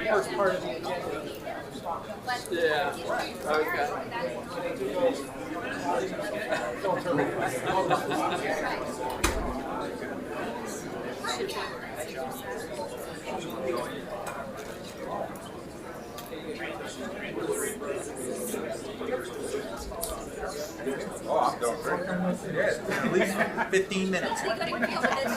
First part of the Yeah. Okay. Oh, I'm going great. Yeah, at least 15 minutes. No, that ain't happening.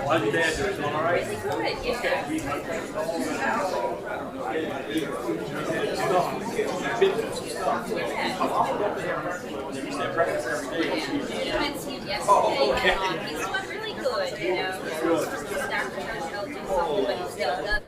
How's your dad doing? All right? He's doing really good, you know. He's not trying to do something, but he still does.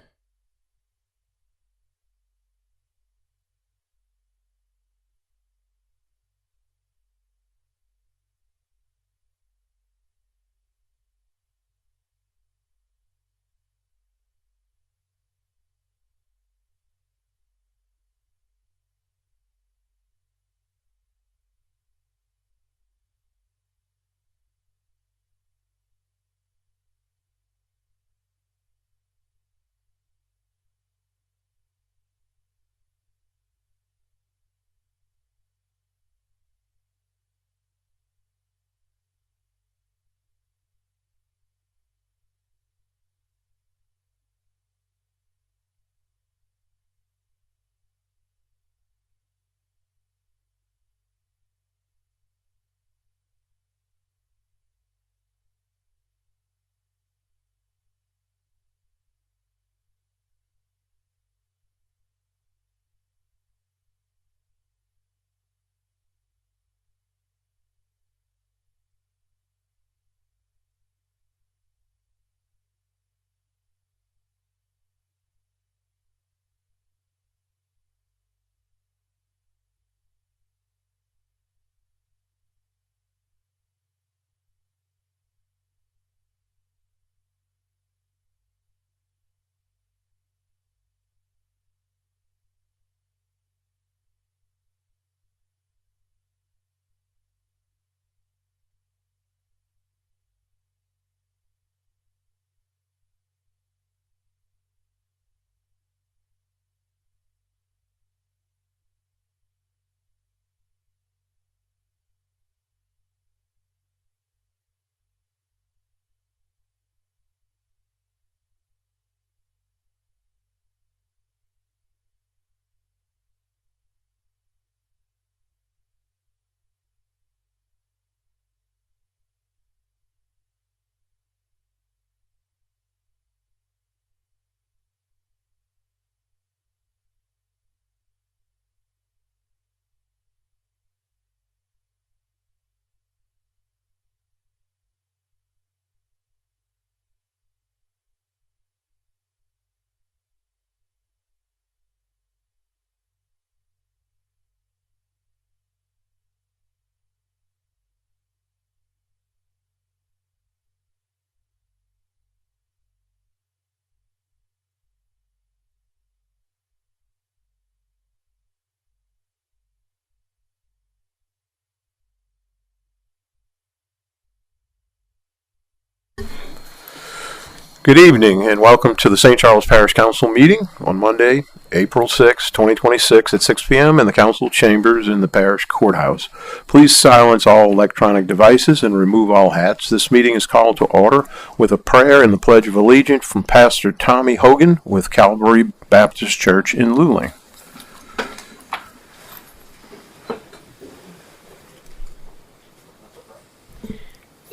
Good evening and welcome to the St. Charles Parish Council meeting on Monday, April 6, 2026 at 6 p.m. in the council chambers in the parish courthouse. Please silence all electronic devices and remove all hats. This meeting is called to order with a prayer and the Pledge of Allegiance from Pastor Tommy Hogan with Calvary Baptist Church in Luling.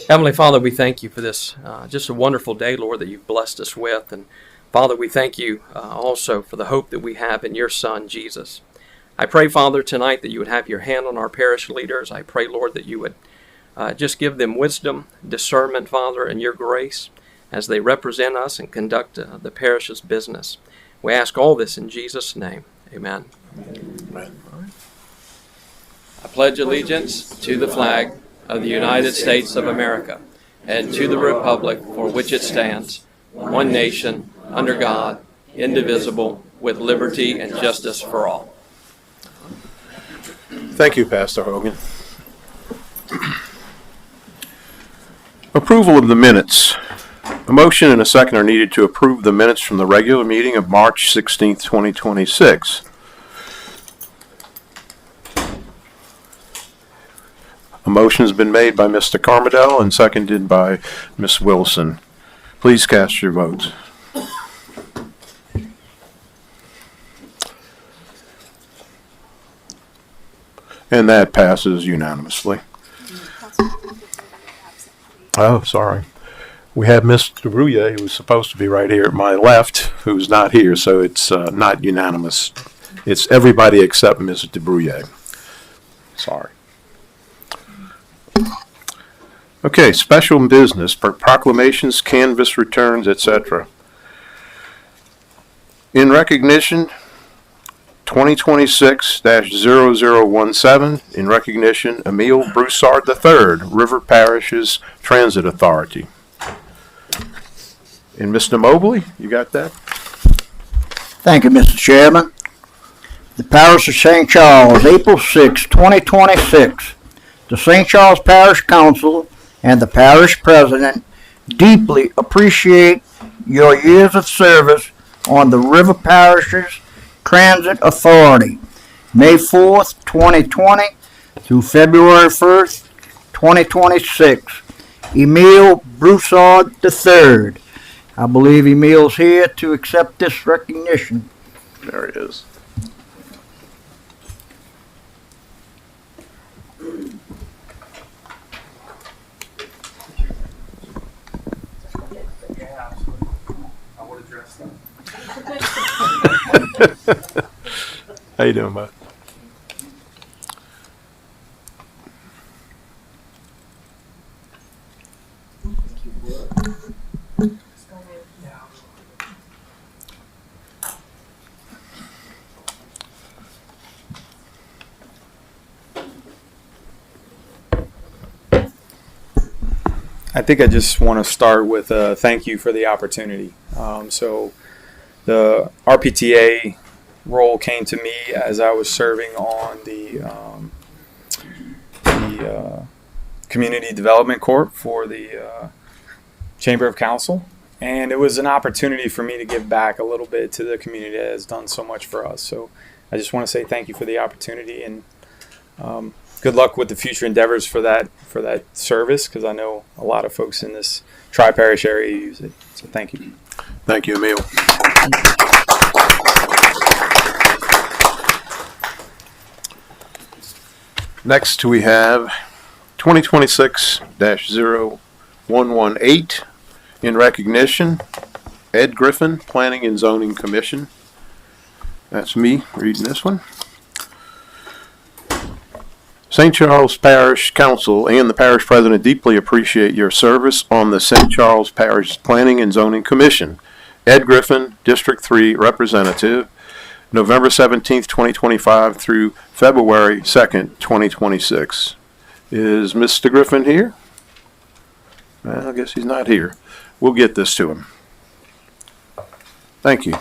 Heavenly Father, we thank you for this, just a wonderful day, Lord, that you've blessed us with. And Father, we thank you also for the hope that we have in your Son, Jesus. I pray, Father, tonight that you would have your hand on our parish leaders. I pray, Lord, that you would just give them wisdom, discernment, Father, and your grace as they represent us and conduct the parish's business. We ask all this in Jesus' name. Amen. Amen. I pledge allegiance to the flag of the United States of America and to the republic for which it stands, one nation, under God, indivisible, with liberty and justice for all. Thank you, Pastor Hogan. Approval of the minutes. A motion and a second are needed to approve the minutes from the regular meeting of March 16th, 2026. A motion has been made by Mr. Carmadell and seconded by Ms. Wilson. Please cast your votes. And that passes unanimously. Oh, sorry. We have Mr. Brouillet, who was supposed to be right here at my left, who's not here, so it's not unanimous. It's everybody except Mr. Brouillet. Sorry. Okay, special business, proclamations, canvass returns, etc. In recognition, 2026-0017, in recognition, Emile Broussard III, River Parish's Transit Authority. And Mr. Mobley, you got that? Thank you, Mr. Chairman. The Parish of St. Charles, April 6, 2026. The St. Charles Parish Council and the Parish President deeply appreciate your years of service on the River Parish's Transit Authority, May 4th, 2020 through February 1st, 2026. Emile Broussard III. I believe Emile's here to accept this recognition. There it is. How you doing, bud? I think I just want to start with a thank you for the opportunity. So the RPTA role came to me as I was serving on the Community Development Court for the Chamber of Council. And it was an opportunity for me to give back a little bit to the community that has done so much for us. So I just want to say thank you for the opportunity, and good luck with the future endeavors for that service, because I know a lot of folks in this tri-parish area use it. So thank you. Thank you, Emile. Next, we have 2026-0118 in recognition, Ed Griffin, Planning and Zoning Commission. That's me reading this one. St. Charles Parish Council and the Parish President deeply appreciate your service on the St. Charles Parish Planning and Zoning Commission. Ed Griffin, District 3 Representative, November 17th, 2025 through February 2nd, 2026. Is Mr. Griffin here? Well, I guess he's not here. We'll get this to him. Thank you.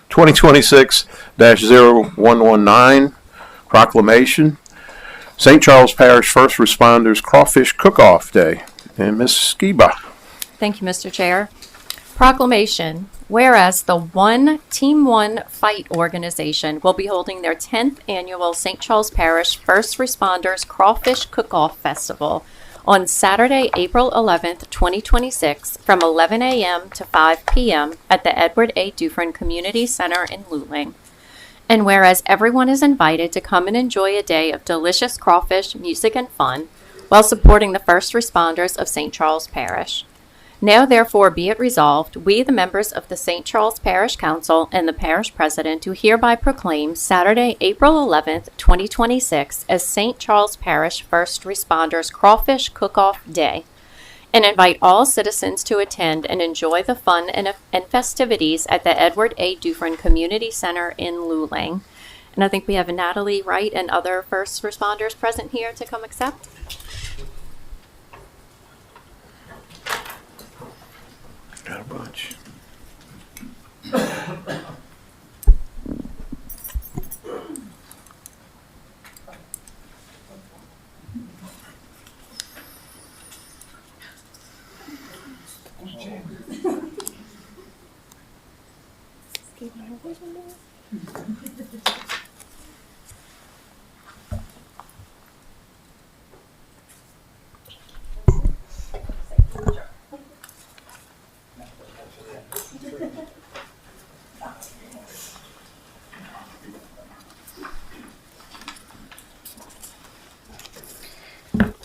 2026-0119 Proclamation, St. Charles Parish First Responders Crawfish Cook-Off Day. And Ms. Skiba. Thank you, Mr. Chair. Proclamation. Whereas the Team One Fight organization will be holding their 10th annual St. Charles Parish First Responders Crawfish Cook-Off Festival on Saturday, April 11th, 2026 from 11 a.m. to 5 p.m. at the Edward A. Dufresne Community Center in Luling. And whereas everyone is invited to come and enjoy a day of delicious crawfish, music, and fun while supporting the first responders of St. Charles Parish. Now therefore be it resolved, we, the members of the St. Charles Parish Council and the Parish President, do hereby proclaim Saturday, April 11th, 2026 as St. Charles Parish First Responders Crawfish Cook-Off Day, and invite all citizens to attend and enjoy the fun and festivities at the Edward A. Dufresne Community Center in Lulang. And I think we have Natalie Wright and other first responders present here to come accept. Got a bunch.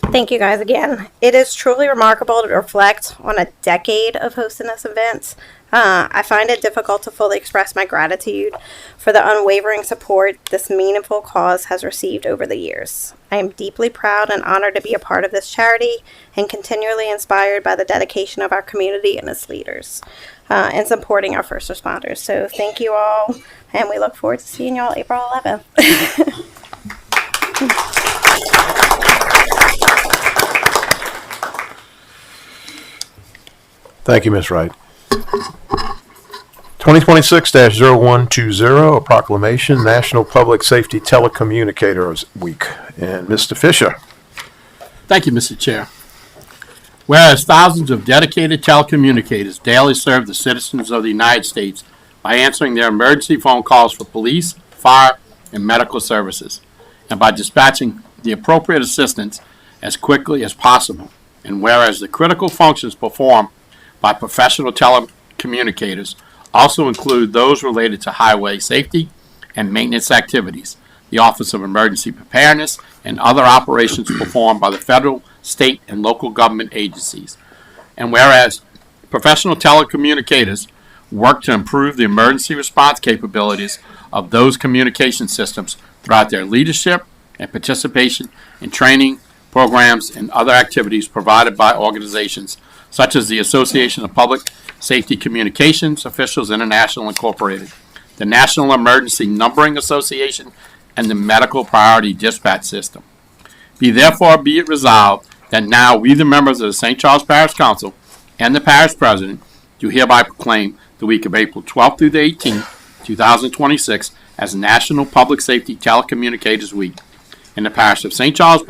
Thank you guys again. It is truly remarkable to reflect on a decade of hosting this event. I find it difficult to fully express my gratitude for the unwavering support this meaningful cause has received over the years. I am deeply proud and honored to be a part of this charity and continually inspired by the dedication of our community and its leaders in supporting our first responders. So thank you all, and we look forward to seeing y'all April 11th. Thank you, Ms. Wright. 2026-0120, a proclamation, National Public Safety Telecommunicators Week. And Mr. Fisher. Thank you, Mr. Chair. Whereas thousands of dedicated telecommunicators daily serve the citizens of the United States by answering their emergency phone calls for police, fire, and medical services, and by dispatching the appropriate assistance as quickly as possible. And whereas the critical functions performed by professional telecommunicators also include those related to highway safety and maintenance activities, the Office of Emergency Preparedness, and other operations performed by the federal, state, and local government agencies. And whereas professional telecommunicators work to improve the emergency response capabilities of those communication systems throughout their leadership and participation in training, programs, and other activities provided by organizations such as the Association of Public Safety Communications Officials International Incorporated, the National Emergency Numbering Association, and the Medical Priority Dispatch System. Be it resolved that now we, the members of the St. Charles Parish Council and the Parish President, do hereby proclaim the week of April 12th through the 18th, 2026 as National Public Safety Telecommunicators Week in the Parish of St. Charles,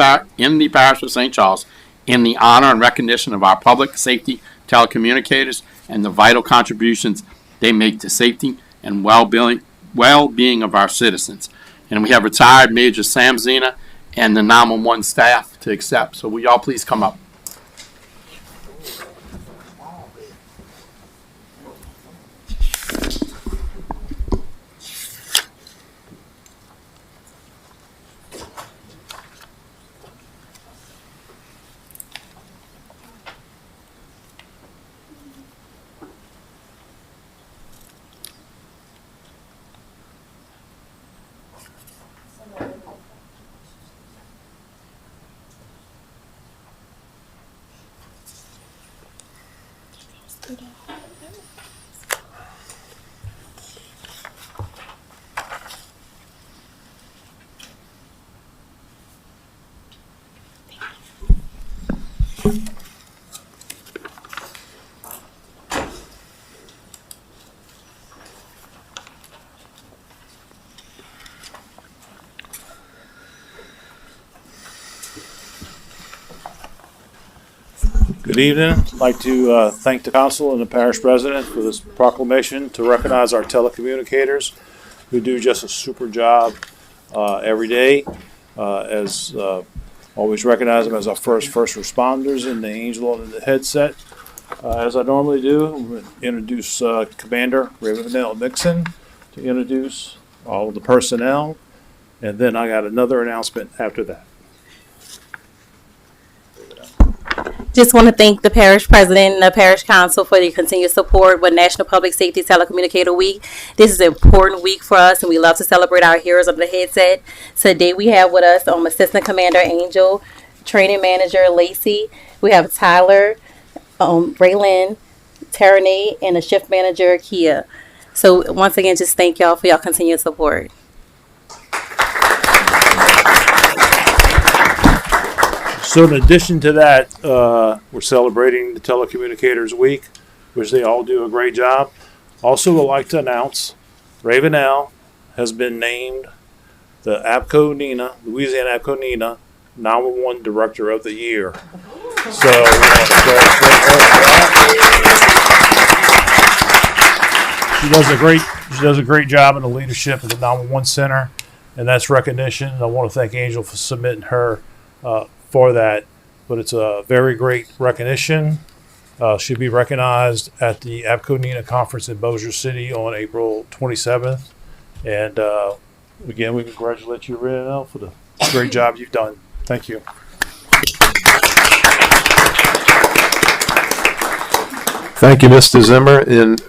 in the honor and recognition of our public safety telecommunicators and the vital contributions they make to safety and well-being of our citizens. And we have retired Major Sam Zena and the 911 staff to accept. So will y'all please come up? Good evening. I'd like to thank the council and the parish president for this proclamation to recognize our telecommunicators who do just a super job every day. Always recognize them as our first responders in the angel and the headset. As I normally do, I'm going to introduce Commander Ravenel Mixon to introduce all of the personnel, and then I got another announcement after that. Just want to thank the parish president and the parish council for their continued support with National Public Safety Telecommunicator Week. This is an important week for us, and we love to celebrate our heroes of the headset. Today we have with us Assistant Commander Angel, Training Manager Lacey. We have Tyler, Raylan, Taranay, and the Shift Manager Kia. So once again, just thank y'all for y'all continued support. So in addition to that, we're celebrating the Telecommunicators Week, which they all do a great job. Also would like to announce Ravenel has been named the Louisiana APCO NENA 911 Director of the Year. So we want to congratulate her for that. She does a great job in the leadership of the 911 Center, and that's recognition. And I want to thank Angel for submitting her for that. But it's a very great recognition. She'll be recognized at the APCO NENA conference in Bossier City on April 27th. And again, we congratulate you, Ravenel, for the great job you've done. Thank you. Thank you, Mr. Zimmer and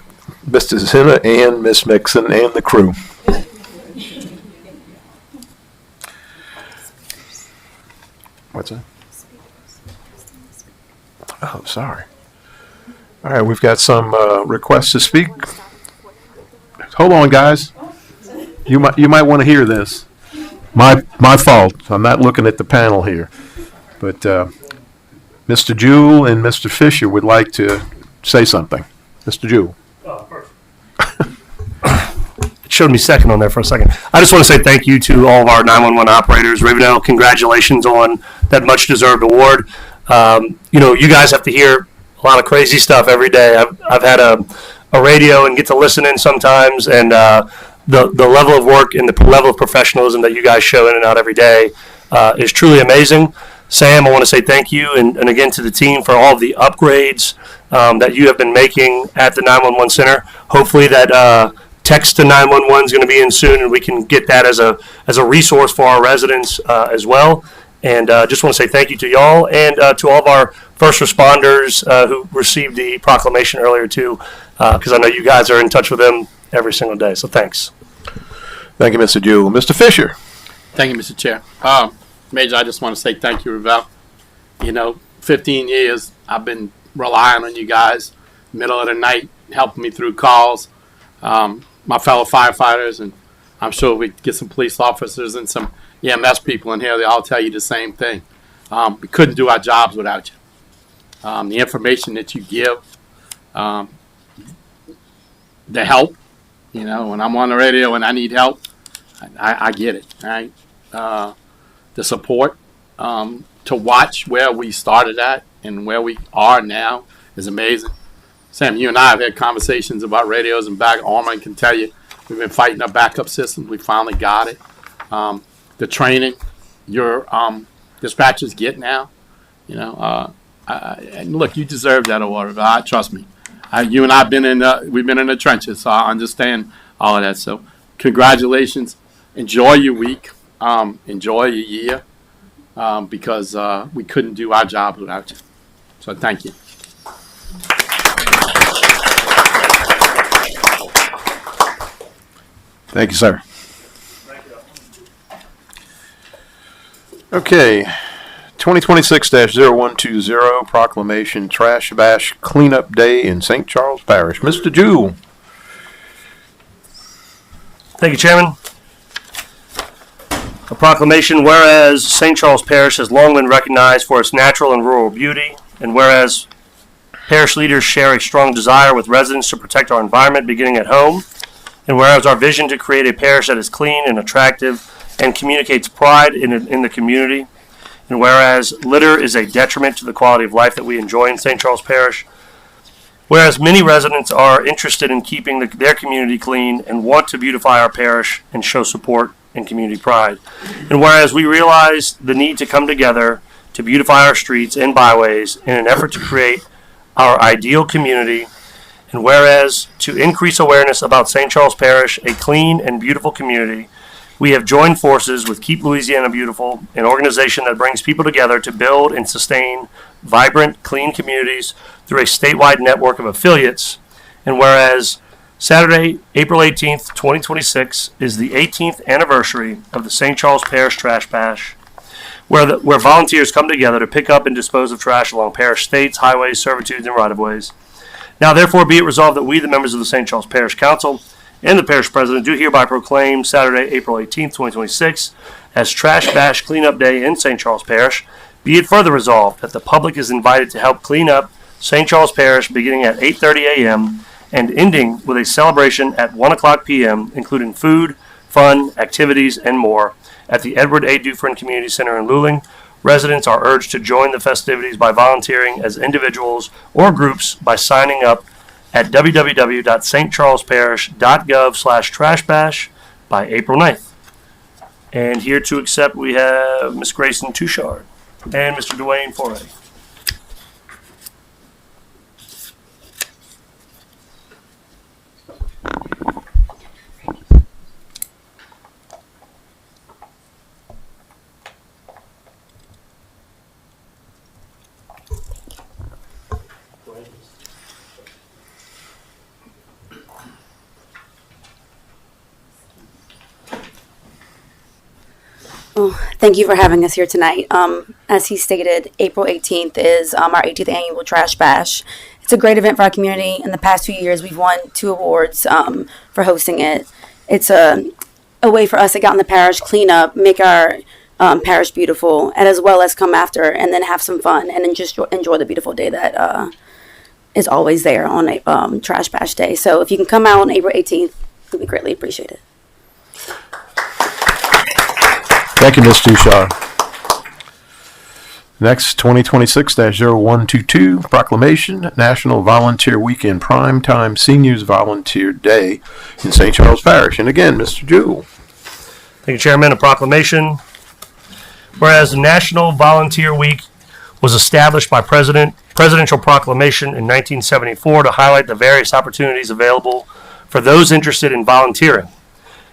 Mr. Zinna and Miss Mixon and the crew. What's that? Oh, sorry. All right, we've got some requests to speak. Hold on, guys. You might want to hear this. My fault. I'm not looking at the panel here, but Mr. Jewell and Mr. Fisher would like to say something. Mr. Jewell. It showed me second on there for a second. I just want to say thank you to all of our 911 operators. Ravenel, congratulations on that much-deserved award. You guys have to hear a lot of crazy stuff every day. I've had a radio and get to listen in sometimes, and the level of work and the level of professionalism that you guys show in and out every day is truly amazing. Sam, I want to say thank you, and again to the team for all of the upgrades that you have been making at the 911 Center. Hopefully that text to 911 is going to be in soon, and we can get that as a resource for our residents as well. And just want to say thank you to y'all and to all of our first responders who received the proclamation earlier too, because I know you guys are in touch with them every single day. So thanks. Thank you, Mr. Jewell. Mr. Fisher. Thank you, Mr. Chair. Major, I just want to say thank you, Ravel. 15 years I've been relying on you guys, middle of the night, helping me through calls. My fellow firefighters, and I'm sure we get some police officers and some EMS people in here, they all tell you the same thing. We couldn't do our jobs without you. The information that you give, the help, when I'm on the radio and I need help, I get it, right? The support, to watch where we started at and where we are now is amazing. Sam, you and I have had conversations about radios and back. Orman can tell you we've been fighting our backup system. We finally got it. The training your dispatchers get now, and look, you deserve that award. Trust me. You and I we've been in the trenches, so I understand all of that. So congratulations. Enjoy your week. Enjoy your year, because we couldn't do our job without you. So thank you. Thank you, sir. Okay, 2026-0120, Proclamation Trash Bash Cleanup Day in St. Charles Parish. Mr. Jewell. Thank you, Chairman. A proclamation, whereas St. Charles Parish has long been recognized for its natural and rural beauty, and whereas parish leaders share a strong desire with residents to protect our environment beginning at home, and whereas our vision to create a parish that is clean and attractive and communicates pride in the community, and whereas litter is a detriment to the quality of life that we enjoy in St. Charles Parish, whereas many residents are interested in keeping their community clean and want to beautify our parish and show support and community pride, and whereas we realize the need to come together to beautify our streets and byways in an effort to create our ideal community, and whereas to increase awareness about St. Charles Parish, a clean and beautiful community, we have joined forces with Keep Louisiana Beautiful, an organization that brings people together to build and sustain vibrant, clean communities through a statewide network of affiliates. And whereas Saturday, April 18th, 2026 is the 18th anniversary of the St. Charles Parish Trash Bash, where volunteers come together to pick up and dispose of trash along parish states, highways, servitudes, and right-of-ways. Now, therefore, be it resolved that we, the members of the St. Charles Parish Council and the Parish President, do hereby proclaim Saturday, April 18th, 2026 as Trash Bash Cleanup Day in St. Charles Parish. Be it further resolved that the public is invited to help clean up St. Charles Parish beginning at 8:30 a.m. and ending with a celebration at 1 o'clock p.m., including food, fun, activities, and more at the Edward A. Dufresne Community Center in Luling. Residents are urged to join the festivities by volunteering as individuals or groups by signing up at www.stcharlesparish.gov/trashbash by April 9th. And here to accept, we have Ms. Grayson Touchard and Mr. Dwayne Foray. Thank you for having us here tonight. As he stated, April 18th is our 18th annual Trash Bash. It's a great event for our community. In the past 2 years, we've won 2 awards for hosting it. It's a way for us to get out in the parish, clean up, make our parish beautiful, and as well as come after and then have some fun and then just enjoy the beautiful day that is always there on a Trash Bash Day. So if you can come out on April 18th, it would be greatly appreciated. Thank you, Ms. Touchard. Next, 2026-0122, proclamation, National Volunteer Weekend Primetime Seniors Volunteer Day in St. Charles Parish. And again, Mr. Jewell. Thank you, Chairman. A proclamation. Whereas the National Volunteer Week was established by presidential proclamation in 1974 to highlight the various opportunities available for those interested in volunteering.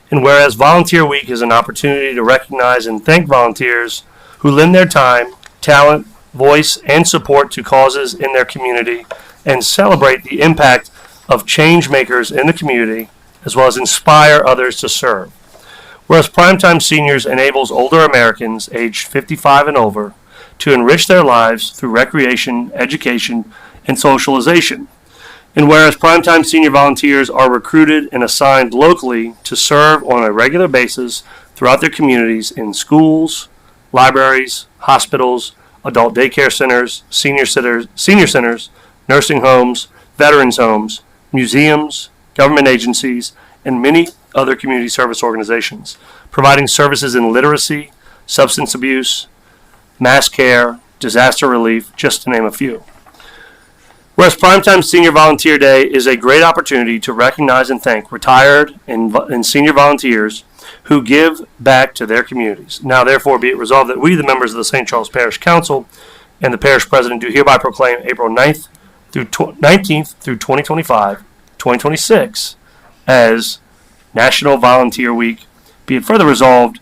And whereas Volunteer Week is an opportunity to recognize and thank volunteers who lend their time, talent, voice, and support to causes in their community and celebrate the impact of change makers in the community, as well as inspire others to serve. Whereas Primetime Seniors enables older Americans aged 55 and over to enrich their lives through recreation, education, and socialization. And whereas Primetime Senior volunteers are recruited and assigned locally to serve on a regular basis throughout their communities in schools, libraries, hospitals, adult daycare centers, senior centers, nursing homes, veterans homes, museums, government agencies, and many other community service organizations, providing services in literacy, substance abuse, mass care, disaster relief, just to name a few. Whereas Primetime Senior Volunteer Day is a great opportunity to recognize and thank retired and senior volunteers who give back to their communities. Now, therefore, be it resolved that we, the members of the St. Charles Parish Council and the Parish President, do hereby proclaim April 9th through 19th through 2026 as National Volunteer Week. Be it further resolved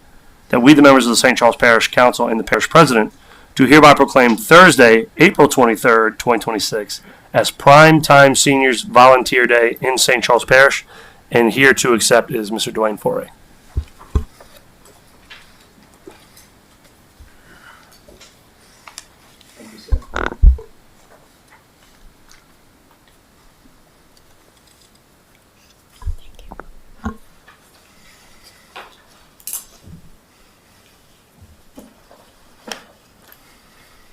that we, the members of the St. Charles Parish Council and the Parish President, do hereby proclaim Thursday, April 23rd, 2026 as Prime Time Seniors Volunteer Day in St. Charles Parish. And here to accept is Mr. Dwayne Foray.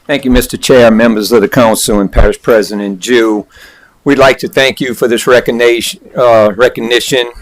Thank you, Mr. Chair, members of the council, and Parish President Jew. We'd like to thank you for this recognition.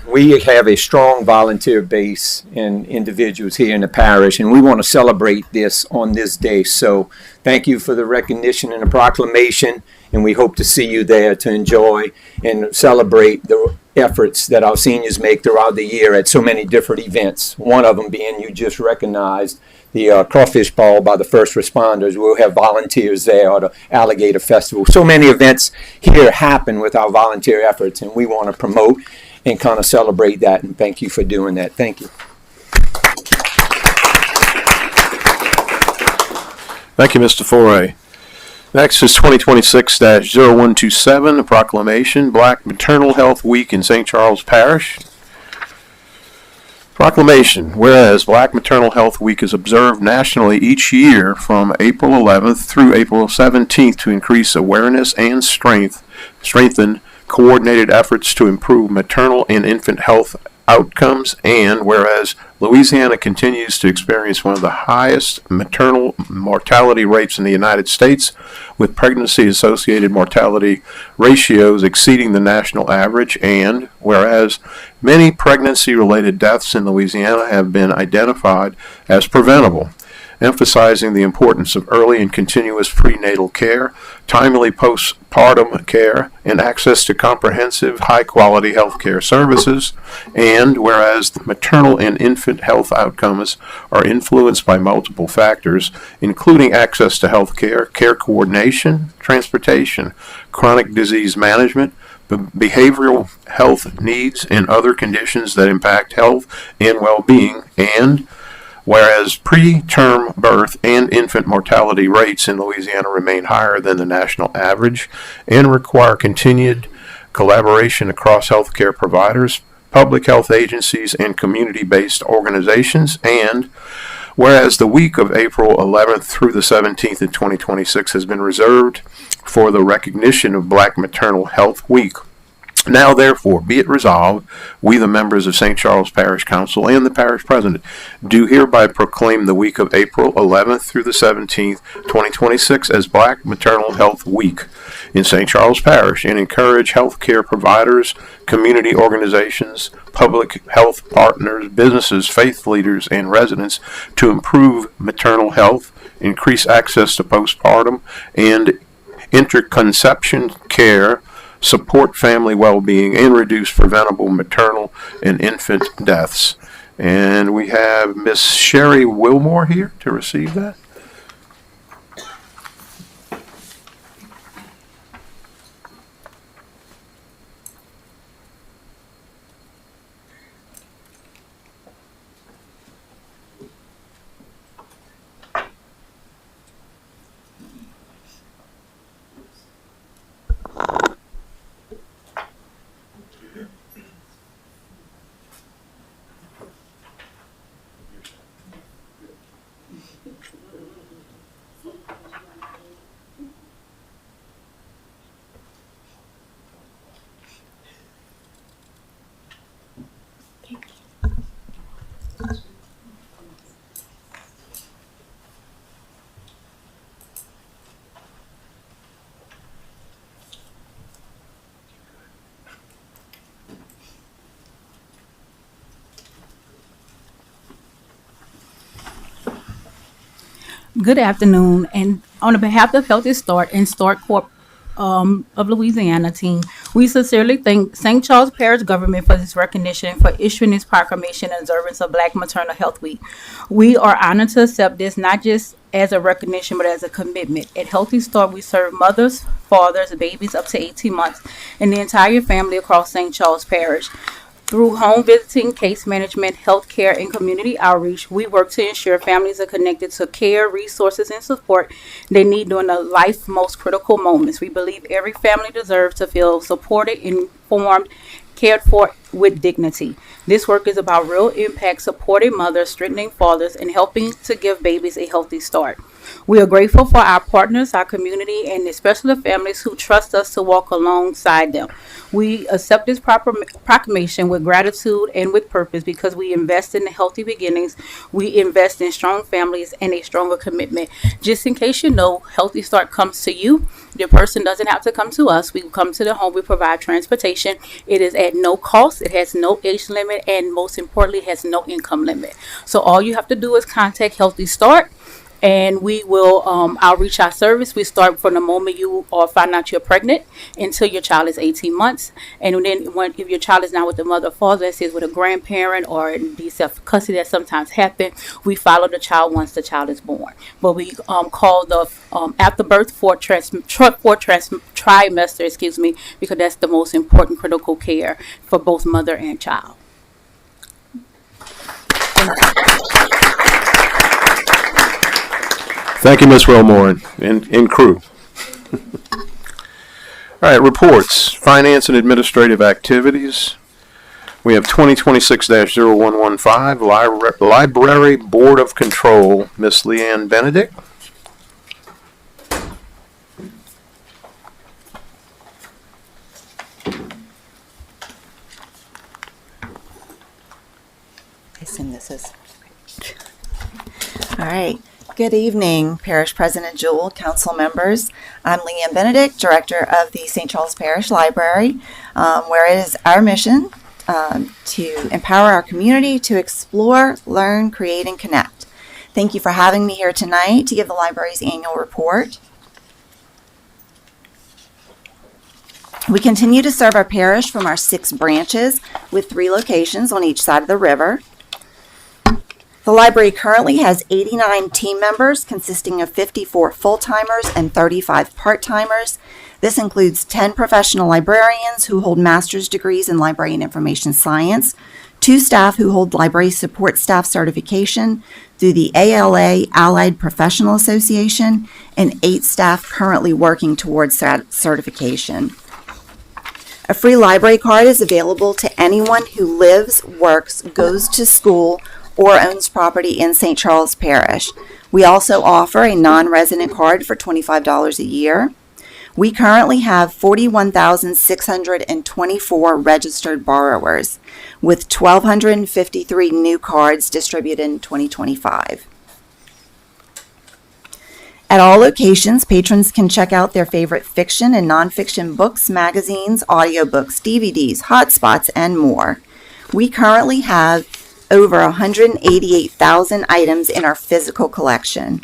We have a strong volunteer base and individuals here in the parish, and we want to celebrate this on this day. So thank you for the recognition and the proclamation, and we hope to see you there to enjoy and celebrate the efforts that our seniors make throughout the year at so many different events. One of them being you just recognized, the crawfish ball by the first responders. We'll have volunteers there, or the alligator festival. So many events here happen with our volunteer efforts, and we want to promote and kind of celebrate that, and thank you for doing that. Thank you. Thank you, Mr. Foray. Next is 2026-0127, a proclamation, Black Maternal Health Week in St. Charles Parish. Proclamation, whereas Black Maternal Health Week is observed nationally each year from April 11th through April 17th to increase awareness and strengthen coordinated efforts to improve maternal and infant health outcomes, and whereas Louisiana continues to experience one of the highest maternal mortality rates in the United States, with pregnancy-associated mortality ratios exceeding the national average, and whereas many pregnancy-related deaths in Louisiana have been identified as preventable, emphasizing the importance of early and continuous prenatal care, timely postpartum care, and access to comprehensive, high-quality health care services. And whereas the maternal and infant health outcomes are influenced by multiple factors, including access to health care, care coordination, transportation, chronic disease management, behavioral health needs, and other conditions that impact health and well-being, and whereas preterm birth and infant mortality rates in Louisiana remain higher than the national average and require continued collaboration across healthcare providers, public health agencies, and community-based organizations, and whereas the week of April 11th through the 17th in 2026 has been reserved for the recognition of Black Maternal Health Week. Now, therefore, be it resolved, we, the members of St. Charles Parish Council and the Parish President, do hereby proclaim the week of April 11th through the 17th, 2026 as Black Maternal Health Week in St. Charles Parish, and encourage healthcare providers, community organizations, public health partners, businesses, faith leaders, and residents to improve maternal health, increase access to postpartum and interconception care, support family well-being, and reduce preventable maternal and infant deaths. And we have Miss Sherry Wilmore here to receive that. Good afternoon, and on behalf of Healthy Start and Start Corp of Louisiana team, we sincerely thank St. Charles Parish government for this recognition for issuing this proclamation in observance of Black Maternal Health Week. We are honored to accept this not just as a recognition but as a commitment. At Healthy Start, we serve mothers, fathers, babies up to 18 months, and the entire family across St. Charles Parish. Through home visiting, case management, health care, and community outreach, we work to ensure families are connected to care, resources, and support they need during the life's most critical moments. We believe every family deserves to feel supported, informed, cared for with dignity. This work is about real impact, supporting mothers, strengthening fathers, and helping to give babies a healthy start. We are grateful for our partners, our community, and especially the families who trust us to walk alongside them. We accept this proclamation with gratitude and with purpose because we invest in the healthy beginnings. We invest in strong families and a stronger commitment. Just in case you know, Healthy Start comes to you. The person doesn't have to come to us. We come to the home. We provide transportation. It is at no cost. It has no age limit, and most importantly, it has no income limit. So all you have to do is contact Healthy Start, and we will outreach our service. We start from the moment you find out you're pregnant until your child is 18 months. And then if your child is not with the mother or father, that is with a grandparent or in self-custody that sometimes happen, we follow the child once the child is born. But we call the after birth fourth trimester, because that's the most important critical care for both mother and child. Thank you, Ms. Wilmore, and crew. All right, reports, finance and administrative activities. We have 2026-0115, Library Board of Control, Miss Leanne Benedict. I assume this is. All right. Good evening, Parish President Jewell, council members. I'm Leanne Benedict, Director of the St. Charles Parish Library, where it is our mission to empower our community to explore, learn, create, and connect. Thank you for having me here tonight to give the library's annual report. We continue to serve our parish from our 6 branches with 3 locations on each side of the river. The library currently has 89 team members consisting of 54 full-timers and 35 part-timers. This includes 10 professional librarians who hold master's degrees in library and information science, 2 staff who hold library support staff certification through the ALA Allied Professional Association, and 8 staff currently working towards certification. A free library card is available to anyone who lives, works, goes to school, or owns property in St. Charles Parish. We also offer a non-resident card for $25 a year. We currently have 41,624 registered borrowers, with 1,253 new cards distributed in 2025. At all locations, patrons can check out their favorite fiction and nonfiction books, magazines, audiobooks, DVDs, hotspots, and more. We currently have over 188,000 items in our physical collection.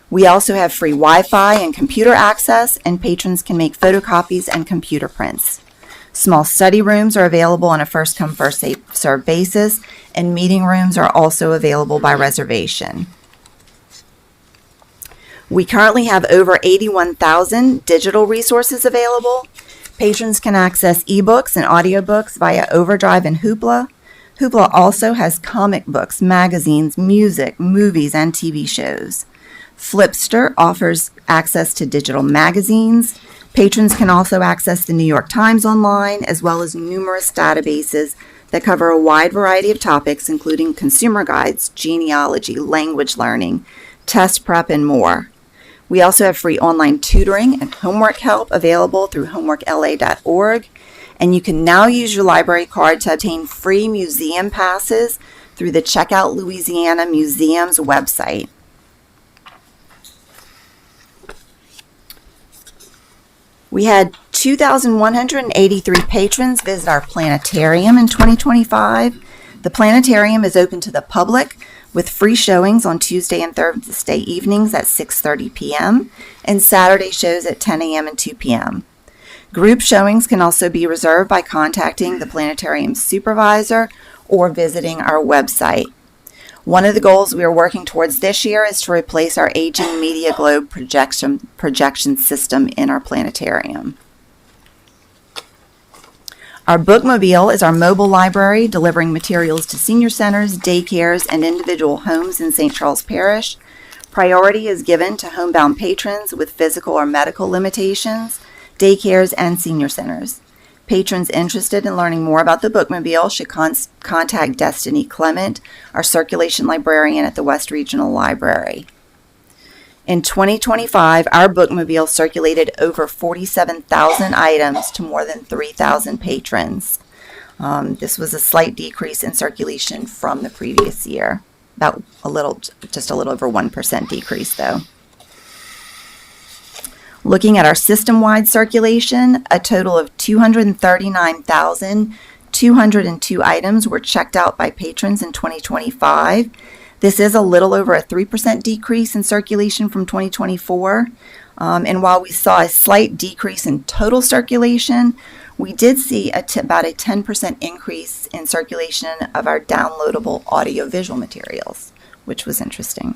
We also have free Wi-Fi and computer access, and patrons can make photocopies and computer prints. Small study rooms are available on a first-come, first-served basis, and meeting rooms are also available by reservation. We currently have over 81,000 digital resources available. Patrons can access ebooks and audiobooks via Overdrive and Hoopla. Hoopla also has comic books, magazines, music, movies, and TV shows. Flipster offers access to digital magazines. Patrons can also access the New York Times online, as well as numerous databases that cover a wide variety of topics, including consumer guides, genealogy, language learning, test prep, and more. We also have free online tutoring and homework help available through homeworkla.org. And you can now use your library card to obtain free museum passes through the Checkout Louisiana Museum's website. We had 2,183 patrons visit our planetarium in 2025. The planetarium is open to the public with free showings on Tuesday and Thursday evenings at 6:30 p.m. and Saturday shows at 10 a.m. and 2 p.m. Group showings can also be reserved by contacting the planetarium supervisor or visiting our website. One of the goals we are working towards this year is to replace our aging media globe projection system in our planetarium. Our bookmobile is our mobile library delivering materials to senior centers, daycares, and individual homes in St. Charles Parish. Priority is given to homebound patrons with physical or medical limitations, daycares, and senior centers. Patrons interested in learning more about the bookmobile should contact Destiny Clement, our circulation librarian at the West Regional Library. In 2025, our bookmobile circulated over 47,000 items to more than 3,000 patrons. This was a slight decrease in circulation from the previous year, just a little over 1% decrease though. Looking at our system-wide circulation, a total of 239,202 items were checked out by patrons in 2025. This is a little over a 3% decrease in circulation from 2024. And while we saw a slight decrease in total circulation, we did see about a 10% increase in circulation of our downloadable audiovisual materials, which was interesting.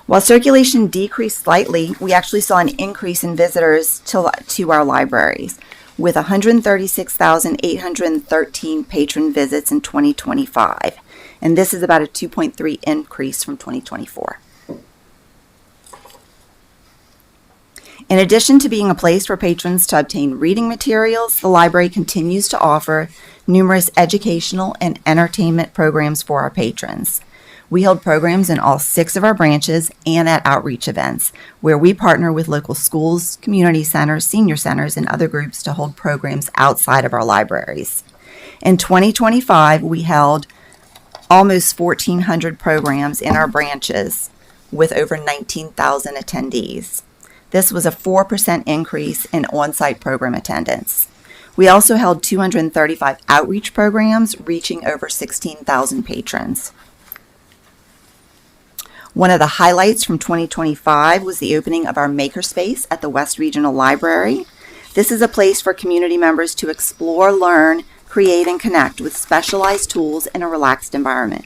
While circulation decreased slightly, we actually saw an increase in visitors to our libraries, with 136,813 patron visits in 2025. And this is about a 2.3 increase from 2024. In addition to being a place for patrons to obtain reading materials, the library continues to offer numerous educational and entertainment programs for our patrons. We hold programs in all 6 of our branches and at outreach events, where we partner with local schools, community centers, senior centers, and other groups to hold programs outside of our libraries. In 2025, we held almost 1,400 programs in our branches with over 19,000 attendees. This was a 4% increase in on-site program attendance. We also held 235 outreach programs, reaching over 16,000 patrons. One of the highlights from 2025 was the opening of our Makerspace at the West Regional Library. This is a place for community members to explore, learn, create, and connect with specialized tools in a relaxed environment.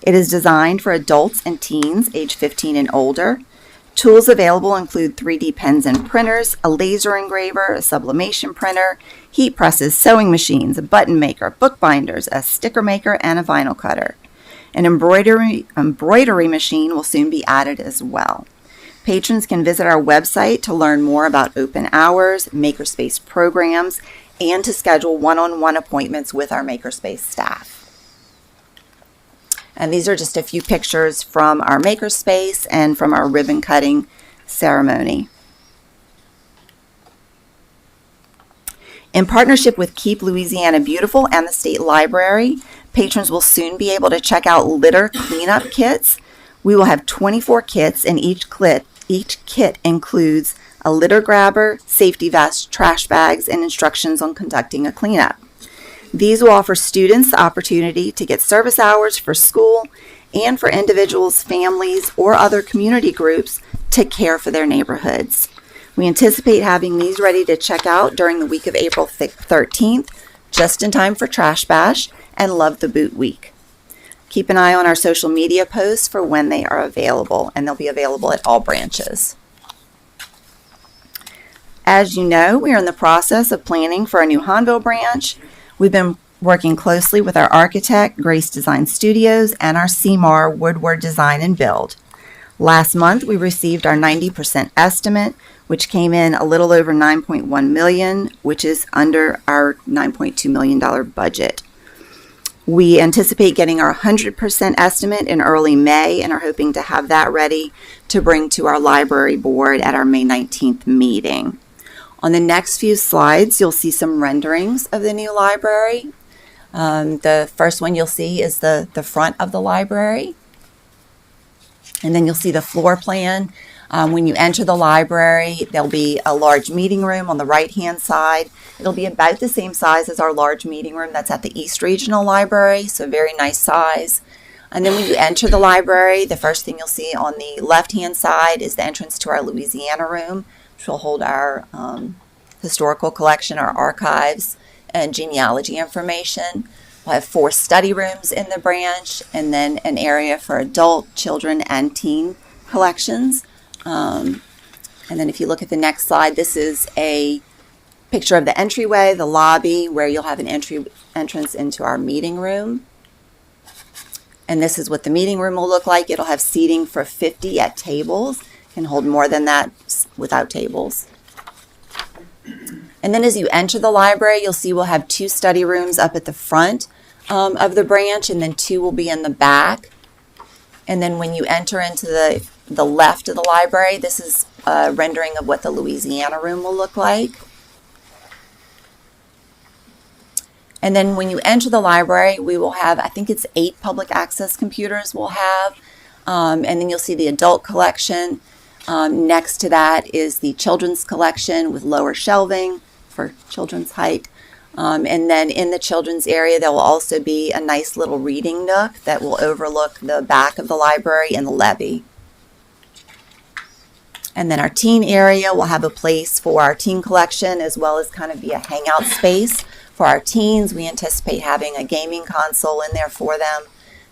It is designed for adults and teens age 15 and older. Tools available include 3D pens and printers, a laser engraver, a sublimation printer, heat presses, sewing machines, a button maker, bookbinders, a sticker maker, and a vinyl cutter. An embroidery machine will soon be added as well. Patrons can visit our website to learn more about open hours, Makerspace programs, and to schedule one-on-one appointments with our Makerspace staff. And these are just a few pictures from our Makerspace and from our ribbon cutting ceremony. In partnership with Keep Louisiana Beautiful and the State Library, patrons will soon be able to check out litter cleanup kits. We will have 24 kits, and each kit includes a litter grabber, safety vest, trash bags, and instructions on conducting a cleanup. These will offer students the opportunity to get service hours for school and for individuals, families, or other community groups to care for their neighborhoods. We anticipate having these ready to check out during the week of April 13th, just in time for Trash Bash and Love the Boot Week. Keep an eye on our social media posts for when they are available, and they'll be available at all branches. As you know, we are in the process of planning for a new Hahnville branch. We've been working closely with our architect, Grace Design Studios, and our CMAR Woodward Design and Build. Last month, we received our 90% estimate, which came in a little over $9.1 million, which is under our $9.2 million budget. We anticipate getting our 100% estimate in early May and are hoping to have that ready to bring to our library board at our May 19th meeting. On the next few slides, you'll see some renderings of the new library. The first one you'll see is the front of the library. And then you'll see the floor plan. When you enter the library, there'll be a large meeting room on the right-hand side. It'll be about the same size as our large meeting room that's at the East Regional Library, so very nice size. And then when you enter the library, the first thing you'll see on the left-hand side is the entrance to our Louisiana room, which will hold our historical collection, our archives, and genealogy information. We'll have 4 study rooms in the branch, and then an area for adult, children, and teen collections. And then if you look at the next slide, this is a picture of the entryway, the lobby, where you'll have an entrance into our meeting room. And this is what the meeting room will look like. It'll have seating for 50 at tables. Can hold more than that without tables. And then as you enter the library, you'll see we'll have 2 study rooms up at the front of the branch, and then 2 will be in the back. And then when you enter into the left of the library, this is a rendering of what the Louisiana room will look like. And then when you enter the library, we will have, I think it's 8 public access computers we'll have. And then you'll see the adult collection. Next to that is the children's collection with lower shelving for children's height. And then in the children's area, there will also be a nice little reading nook that will overlook the back of the library and the levee. And then our teen area will have a place for our teen collection, as well as kind of be a hangout space for our teens. We anticipate having a gaming console in there for them.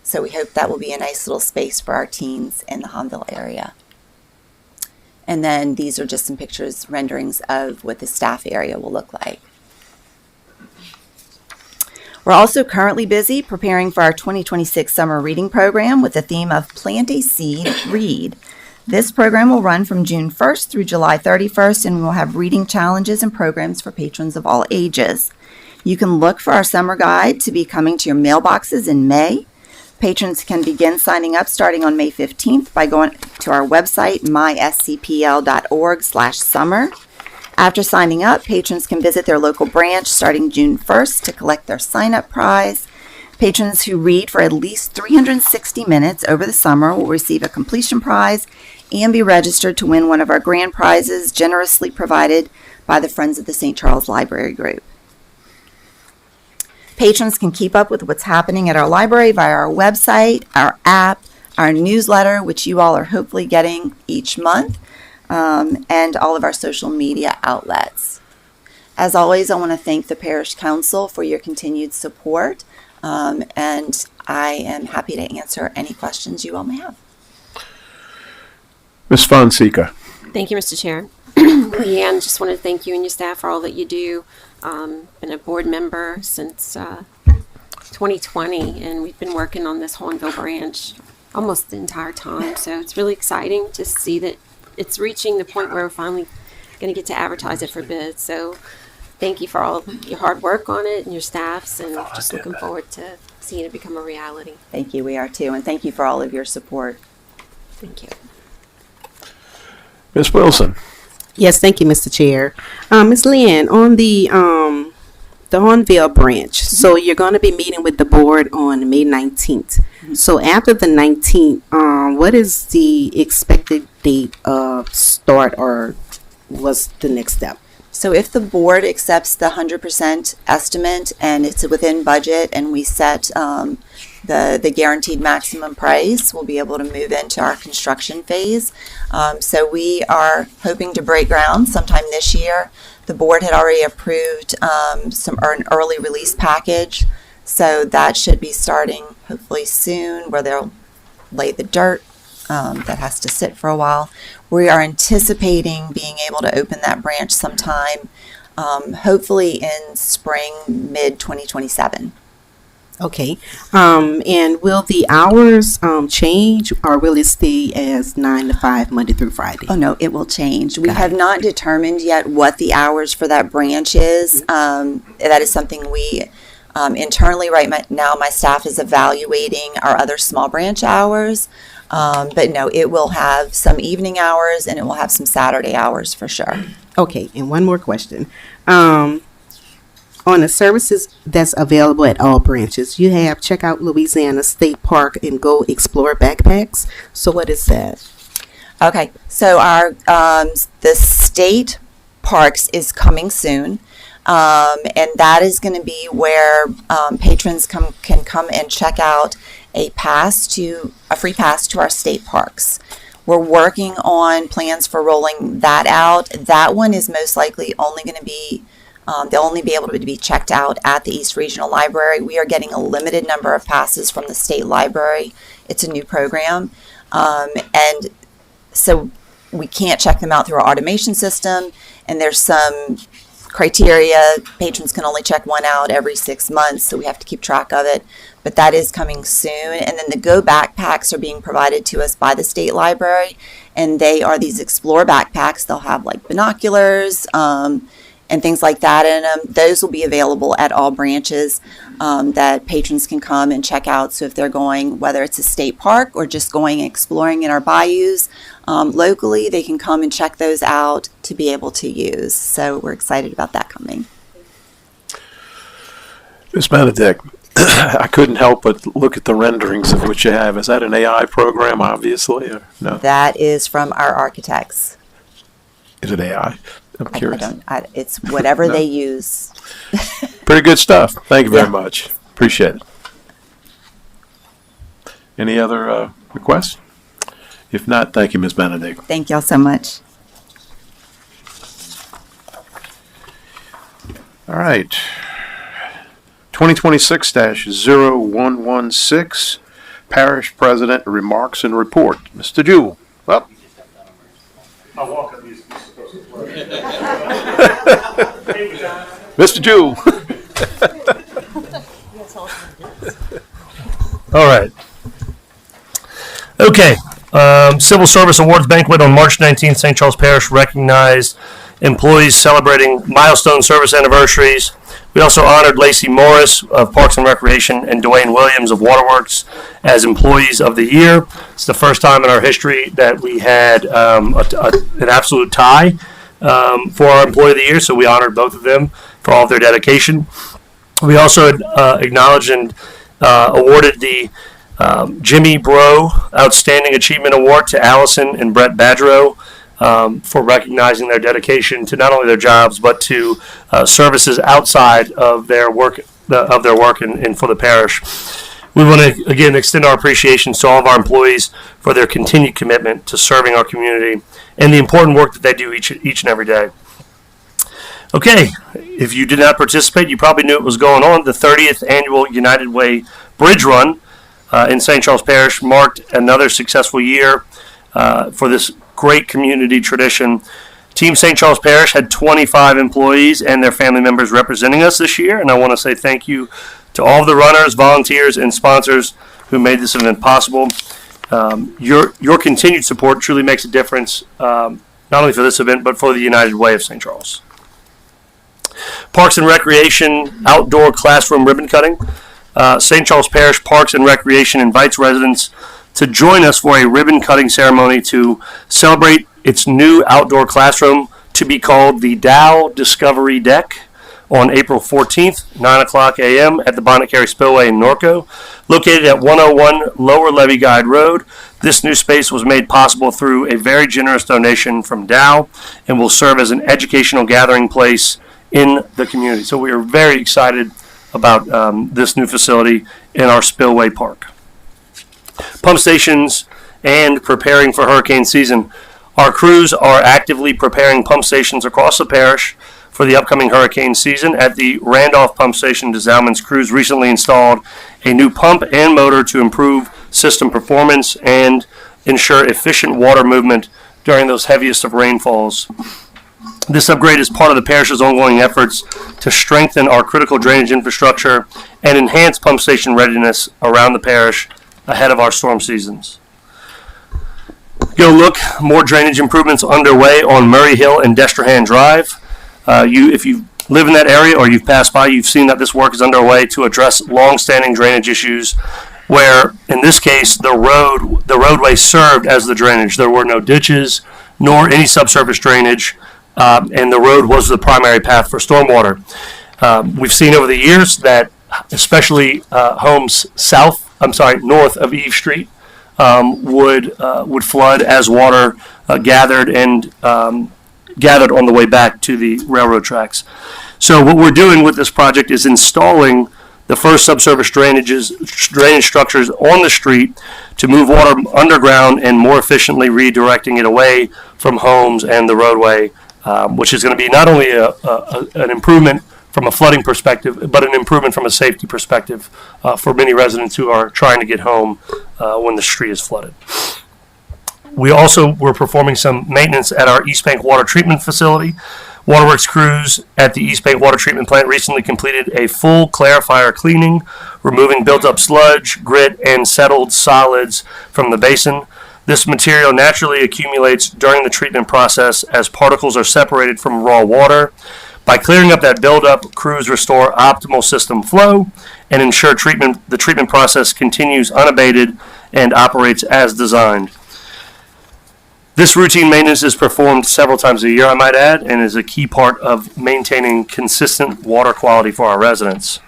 So we hope that will be a nice little space for our teens in the Hahnville area. And then these are just some pictures, renderings of what the staff area will look like. We're also currently busy preparing for our 2026 summer reading program with the theme of Plant a Seed, Read. This program will run from June 1st through July 31st, and we will have reading challenges and programs for patrons of all ages. You can look for our summer guide to be coming to your mailboxes in May. Patrons can begin signing up starting on May 15th by going to our website, myscpl.org/summer. After signing up, patrons can visit their local branch starting June 1st to collect their sign-up prize. Patrons who read for at least 360 minutes over the summer will receive a completion prize and be registered to win one of our grand prizes generously provided by the Friends of the St. Charles Library Group. Patrons can keep up with what's happening at our library via our website, our app, our newsletter, which you all are hopefully getting each month, and all of our social media outlets. As always, I want to thank the Parish Council for your continued support, and I am happy to answer any questions you all may have. Ms. Fonseca. Thank you, Mr. Chair. Leanne, just want to thank you and your staff for all that you do. Been a board member since 2020, and we've been working on this Hornville branch almost the entire time. So it's really exciting to see that it's reaching the point where we're finally going to get to advertise it for bids. So thank you for all your hard work on it and your staffs, and just looking forward to seeing it become a reality. Thank you, we are too, and thank you for all of your support. Thank you. Ms. Wilson. Yes, thank you, Mr. Chair. Ms. Lynn, on the Hornville branch, so you're going to be meeting with the board on May 19th. So after the 19th, what is the expected date of start, or what's the next step? So if the board accepts the 100% estimate and it's within budget and we set the guaranteed maximum price, we'll be able to move into our construction phase. So we are hoping to break ground sometime this year. The board had already approved an early release package, so that should be starting hopefully soon, where they'll lay the dirt that has to sit for a while. We are anticipating being able to open that branch sometime, hopefully in spring, mid-2027. Okay. And will the hours change, or will it stay as 9 to 5 Monday through Friday? Oh, no, it will change. We have not determined yet what the hours for that branch is. That is something we internally now my staff is evaluating our other small branch hours. But no, it will have some evening hours and it will have some Saturday hours for sure. Okay, and one more question. On the services that's available at all branches, you have Check Out Louisiana State Park and Go Explore backpacks. So what is that? Okay, so our the state parks is coming soon. And that is going to be where patrons can come and check out a free pass to our state parks. We're working on plans for rolling that out. That one is most likely only going to be, they'll only be able to be checked out at the East Regional Library. We are getting a limited number of passes from the state library. It's a new program. And so we can't check them out through our automation system. And there's some criteria. Patrons can only check one out every 6 months, so we have to keep track of it. But that is coming soon. And then the Go backpacks are being provided to us by the state library, and they are these Explore backpacks. They'll have like binoculars and things like that in them. Those will be available at all branches that patrons can come and check out. So if they're going, whether it's a state park or just going exploring in our bayous locally, they can come and check those out to be able to use. So we're excited about that coming. Ms. Benedict, I couldn't help but look at the renderings of what you have. Is that an AI program, obviously, or no? That is from our architects. Is it AI? I'm curious. It's whatever they use. Pretty good stuff. Thank you very much. Appreciate it. Any other requests? If not, thank you, Ms. Benedict. Thank y'all so much. All right. 2026-0116, Parish President Remarks and Report. Mr. Jewell. Well. Mr. Jewell. All right. Okay. Civil Service Awards Banquet on March 19th, St. Charles Parish recognized employees celebrating milestone service anniversaries. We also honored Lacey Morris of Parks and Recreation and Dwayne Williams of Waterworks as Employees of the Year. It's the first time in our history that we had an absolute tie for our Employee of the Year, so we honored both of them for all of their dedication. We also acknowledged and awarded the Jimmy Bro Outstanding Achievement Award to Allison and Brett Badgerow for recognizing their dedication to not only their jobs but to services outside of their work and for the parish. We want to again extend our appreciations to all of our employees for their continued commitment to serving our community and the important work that they do each and every day. Okay, if you did not participate, you probably knew it was going on. The 30th Annual United Way Bridge Run in St. Charles Parish marked another successful year for this great community tradition. Team St. Charles Parish had 25 employees and their family members representing us this year, and I want to say thank you to all of the runners, volunteers, and sponsors who made this event possible. Your continued support truly makes a difference, not only for this event, but for the United Way of St. Charles. Parks and Recreation Outdoor Classroom Ribbon Cutting. St. Charles Parish Parks and Recreation invites residents to join us for a ribbon cutting ceremony to celebrate its new outdoor classroom to be called the Dow Discovery Deck on April 14th, 9 o'clock a.m. at the Bonnet Carey Spillway in Norco, located at 101 Lower Levy Guide Road. This new space was made possible through a very generous donation from Dow and will serve as an educational gathering place in the community. So we are very excited about this new facility in our Spillway Park. Pump stations and preparing for hurricane season. Our crews are actively preparing pump stations across the parish for the upcoming hurricane season. At the Randolph Pump Station, DeZalman's crews recently installed a new pump and motor to improve system performance and ensure efficient water movement during those heaviest of rainfalls. This upgrade is part of the parish's ongoing efforts to strengthen our critical drainage infrastructure and enhance pump station readiness around the parish ahead of our storm seasons. Go look, more drainage improvements underway on Murray Hill and Destrehan Drive. If you live in that area or you've passed by, you've seen that this work is underway to address long-standing drainage issues where, in this case, the roadway served as the drainage. There were no ditches nor any subsurface drainage, and the road was the primary path for stormwater. We've seen over the years that especially homes north of Eve Street would flood as water gathered on the way back to the railroad tracks. So what we're doing with this project is installing the first subsurface drainage structures on the street to move water underground and more efficiently redirecting it away from homes and the roadway, which is going to be not only an improvement from a flooding perspective, but an improvement from a safety perspective for many residents who are trying to get home when the street is flooded. We also were performing some maintenance at our East Bank Water Treatment Facility. Waterworks crews at the East Bank Water Treatment Plant recently completed a full clarifier cleaning, removing built-up sludge, grit, and settled solids from the basin. This material naturally accumulates during the treatment process as particles are separated from raw water. By clearing up that buildup, crews restore optimal system flow and ensure the treatment process continues unabated and operates as designed. This routine maintenance is performed several times a year, I might add, and is a key part of maintaining consistent water quality for our residents.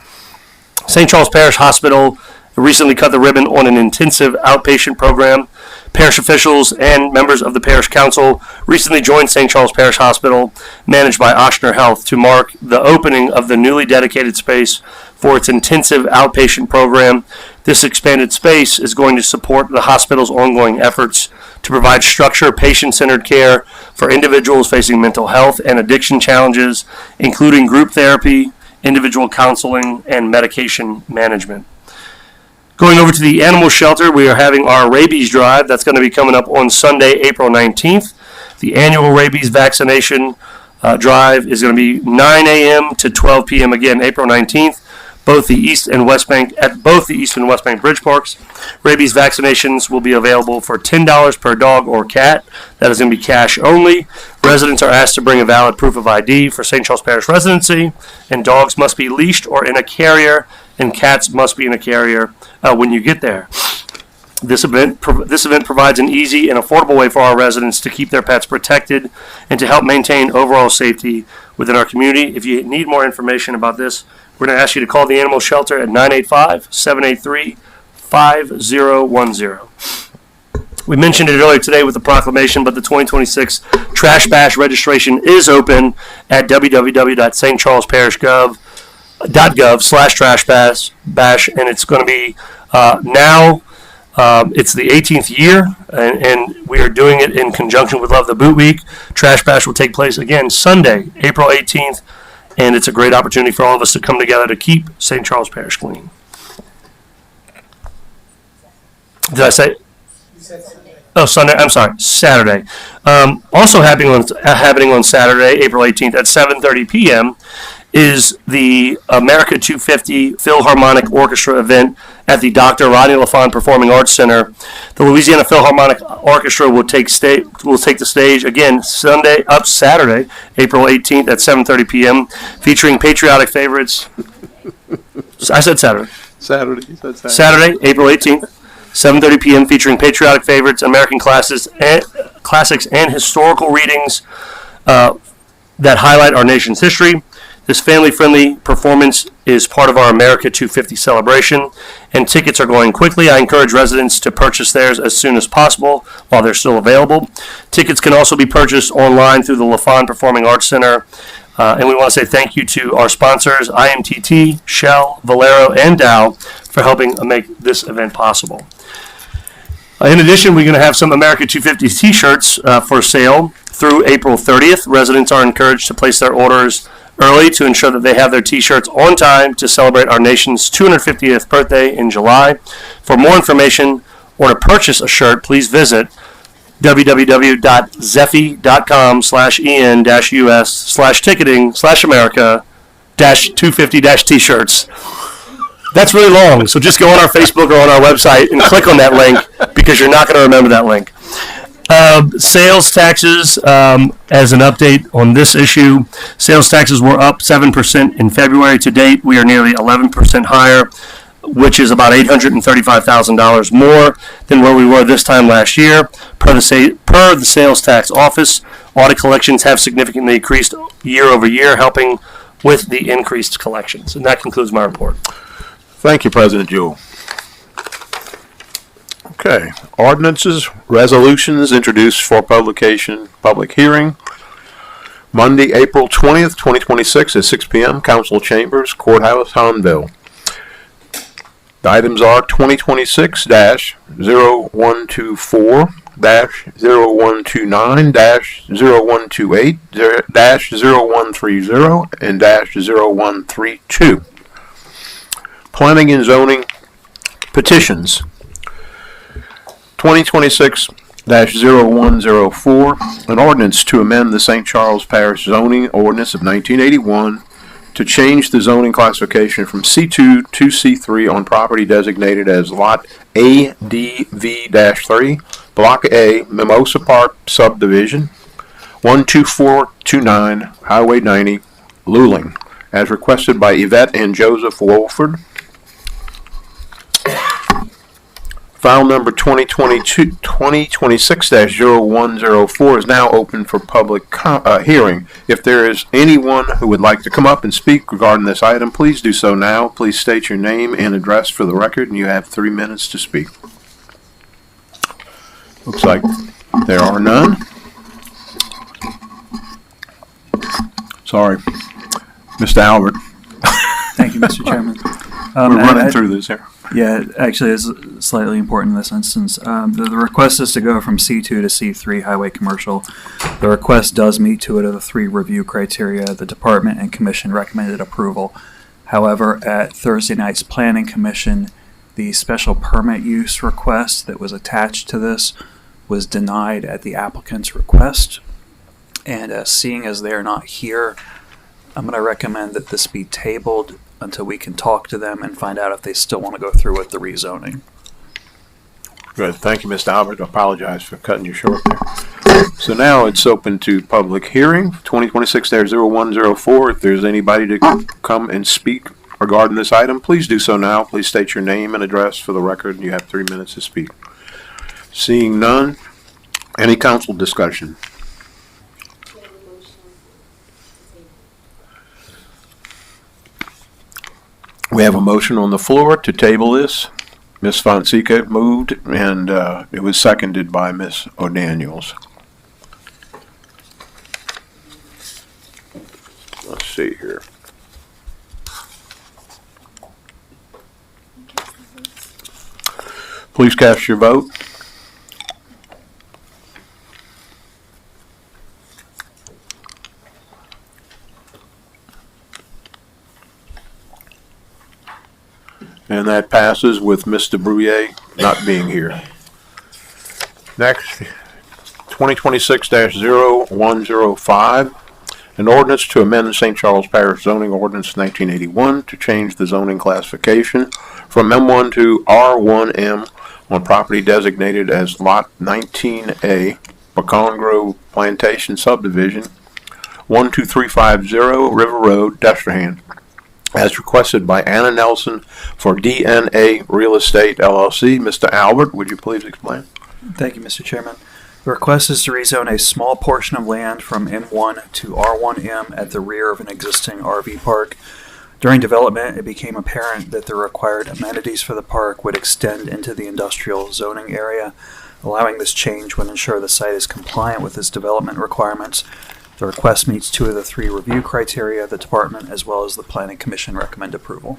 St. Charles Parish Hospital recently cut the ribbon on an intensive outpatient program. Parish officials and members of the Parish Council recently joined St. Charles Parish Hospital, managed by Ochsner Health, to mark the opening of the newly dedicated space for its intensive outpatient program. This expanded space is going to support the hospital's ongoing efforts to provide structured, patient-centered care for individuals facing mental health and addiction challenges, including group therapy, individual counseling, and medication management. Going over to the animal shelter, we are having our rabies drive. That's going to be coming up on Sunday, April 19th. The annual rabies vaccination drive is going to be 9 a.m. to 12 p.m. again, April 19th. both the East and West Bank bridge parks. Rabies vaccinations will be available for $10 per dog or cat. That is going to be cash only. Residents are asked to bring a valid proof of ID for St. Charles Parish residency, and dogs must be leashed or in a carrier, and cats must be in a carrier when you get there. This event provides an easy and affordable way for our residents to keep their pets protected and to help maintain overall safety within our community. If you need more information about this, we're going to ask you to call the animal shelter at 985-783-5010. We mentioned it earlier today with the proclamation, but the 2026 Trash Bash registration is open at www.stcharlesparish.gov/trash bash, and it's going to be now. It's the 18th year, and we are doing it in conjunction with Love the Boot Week. Trash Bash will take place again Sunday, April 18th, and it's a great opportunity for all of us to come together to keep St. Charles Parish clean. Did I say? Oh, Sunday. I'm sorry, Saturday. Also happening on Saturday, April 18th at 7:30 p.m. is the America 250 Philharmonic Orchestra event at the Dr. Rodney LaFon Performing Arts Center. The Louisiana Philharmonic Orchestra will take the stage again Saturday, April 18th at 7:30 p.m. featuring patriotic favorites. I said Saturday. Saturday. You said Saturday. Saturday, April 18th. 7:30 p.m. featuring patriotic favorites, American classics, and historical readings that highlight our nation's history. This family-friendly performance is part of our America 250 celebration, and tickets are going quickly. I encourage residents to purchase theirs as soon as possible while they're still available. Tickets can also be purchased online through the LaFon Performing Arts Center. And we want to say thank you to our sponsors, IMTT, Shell, Valero, and Dow, for helping make this event possible. In addition, we're going to have some America 250 t-shirts for sale through April 30th. Residents are encouraged to place their orders early to ensure that they have their t-shirts on time to celebrate our nation's 250th birthday in July. For more information or to purchase a shirt, please visit www.zeffy.com/en-us/ticketing/America-250-t-shirts. That's really long, so just go on our Facebook or on our website and click on that link because you're not going to remember that link. Sales taxes, as an update on this issue, sales taxes were up 7% in February. To date, we are nearly 11% higher, which is about $835,000 more than where we were this time last year. Per the sales tax office, audit collections have significantly increased year over year, helping with the increased collections. And that concludes my report. Thank you, President Jewell. Okay, ordinances, resolutions introduced for publication, public hearing. Monday, April 20th, 2026 at 6 p.m., Council Chambers, Courthouse, Hunville. The items are 2026-0124, -0129, -0128, -0130, and -0132. Planning and zoning petitions. 2026-0104, an ordinance to amend the St. Charles Parish zoning ordinance of 1981 to change the zoning classification from C2 to C3 on property designated as Lot ADV-3, Block A, Mimosa Park Subdivision, 12429 Highway 90, Luling, as requested by Yvette and Joseph Wolford. File number 2026-0104 is now open for public hearing. If there is anyone who would like to come up and speak regarding this item, please do so now. Please state your name and address for the record, and you have 3 minutes to speak. Looks like there are none. Sorry. Mr. Albert. Thank you, Mr. Chairman. We're running through this here. Yeah, actually, it's slightly important in this instance. The request is to go from C2 to C3 Highway Commercial. The request does meet 2 out of the 3 review criteria. The Department and Commission recommended approval. However, at Thursday night's Planning Commission, the special permit use request that was attached to this was denied at the applicant's request. And seeing as they're not here, I'm going to recommend that this be tabled until we can talk to them and find out if they still want to go through with the rezoning. Good. Thank you, Mr. Albert. I apologize for cutting you short there. So now it's open to public hearing, 2026-0104. If there's anybody to come and speak regarding this item, please do so now. Please state your name and address for the record. You have 3 minutes to speak. Seeing none, any council discussion? We have a motion on the floor to table this. Ms. Fonseca moved, and it was seconded by Ms. O'Daniels. Let's see here. Please cast your vote. And that passes with Mr. Brouillet not being here. Next, 2026-0105, an ordinance to amend the St. Charles Parish zoning ordinance 1981 to change the zoning classification from M1 to R1M on property designated as Lot 19A, Pecan Grove Plantation Subdivision, 12350 River Road, Destrehan, as requested by Anna Nelson for DNA Real Estate LLC. Mr. Albert, would you please explain? Thank you, Mr. Chairman. The request is to rezone a small portion of land from M1 to R1M at the rear of an existing RV park. During development, it became apparent that the required amenities for the park would extend into the industrial zoning area. Allowing this change would ensure the site is compliant with its development requirements. The request meets 2 of the 3 review criteria. The department as well as the Planning Commission recommend approval.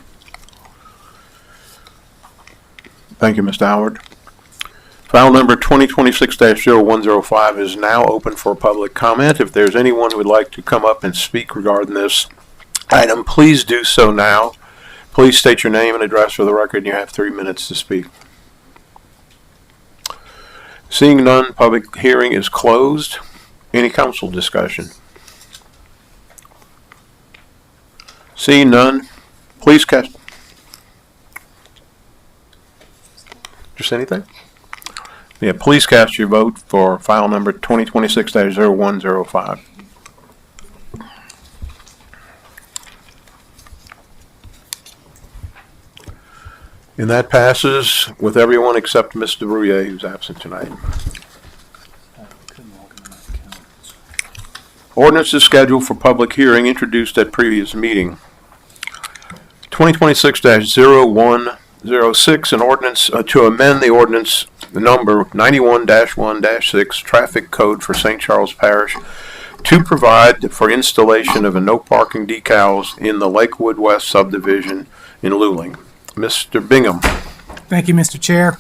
Thank you, Mr. Howard. File number 2026-0105 is now open for public comment. If there's anyone who would like to come up and speak regarding this item, please do so now. Please state your name and address for the record, and you have 3 minutes to speak. Seeing none, public hearing is closed. Any council discussion? Seeing none, please cast. Just anything? Yeah, please cast your vote for file number 2026-0105. And that passes with everyone except Mr. Brouillet, who's absent tonight. Ordinance is scheduled for public hearing introduced at previous meeting. 2026-0106, an ordinance to amend the ordinance number 91-1-6 traffic code for St. Charles Parish to provide for installation of a no parking decals in the Lakewood West subdivision in Luling. Mr. Bingham. Thank you, Mr. Chair.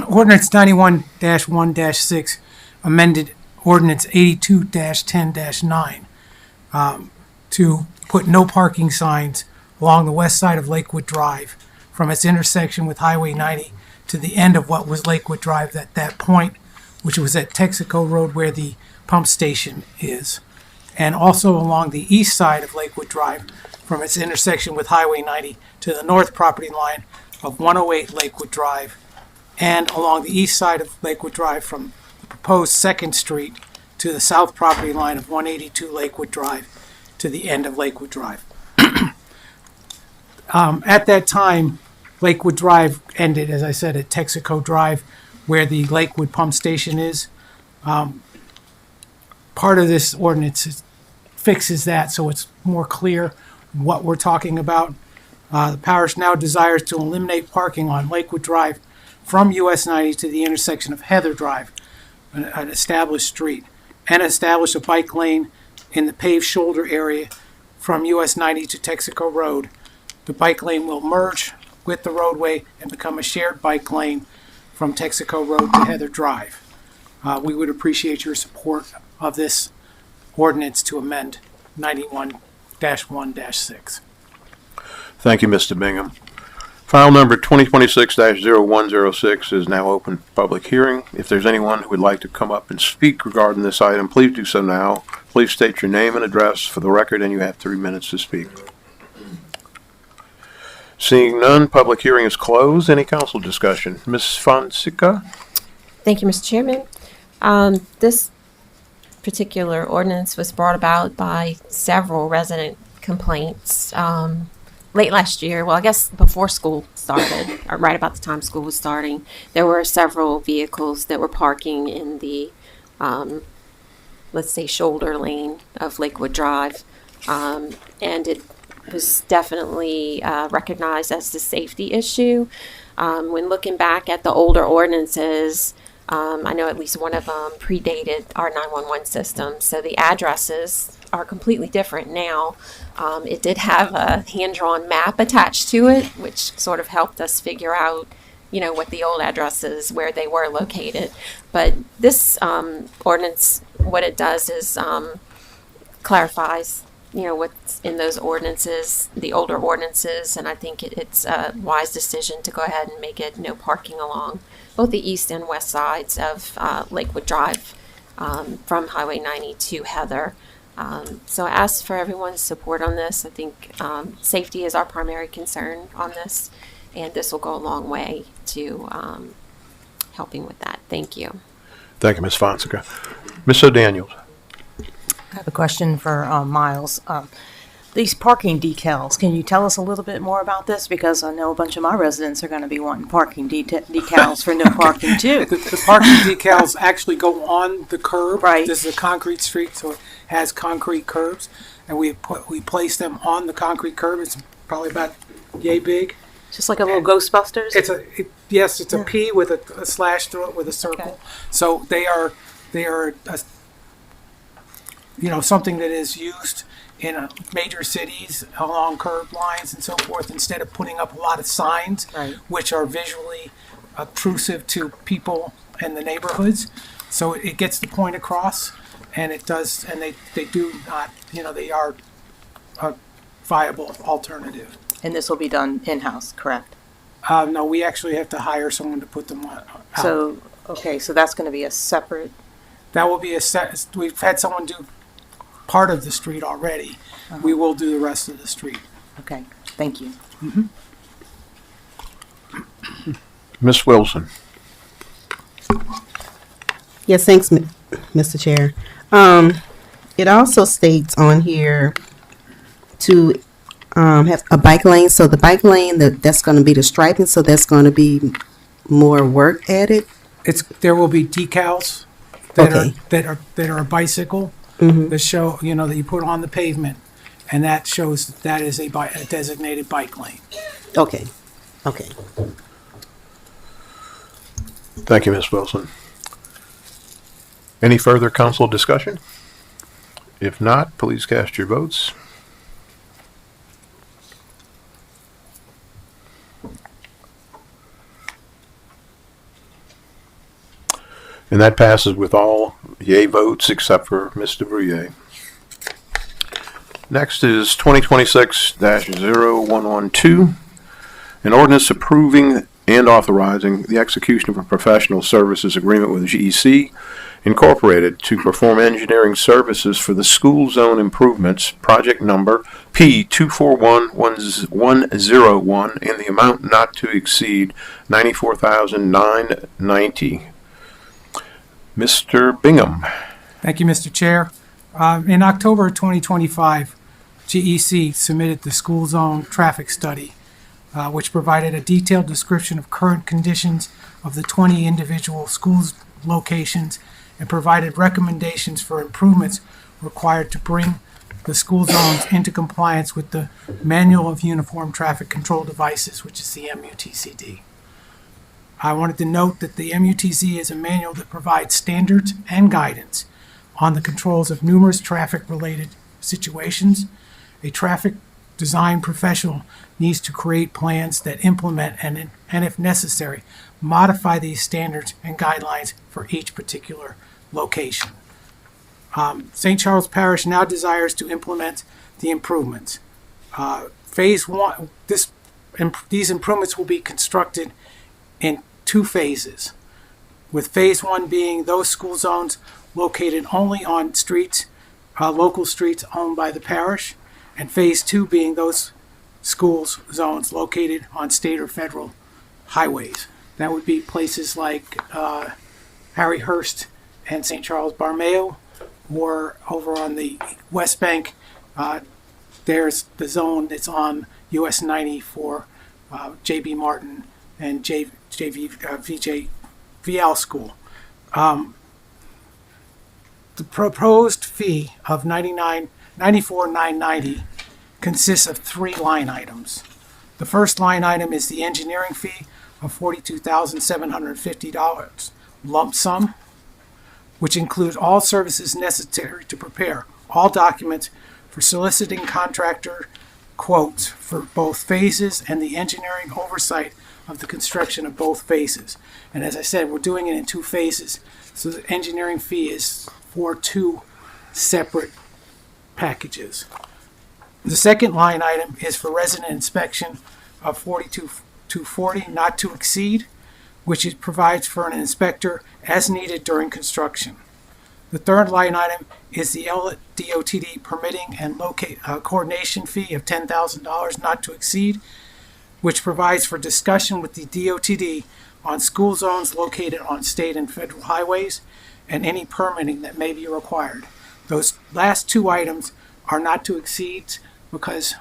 Ordinance 91-1-6 amended Ordinance 82-10-9 to put no parking signs along the west side of Lakewood Drive from its intersection with Highway 90 to the end of what was Lakewood Drive at that point, which was at Texaco Road where the pump station is, and also along the east side of Lakewood Drive from its intersection with Highway 90 to the north property line of 108 Lakewood Drive, and along the east side of Lakewood Drive from the proposed 2nd Street to the south property line of 182 Lakewood Drive to the end of Lakewood Drive. At that time, Lakewood Drive ended, as I said, at Texaco Drive, where the Lakewood pump station is. Part of this ordinance fixes that so it's more clear what we're talking about. The parish now desires to eliminate parking on Lakewood Drive from US 90 to the intersection of Heather Drive, an established street, and establish a bike lane in the paved shoulder area from US 90 to Texaco Road. The bike lane will merge with the roadway and become a shared bike lane from Texaco Road to Heather Drive. We would appreciate your support of this ordinance to amend 91-1-6. Thank you, Mr. Bingham. File number 2026-0106 is now open for public hearing. If there's anyone who would like to come up and speak regarding this item, please do so now. Please state your name and address for the record, and you have 3 minutes to speak. Seeing none, public hearing is closed. Any council discussion? Ms. Fonseca? Thank you, Mr. Chairman. This particular ordinance was brought about by several resident complaints late last year. Well, I guess before school started, or right about the time school was starting, there were several vehicles that were parking in the, let's say, shoulder lane of Lakewood Drive. And it was definitely recognized as a safety issue. When looking back at the older ordinances, I know at least one of them predated our 911 system, so the addresses are completely different now. It did have a hand-drawn map attached to it, which sort of helped us figure out, what the old addresses, where they were located. But this ordinance, what it does is clarifies, what's in those ordinances, the older ordinances, and I think it's a wise decision to go ahead and make it no parking along both the east and west sides of Lakewood Drive from Highway 90 to Heather. So I ask for everyone's support on this. I think safety is our primary concern on this, and this will go a long way to helping with that. Thank you. Thank you, Ms. Fonseca. Ms. O'Daniels? I have a question for Miles. These parking decals, can you tell us a little bit more about this? Because I know a bunch of my residents are going to be wanting parking decals for no parking too. The parking decals actually go on the curb. Right. This is a concrete street, so it has concrete curbs, and we place them on the concrete curb. It's probably about yay big. Just like a little Ghostbusters. It's a P with a slash through it with a circle. Okay. So they are something that is used in major cities along curb lines and so forth, instead of putting up a lot of signs, right, which are visually obtrusive to people in the neighborhoods. So it gets the point across, and it does, and they do not, they are a viable alternative. And this will be done in-house, correct? No, we actually have to hire someone to put them on. So that's going to be a separate. That will be we've had someone do part of the street already. Uh-huh. We will do the rest of the street. Okay, thank you. Mm-hmm. Ms. Wilson? Yes, thanks, Mr. Chair. It also states on here to have a bike lane. So the bike lane, that's going to be the striping, so that's going to be more work added? There will be decals that are a bicycle. Mm-hmm. That show, that you put on the pavement, and that shows that is a designated bike lane. Okay. Thank you, Ms. Wilson. Any further council discussion? If not, please cast your votes. And that passes with all yay votes except for Mr. Bruyere. Next is 2026-0112, an ordinance approving and authorizing the execution of a professional services agreement with GEC Incorporated to perform engineering services for the school zone improvements, project number P241101, in the amount not to exceed $94,990. Mr. Bingham. Thank you, Mr. Chair. In October 2025, GEC submitted the school zone traffic study, which provided a detailed description of current conditions of the 20 individual schools locations and provided recommendations for improvements required to bring the school zones into compliance with the Manual of Uniform Traffic Control Devices, which is the MUTCD. I wanted to note that the MUTC is a manual that provides standards and guidance on the controls of numerous traffic-related situations. A traffic design professional needs to create plans that implement and if necessary, modify these standards and guidelines for each particular location. St. Charles Parish now desires to implement the improvements. Phase one, this these improvements will be constructed in 2 phases, with phase 1 being those school zones located only on streets, local streets owned by the parish, and phase 2 being those schools zones located on state or federal highways. That would be places like Harry Hurst and St. Charles Borromeo, or over on the West Bank, there's the zone that's on US 90 for J.B. Martin and VL School. The proposed fee of $94,990 consists of 3 line items. The first line item is the engineering fee of $42,750 lump sum, which includes all services necessary to prepare all documents for soliciting contractor quotes for both phases and the engineering oversight of the construction of both phases. And as I said, we're doing it in 2 phases, so the engineering fee is for 2 separate packages. The second line item is for resident inspection of $42,240 not to exceed, which it provides for an inspector as needed during construction. The third line item is the LDOTD permitting and coordination fee of $10,000 not to exceed, which provides for discussion with the DOTD on school zones located on state and federal highways and any permitting that may be required. Those last 2 items are not to exceed because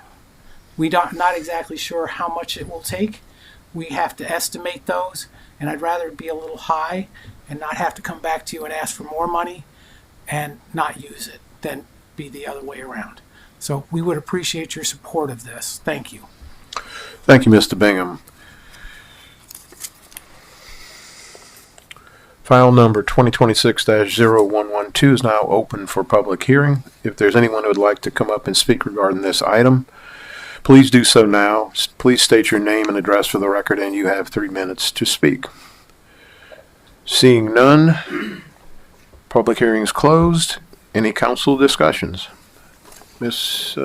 we're not exactly sure how much it will take. We have to estimate those, and I'd rather it be a little high and not have to come back to you and ask for more money and not use it than be the other way around. So we would appreciate your support of this. Thank you. Thank you, Mr. Bingham. File number 2026-0112 is now open for public hearing. If there's anyone who would like to come up and speak regarding this item, please do so now. Please state your name and address for the record, and you have 3 minutes to speak. Seeing none, public hearing is closed. Any council discussions? Ms.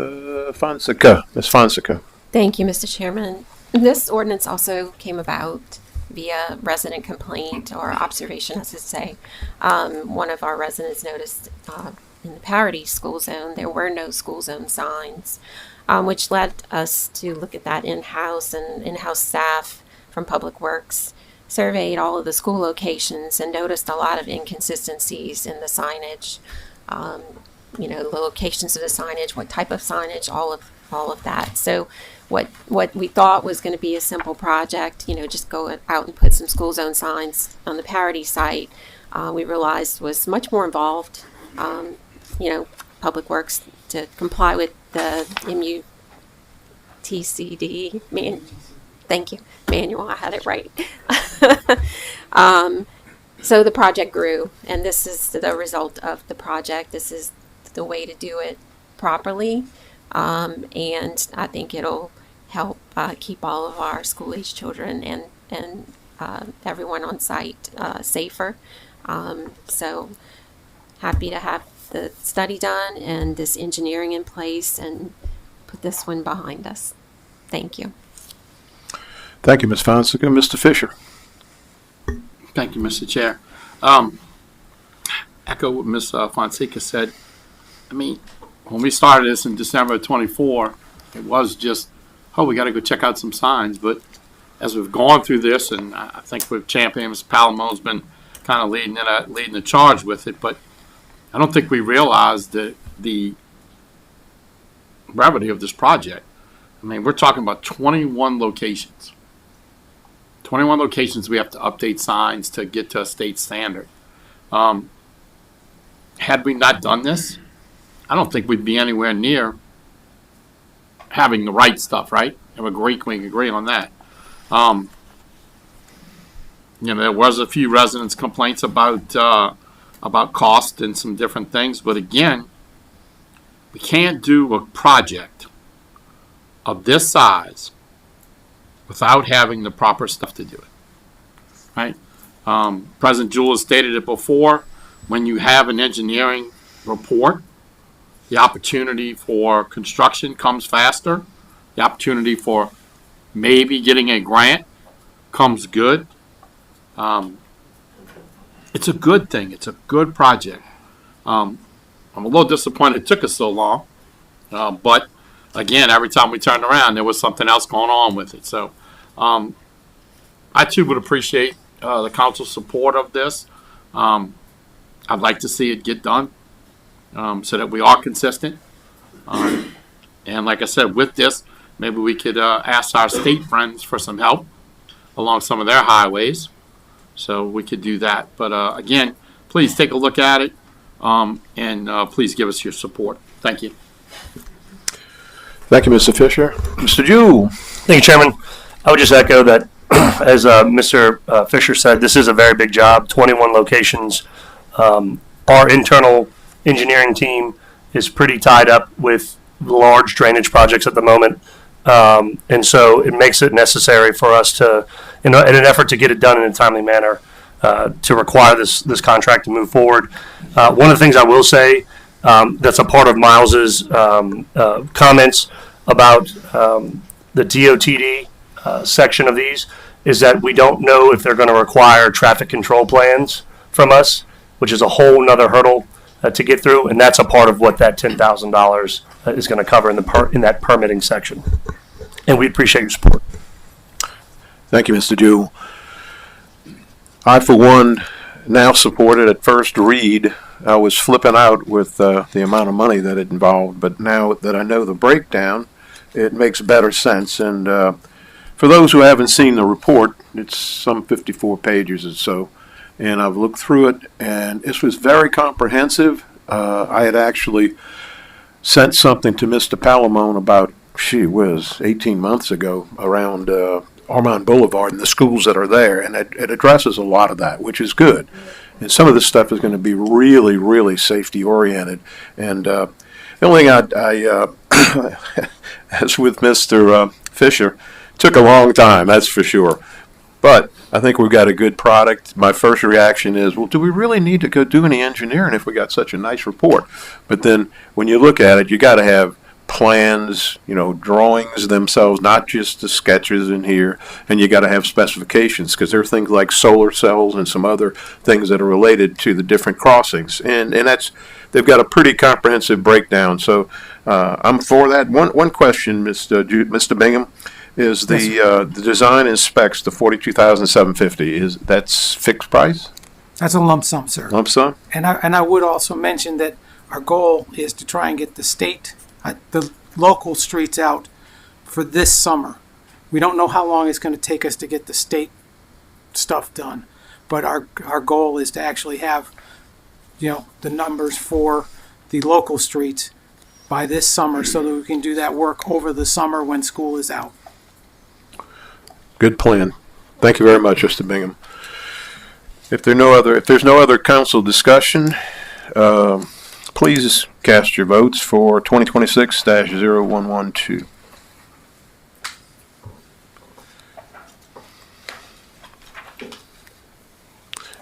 Fonseca. Ms. Fonseca. Thank you, Mr. Chairman. This ordinance also came about via resident complaint or observation, as I say. One of our residents noticed in the Parish school zone there were no school zone signs, which led us to look at that in-house, and in-house staff from Public Works surveyed all of the school locations and noticed a lot of inconsistencies in the signage. The locations of the signage, what type of signage, all of that. So what we thought was going to be a simple project, just go out and put some school zone signs on the Parity site, we realized was much more involved. Public Works to comply with the MUTCD manual. I had it right. So the project grew, and this is the result of the project. This is the way to do it properly, and I think it'll help keep all of our school-age children and everyone on site safer. So happy to have the study done and this engineering in place and put this one behind us. Thank you. Thank you, Ms. Fonseca. Mr. Fisher. Thank you, Mr. Chair. Echo what Ms. Fonseca said. I mean, when we started this in December of 24, it was just, we got to go check out some signs. But as we've gone through this, and I think with Champion, Ms. Palomo's been kind of leading the charge with it, but I don't think we realized the brevity of this project. I mean, we're talking about 21 locations. 21 locations we have to update signs to get to a state standard. Had we not done this, I don't think we'd be anywhere near having the right stuff, right? And we can agree on that. There was a few residents' complaints about cost and some different things, but again, we can't do a project of this size without having the proper stuff to do it, right? President Jewell has stated it before. When you have an engineering report, the opportunity for construction comes faster. The opportunity for maybe getting a grant comes good. It's a good thing. It's a good project. I'm a little disappointed it took us so long. But again, every time we turned around, there was something else going on with it. So I too would appreciate the council's support of this. I'd like to see it get done so that we are consistent. And like I said, with this, maybe we could ask our state friends for some help along some of their highways. So we could do that. But again, please take a look at it and please give us your support. Thank you. Thank you, Mr. Fisher. Mr. Jewell. Thank you, Chairman. I would just echo that, as Mr. Fisher said, this is a very big job, 21 locations. Our internal engineering team is pretty tied up with large drainage projects at the moment. And so it makes it necessary for us to, in an effort to get it done in a timely manner, to require this contract to move forward. One of the things I will say that's a part of Miles's comments about the DOTD section of these is that we don't know if they're going to require traffic control plans from us, which is a whole nother hurdle to get through, and that's a part of what that $10,000 is going to cover in that permitting section. And we appreciate your support. Thank you, Mr. Jewell. I, for one, now support it. At first read, I was flipping out with the amount of money that it involved, but now that I know the breakdown, it makes better sense. And for those who haven't seen the report, it's some 54 pages or so, and I've looked through it, and this was very comprehensive. I had actually sent something to Mr. Palamone about, 18 months ago around Armand Boulevard and the schools that are there, and it addresses a lot of that, which is good. And some of this stuff is going to be really, really safety oriented. And the only thing as with Mr. Fisher, took a long time, that's for sure. But I think we've got a good product. My first reaction is, well, do we really need to go do any engineering if we got such a nice report? But then when you look at it, you got to have plans, drawings themselves, not just the sketches in here, and you got to have specifications because there are things like solar cells and some other things that are related to the different crossings, and they've got a pretty comprehensive breakdown. So I'm for that. One question, Mr. Bingham, is the design and specs, the $42,750, that's fixed price? That's a lump sum, sir. Lump sum? And I would also mention that our goal is to try and get the local streets out for this summer. We don't know how long it's going to take us to get the state stuff done, but our goal is to actually have, the numbers for the local streets by this summer so that we can do that work over the summer when school is out. Good plan. Thank you very much, Mr. Bingham. If there's no other council discussion, please cast your votes for 2026-0112.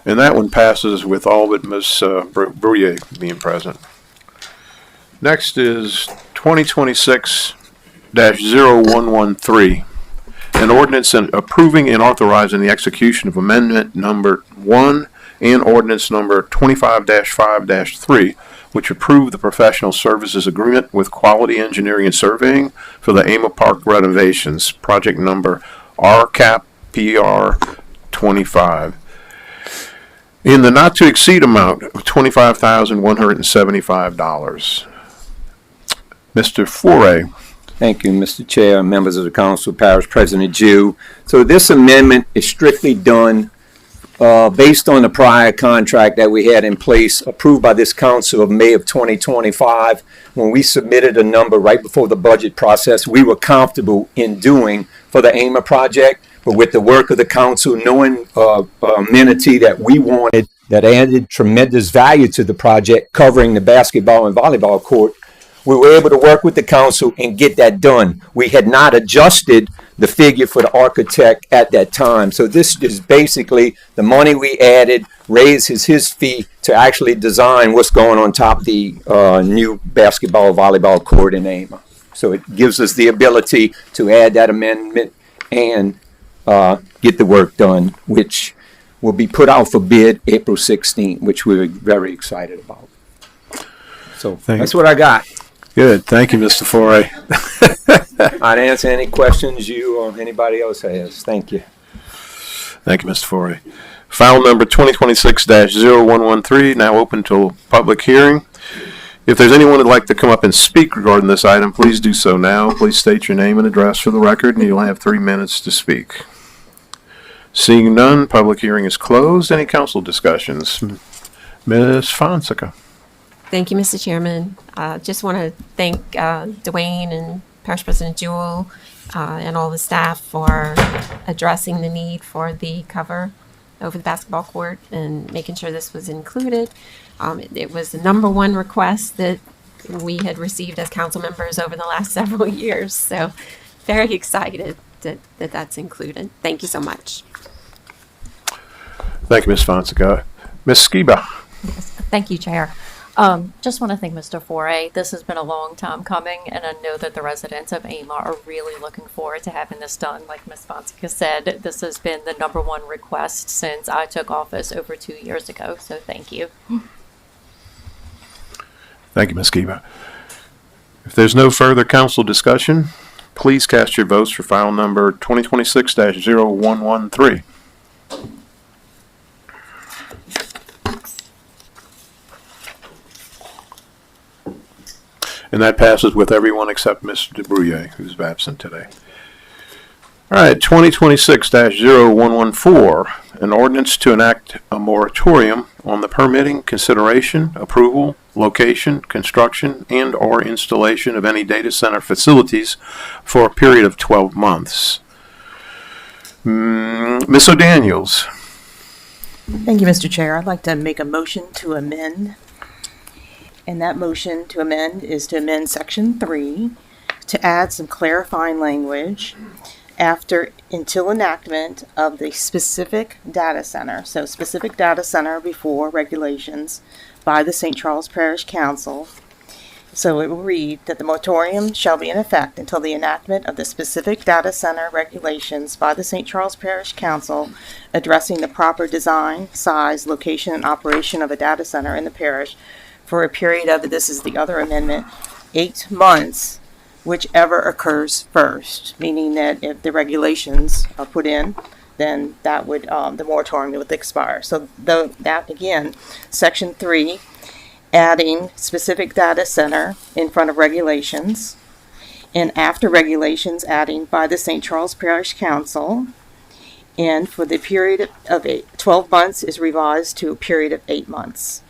And that one passes with all but Ms. Brouillet being present. Next is 2026-0113. An ordinance approving and authorizing the execution of amendment number 1 and ordinance number 25-5-3, which approved the professional services agreement with Quality Engineering and Surveying for the Ama Park renovations, project number RCAP PR 25. In the not to exceed amount of $25,175. Mr. Foray. Thank you, Mr. Chair, members of the council, Parish President Jew. So this amendment is strictly done based on the prior contract that we had in place, approved by this council of May of 2025. When we submitted a number right before the budget process, we were comfortable in doing for the AMA project. But with the work of the council, knowing amenity that we wanted that added tremendous value to the project, covering the basketball and volleyball court, we were able to work with the council and get that done. We had not adjusted the figure for the architect at that time. So this is basically the money we added, raises his fee to actually design what's going on top of the new basketball, volleyball court in AMA. So it gives us the ability to add that amendment and get the work done, which will be put out for bid April 16th, which we're very excited about. So that's what I got. Good. Thank you, Mr. Foray. I'd answer any questions you or anybody else has. Thank you. Thank you, Mr. Foray. File number 2026-0113, now open to public hearing. If there's anyone who'd like to come up and speak regarding this item, please do so now. Please state your name and address for the record, and you'll have 3 minutes to speak. Seeing none, public hearing is closed. Any council discussions? Ms. Fonseca. Thank you, Mr. Chairman. Just want to thank Dwayne and Parish President Jewell and all the staff for addressing the need for the cover over the basketball court and making sure this was included. It was the number one request that we had received as council members over the last several years. So very excited that that's included. Thank you so much. Thank you, Ms. Fonseca. Ms. Skiba. Thank you, Chair. Just want to thank Mr. Foray. This has been a long time coming, and I know that the residents of AMA are really looking forward to having this done. Like Ms. Fonseca said, this has been the number one request since I took office over 2 years ago, so thank you. Thank you, Ms. Skiba. If there's no further council discussion, please cast your votes for file number 2026-0113. And that passes with everyone except Mr. DeBrouillet, who's absent today. All right, 2026-0114, an ordinance to enact a moratorium on the permitting, consideration, approval, location, construction, and or installation of any data center facilities for a period of 12 months. Ms. O'Daniels. Thank you, Mr. Chair. I'd like to make a motion to amend. And that motion to amend is to amend Section 3 to add some clarifying language until enactment of the specific data center. So specific data center before regulations by the St. Charles Parish Council. So it will read that the moratorium shall be in effect until the enactment of the specific data center regulations by the St. Charles Parish Council addressing the proper design, size, location, and operation of a data center in the parish for a period of, this is the other amendment, 8 months, whichever occurs first, meaning that if the regulations are put in, then that would, the moratorium would expire. So that again, Section 3, adding specific data center in front of regulations, and after regulations, adding by the St. Charles Parish Council, and for the period of 12 months is revised to a period of 8 months.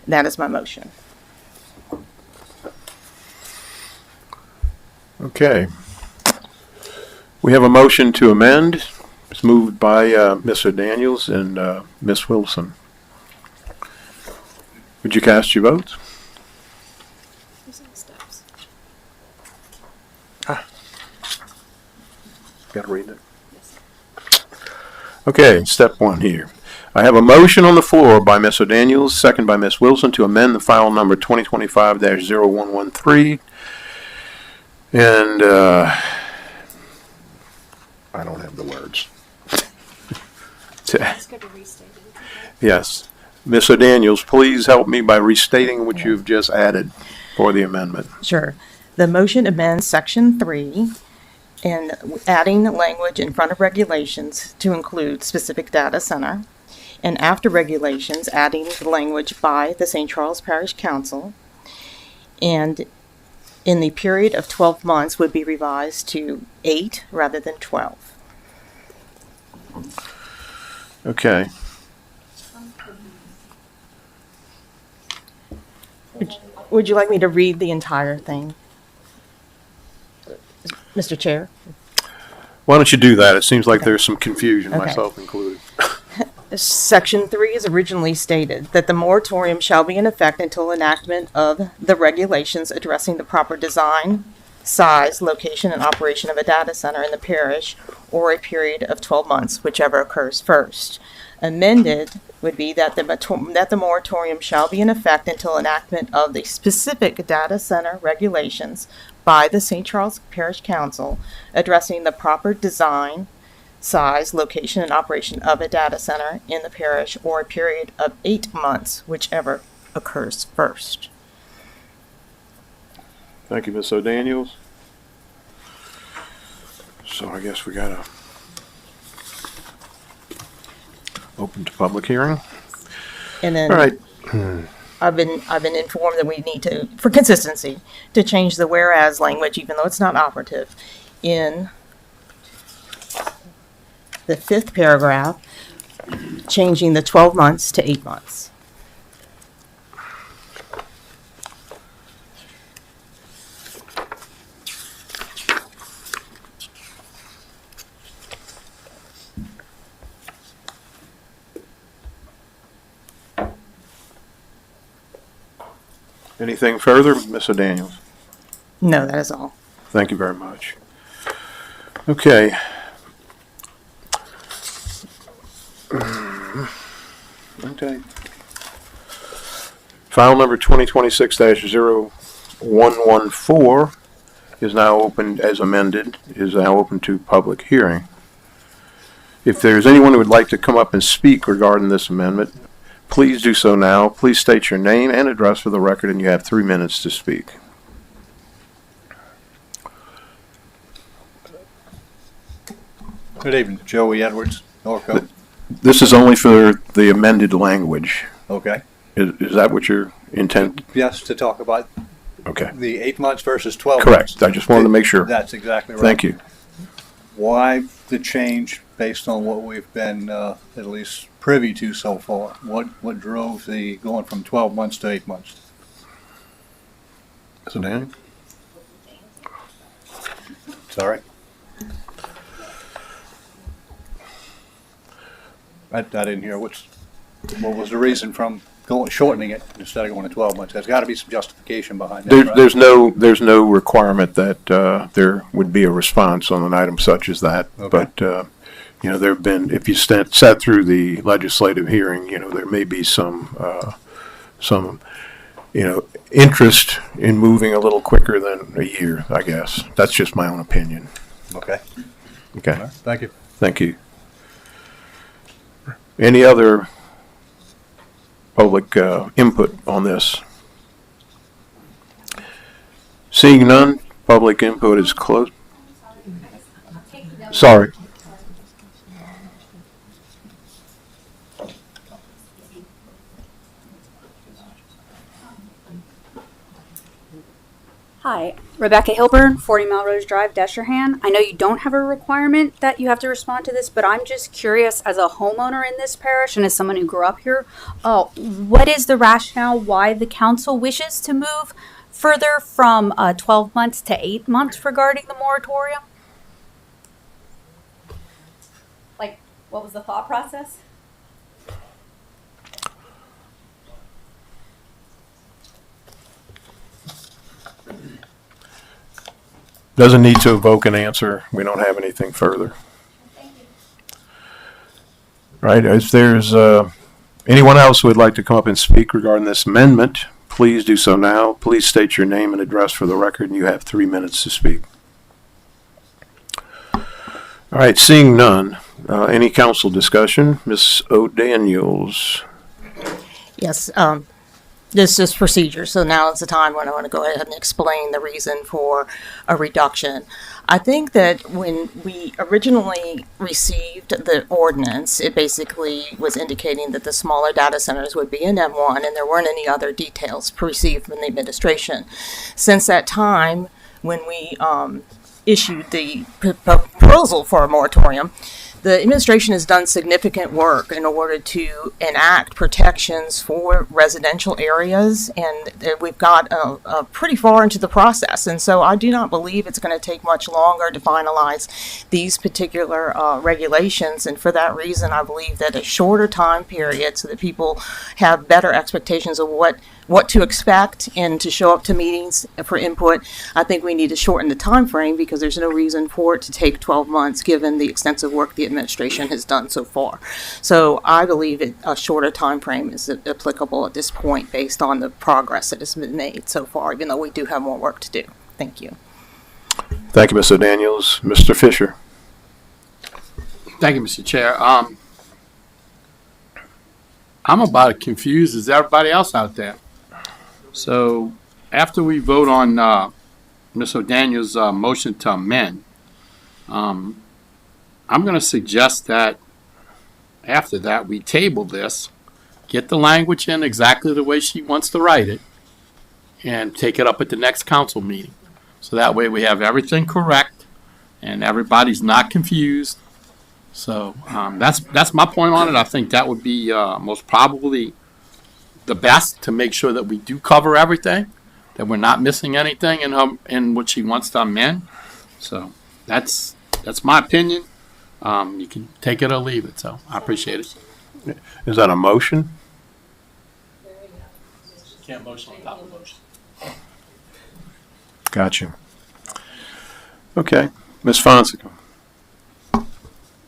That is my motion. Okay. We have a motion to amend. It's moved by Mr. Daniels and Ms. Wilson. Would you cast your votes? Got to read it. Okay, step 1 here. I have a motion on the floor by Ms. O'Daniels, second by Ms. Wilson, to amend the file number 2025-0113. And I don't have the words. Yes. Ms. O'Daniels, please help me by restating what you've just added for the amendment. Sure. The motion amends Section 3 and adding language in front of regulations to include specific data center. And after regulations, adding the language by the St. Charles Parish Council. And in the period of 12 months would be revised to 8 rather than 12. Okay. Would you like me to read the entire thing, Mr. Chair? Why don't you do that? It seems like there's some confusion, Okay. myself included. Section 3 is originally stated that the moratorium shall be in effect until enactment of the regulations addressing the proper design, size, location, and operation of a data center in the parish, or a period of 12 months, whichever occurs first. Amended would be that the moratorium shall be in effect until enactment of the specific data center regulations by the St. Charles Parish Council addressing the proper design, size, location, and operation of a data center in the parish, or a period of 8 months, whichever occurs first. Thank you, Ms. O'Daniels. So I guess we gotta open to public hearing. And then All right. I've been informed that we need to, for consistency, to change the whereas language, even though it's not operative, in the 5th paragraph, changing the 12 months to 8 months. Anything further, Ms. O'Daniels? No, that is all. Thank you very much. Okay. Okay. File number 2026-0114 is now open as amended, is now open to public hearing. If there's anyone who would like to come up and speak regarding this amendment, please do so now. Please state your name and address for the record, and you have 3 minutes to speak. Good evening, Joey Edwards, Norco. This is only for the amended language. Okay. Is that what your intent? Yes, to talk about Okay. the 8 months versus 12 Correct. months. I just wanted to make sure. That's exactly right. Thank you. Why the change based on what we've been at least privy to so far? What drove the going from 12 months to 8 months? So Danny? Sorry. I didn't hear what was the reason from shortening it instead of going to 12 months. There's got to be some justification behind that. Right? There's no requirement that there would be a response on an item such as that. Okay. But there have been, if you sat through the legislative hearing, there may be some interest in moving a little quicker than a year. I guess that's just my own opinion. Okay. Okay. All right. Thank you. Thank you. Any other public input on this? Seeing none, public input is closed. Sorry. Hi, Rebecca Hilburn, 40 Melrose Drive, Destrehan. I know you don't have a requirement that you have to respond to this, but I'm just curious as a homeowner in this parish and as someone who grew up here, what is the rationale why the council wishes to move further from 12 months to 8 months regarding the moratorium? Like, what was the thought process? Doesn't need to evoke an answer. We don't have anything further. Right, if there's anyone else who would like to come up and speak regarding this amendment, please do so now. Please state your name and address for the record, and you have 3 minutes to speak. All right, seeing none, any council discussion? Ms. O'Daniels. Yes, this is procedure, so now is the time when I want to go ahead and explain the reason for a reduction. I think that when we originally received the ordinance, it basically was indicating that the smaller data centers would be in M1 and there weren't any other details received from the administration. Since that time, when we issued the proposal for a moratorium, the administration has done significant work in order to enact protections for residential areas, and we've got pretty far into the process. And so I do not believe it's going to take much longer to finalize these particular regulations. And for that reason, I believe that a shorter time period so that people have better expectations of what to expect and to show up to meetings for input. I think we need to shorten the time frame because there's no reason for it to take 12 months given the extensive work the administration has done so far. So I believe a shorter time frame is applicable at this point based on the progress that has been made so far, even though we do have more work to do. Thank you. Thank you, Ms. O'Daniels. Mr. Fisher. Thank you, Mr. Chair. I'm about as confused as everybody else out there. So after we vote on Ms. O'Daniel's motion to amend, I'm going to suggest that after that we table this, get the language in exactly the way she wants to write it, and take it up at the next council meeting. So that way we have everything correct and everybody's not confused. So that's my point on it. I think that would be most probably the best to make sure that we do cover everything, that we're not missing anything in what she wants to amend. So that's my opinion. You can take it or leave it. So I appreciate it. Is that a motion? Can't motion on top of motion. Gotcha. Okay. Ms. Fonseca.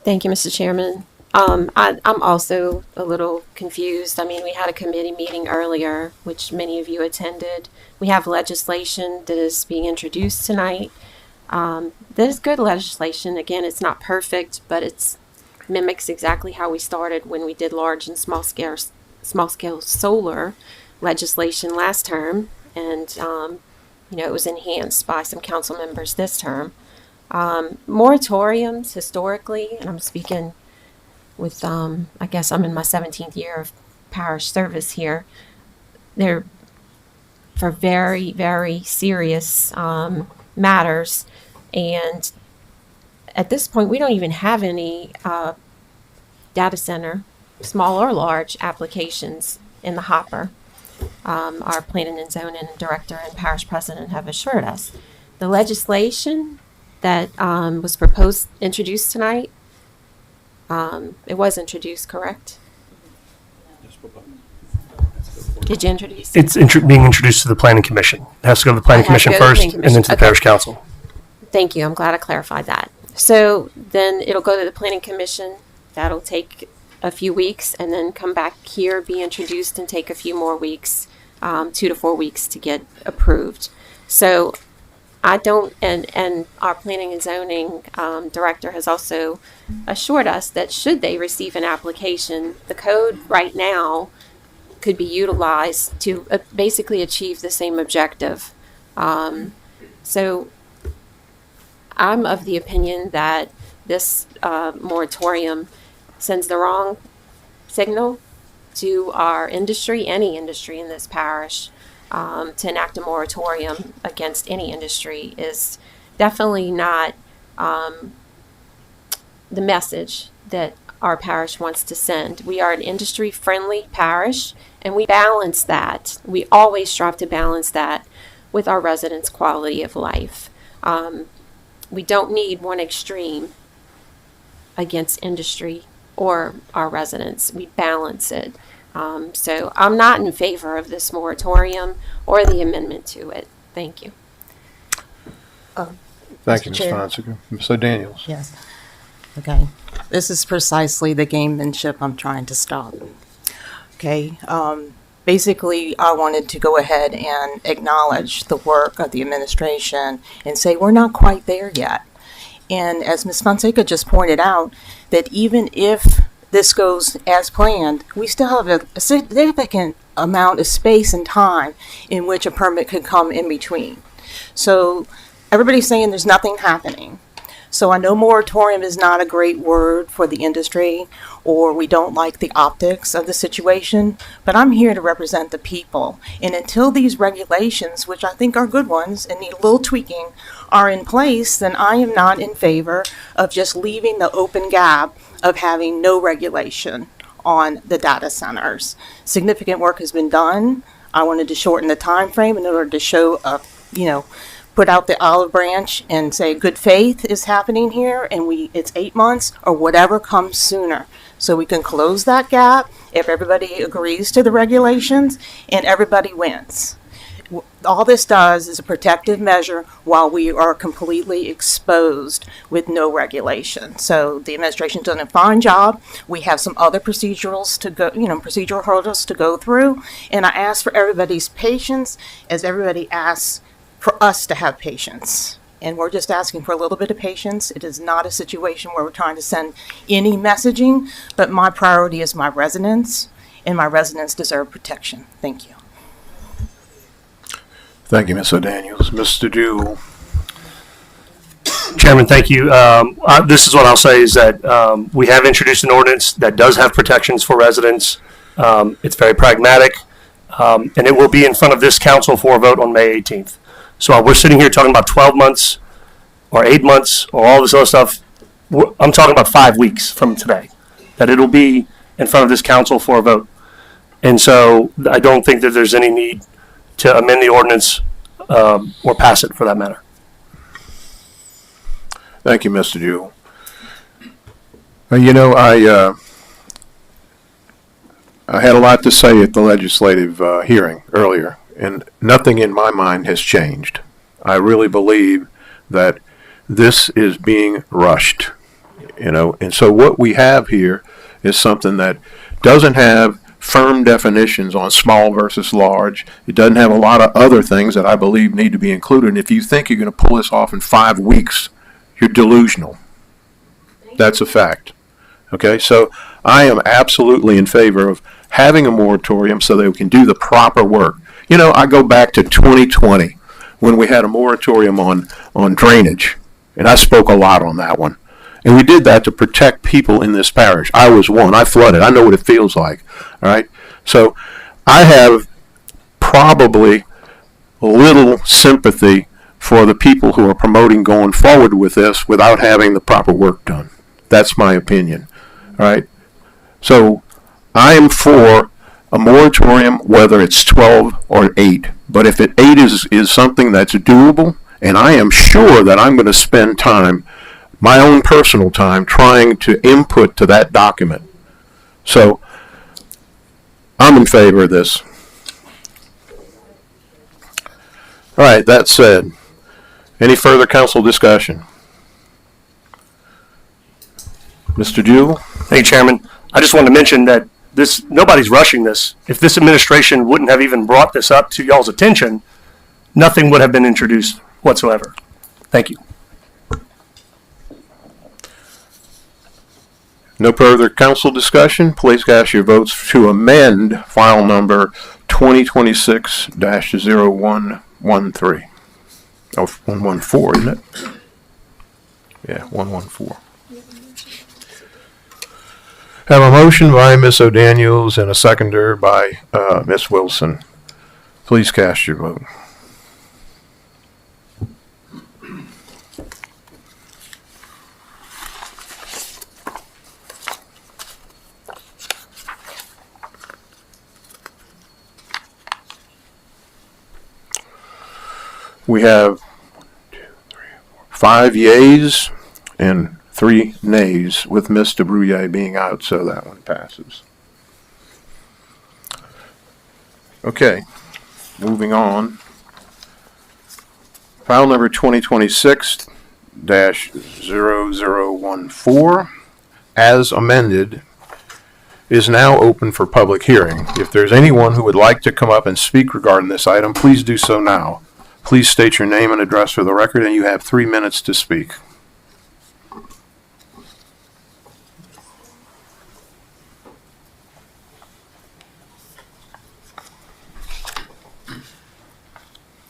Thank you, Mr. Chairman. I'm also a little confused. I mean, we had a committee meeting earlier, which many of you attended. We have legislation that is being introduced tonight. That is good legislation. Again, it's not perfect, but it mimics exactly how we started when we did large and small scale solar legislation last term, and it was enhanced by some council members this term. Moratoriums historically, and I'm speaking with, I guess I'm in my 17th year of parish service here. They're for very, very serious matters. And at this point, we don't even have any data center, small or large, applications in the hopper. Our planning and zoning director and parish president have assured us. The legislation that was introduced tonight, it was introduced, correct? Did you introduce it? It's being introduced to the planning commission. It has to go to the planning commission first and then to the parish council. Thank you. I'm glad I clarified that. So then it'll go to the planning commission. That'll take a few weeks and then come back here, be introduced, and take a few more weeks, 2 to 4 weeks to get approved. So I don't, and our planning and zoning director has also assured us that should they receive an application, the code right now could be utilized to basically achieve the same objective. So I'm of the opinion that this moratorium sends the wrong signal to our industry, any industry in this parish. To enact a moratorium against any industry is definitely not the message that our parish wants to send. We are an industry-friendly parish, and we balance that. We always strive to balance that with our residents' quality of life. We don't need one extreme against industry or our residents. We balance it. So I'm not in favor of this moratorium or the amendment to it. Thank you. Thank you, Ms. Chair. Fonseca. Ms. O'Daniels. Yes. Okay. This is precisely the gamemanship I'm trying to stop. Okay. Basically, I wanted to go ahead and acknowledge the work of the administration and say we're not quite there yet. And as Ms. Fonseca just pointed out, that even if this goes as planned, we still have a significant amount of space and time in which a permit could come in between. So everybody's saying there's nothing happening. So I know moratorium is not a great word for the industry, or we don't like the optics of the situation, but I'm here to represent the people. And until these regulations, which I think are good ones and need a little tweaking, are in place, then I am not in favor of just leaving the open gap of having no regulation on the data centers. Significant work has been done. I wanted to shorten the time frame in order to show put out the olive branch and say good faith is happening here, and it's 8 months or whatever comes sooner. So we can close that gap if everybody agrees to the regulations and everybody wins. All this does is a protective measure while we are completely exposed with no regulation. So the administration's done a fine job. We have some other procedural hurdles to go through. And I ask for everybody's patience as everybody asks for us to have patience and we're just asking for a little bit of patience. It is not a situation where we're trying to send any messaging, but my priority is my residents, and my residents deserve protection. Thank you. Thank you, Ms. O'Daniels. Mr. Jewell. Chairman, thank you. This is what I'll say is that we have introduced an ordinance that does have protections for residents. It's very pragmatic, and it will be in front of this council for a vote on May 18th. So while we're sitting here talking about 12 months or 8 months or all this other stuff, I'm talking about 5 weeks from today, that it'll be in front of this council for a vote. And so I don't think that there's any need to amend the ordinance or pass it for that matter. Thank you, Mr. Jewell. You know, I had a lot to say at the legislative hearing earlier, and nothing in my mind has changed. I really believe that this is being rushed, you know, and so what we have here is something that doesn't have firm definitions on small versus large. It doesn't have a lot of other things that I believe need to be included. And if you think you're going to pull this off in 5 weeks, you're delusional. That's a fact. Okay, so I am absolutely in favor of having a moratorium so that we can do the proper work. You know, I go back to 2020 when we had a moratorium on drainage, and I spoke a lot on that one. And we did that to protect people in this parish. I was one. I flooded. I know what it feels like. All right, so I have probably little sympathy for the people who are promoting going forward with this without having the proper work done. That's my opinion. All right. So I am for a moratorium, whether it's 12 or 8. But if 8 is something that's doable, and I am sure that I'm going to spend time, my own personal time, trying to input to that document. So I'm in favor of this. All right, that said, any further council discussion? Mr. Jewell? Hey, Chairman. I just wanted to mention that nobody's rushing this. If this administration wouldn't have even brought this up to y'all's attention, nothing would have been introduced whatsoever. Thank you. No further council discussion. Please cast your votes to amend file number 2026-0113. Oh, 114, isn't it? Yeah, 114. Have a motion by Ms. O'Daniels and a seconder by Ms. Wilson. Please cast your vote. We have 5 yeas and 3 nays, with Mr. Brouillet being out, so that one passes. Okay, moving on. File number 2026-0014, as amended, is now open for public hearing. If there's anyone who would like to come up and speak regarding this item, please do so now. Please state your name and address for the record, and you have 3 minutes to speak.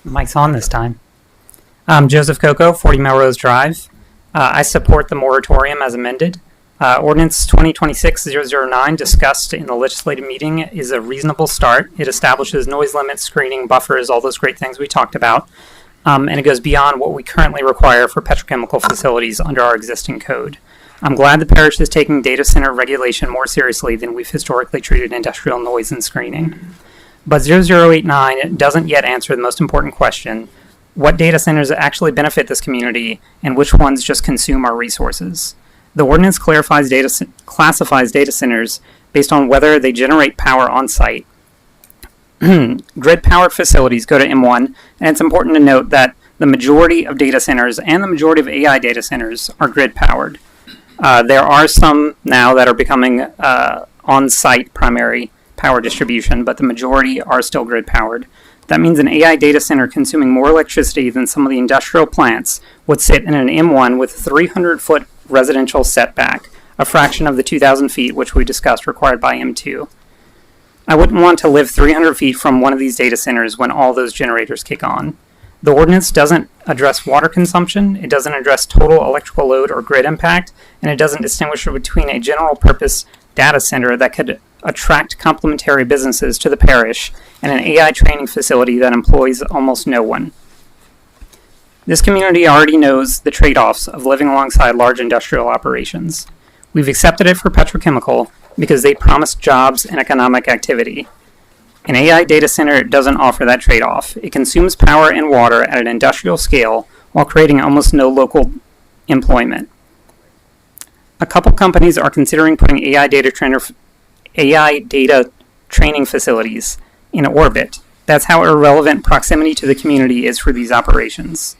Mic's on this time. I'm Joseph Coco, 40 Melrose Drive. I support the moratorium as amended. Ordinance 2026-009 discussed in the legislative meeting is a reasonable start. It establishes noise limits, screening, buffers, all those great things we talked about. And it goes beyond what we currently require for petrochemical facilities under our existing code. I'm glad the parish is taking data center regulation more seriously than we've historically treated industrial noise and screening. But 0089 doesn't yet answer the most important question: what data centers actually benefit this community and which ones just consume our resources? The ordinance classifies data centers based on whether they generate power on site. Grid-powered facilities go to M1, and it's important to note that the majority of data centers and the majority of AI data centers are grid-powered. There are some now that are becoming on-site primary power distribution, but the majority are still grid-powered. That means an AI data center consuming more electricity than some of the industrial plants would sit in an M1 with a 300-foot residential setback, a fraction of the 2,000 feet which we discussed required by M2. I wouldn't want to live 300 feet from one of these data centers when all those generators kick on. The ordinance doesn't address water consumption, it doesn't address total electrical load or grid impact, and it doesn't distinguish between a general purpose data center that could attract complementary businesses to the parish and an AI training facility that employs almost no one. This community already knows the trade-offs of living alongside large industrial operations. We've accepted it for petrochemical because they promise jobs and economic activity. An AI data center doesn't offer that trade-off. It consumes power and water at an industrial scale while creating almost no local employment. A couple companies are considering putting AI data training facilities in orbit. That's how irrelevant proximity to the community is for these operations.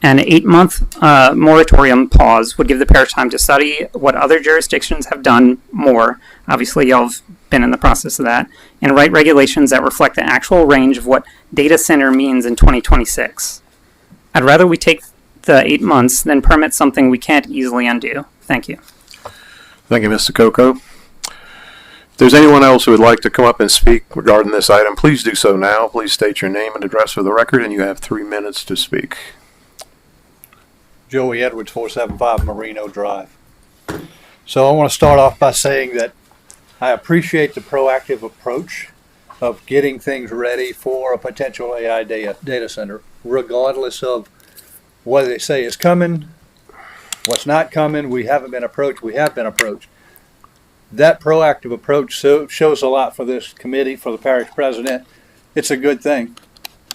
An 8-month moratorium pause would give the parish time to study what other jurisdictions have done more. Obviously, y'all have been in the process of that, and write regulations that reflect the actual range of what data center means in 2026. I'd rather we take the 8 months than permit something we can't easily undo. Thank you. Thank you, Mr. Coco. If there's anyone else who would like to come up and speak regarding this item, please do so now. Please state your name and address for the record, and you have 3 minutes to speak. Joey Edwards, 475 Merino Drive. So I want to start off by saying that I appreciate the proactive approach of getting things ready for a potential AI data center, regardless of what they say is coming, what's not coming. We haven't been approached. We have been approached. That proactive approach shows a lot for this committee, for the parish president. It's a good thing.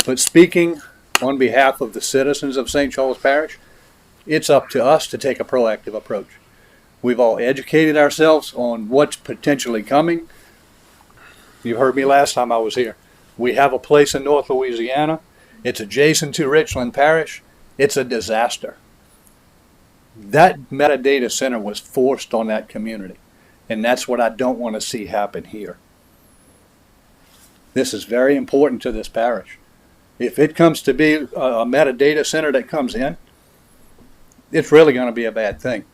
But speaking on behalf of the citizens of St. Charles Parish, it's up to us to take a proactive approach. We've all educated ourselves on what's potentially coming. You heard me last time I was here. We have a place in North Louisiana. It's adjacent to Richland Parish. It's a disaster. That metadata center was forced on that community, and that's what I don't want to see happen here. This is very important to this parish. If it comes to be a metadata center that comes in, it's really going to be a bad thing.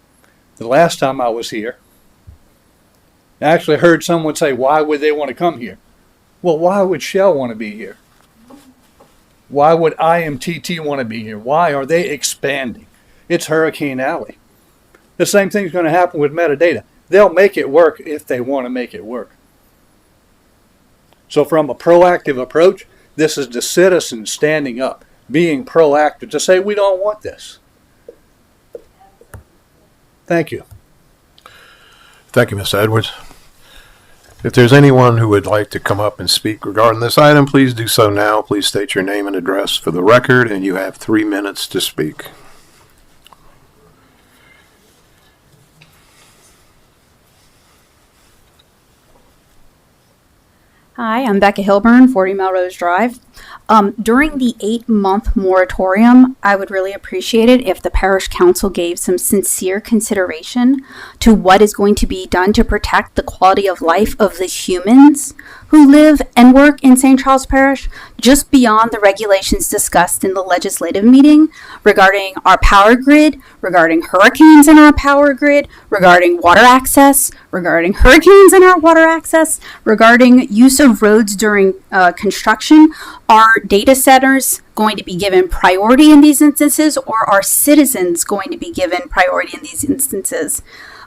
The last time I was here, I actually heard someone say, why would they want to come here? Well, why would Shell want to be here? Why would IMTT want to be here? Why are they expanding? It's Hurricane Alley. The same thing's going to happen with metadata. They'll make it work if they want to make it work. So from a proactive approach, this is the citizens standing up, being proactive to say, we don't want this. Thank you. Thank you, Mr. Edwards. If there's anyone who would like to come up and speak regarding this item, please do so now. Please state your name and address for the record, and you have 3 minutes to speak. Hi, I'm Becca Hilburn, 40 Melrose Drive. During the 8-month moratorium, I would really appreciate it if the parish council gave some sincere consideration to what is going to be done to protect the quality of life of the humans who live and work in St. Charles Parish, just beyond the regulations discussed in the legislative meeting regarding our power grid, regarding hurricanes in our power grid, regarding water access, regarding hurricanes in our water access, regarding use of roads during construction. Are data centers going to be given priority in these instances, or are citizens going to be given priority in these instances?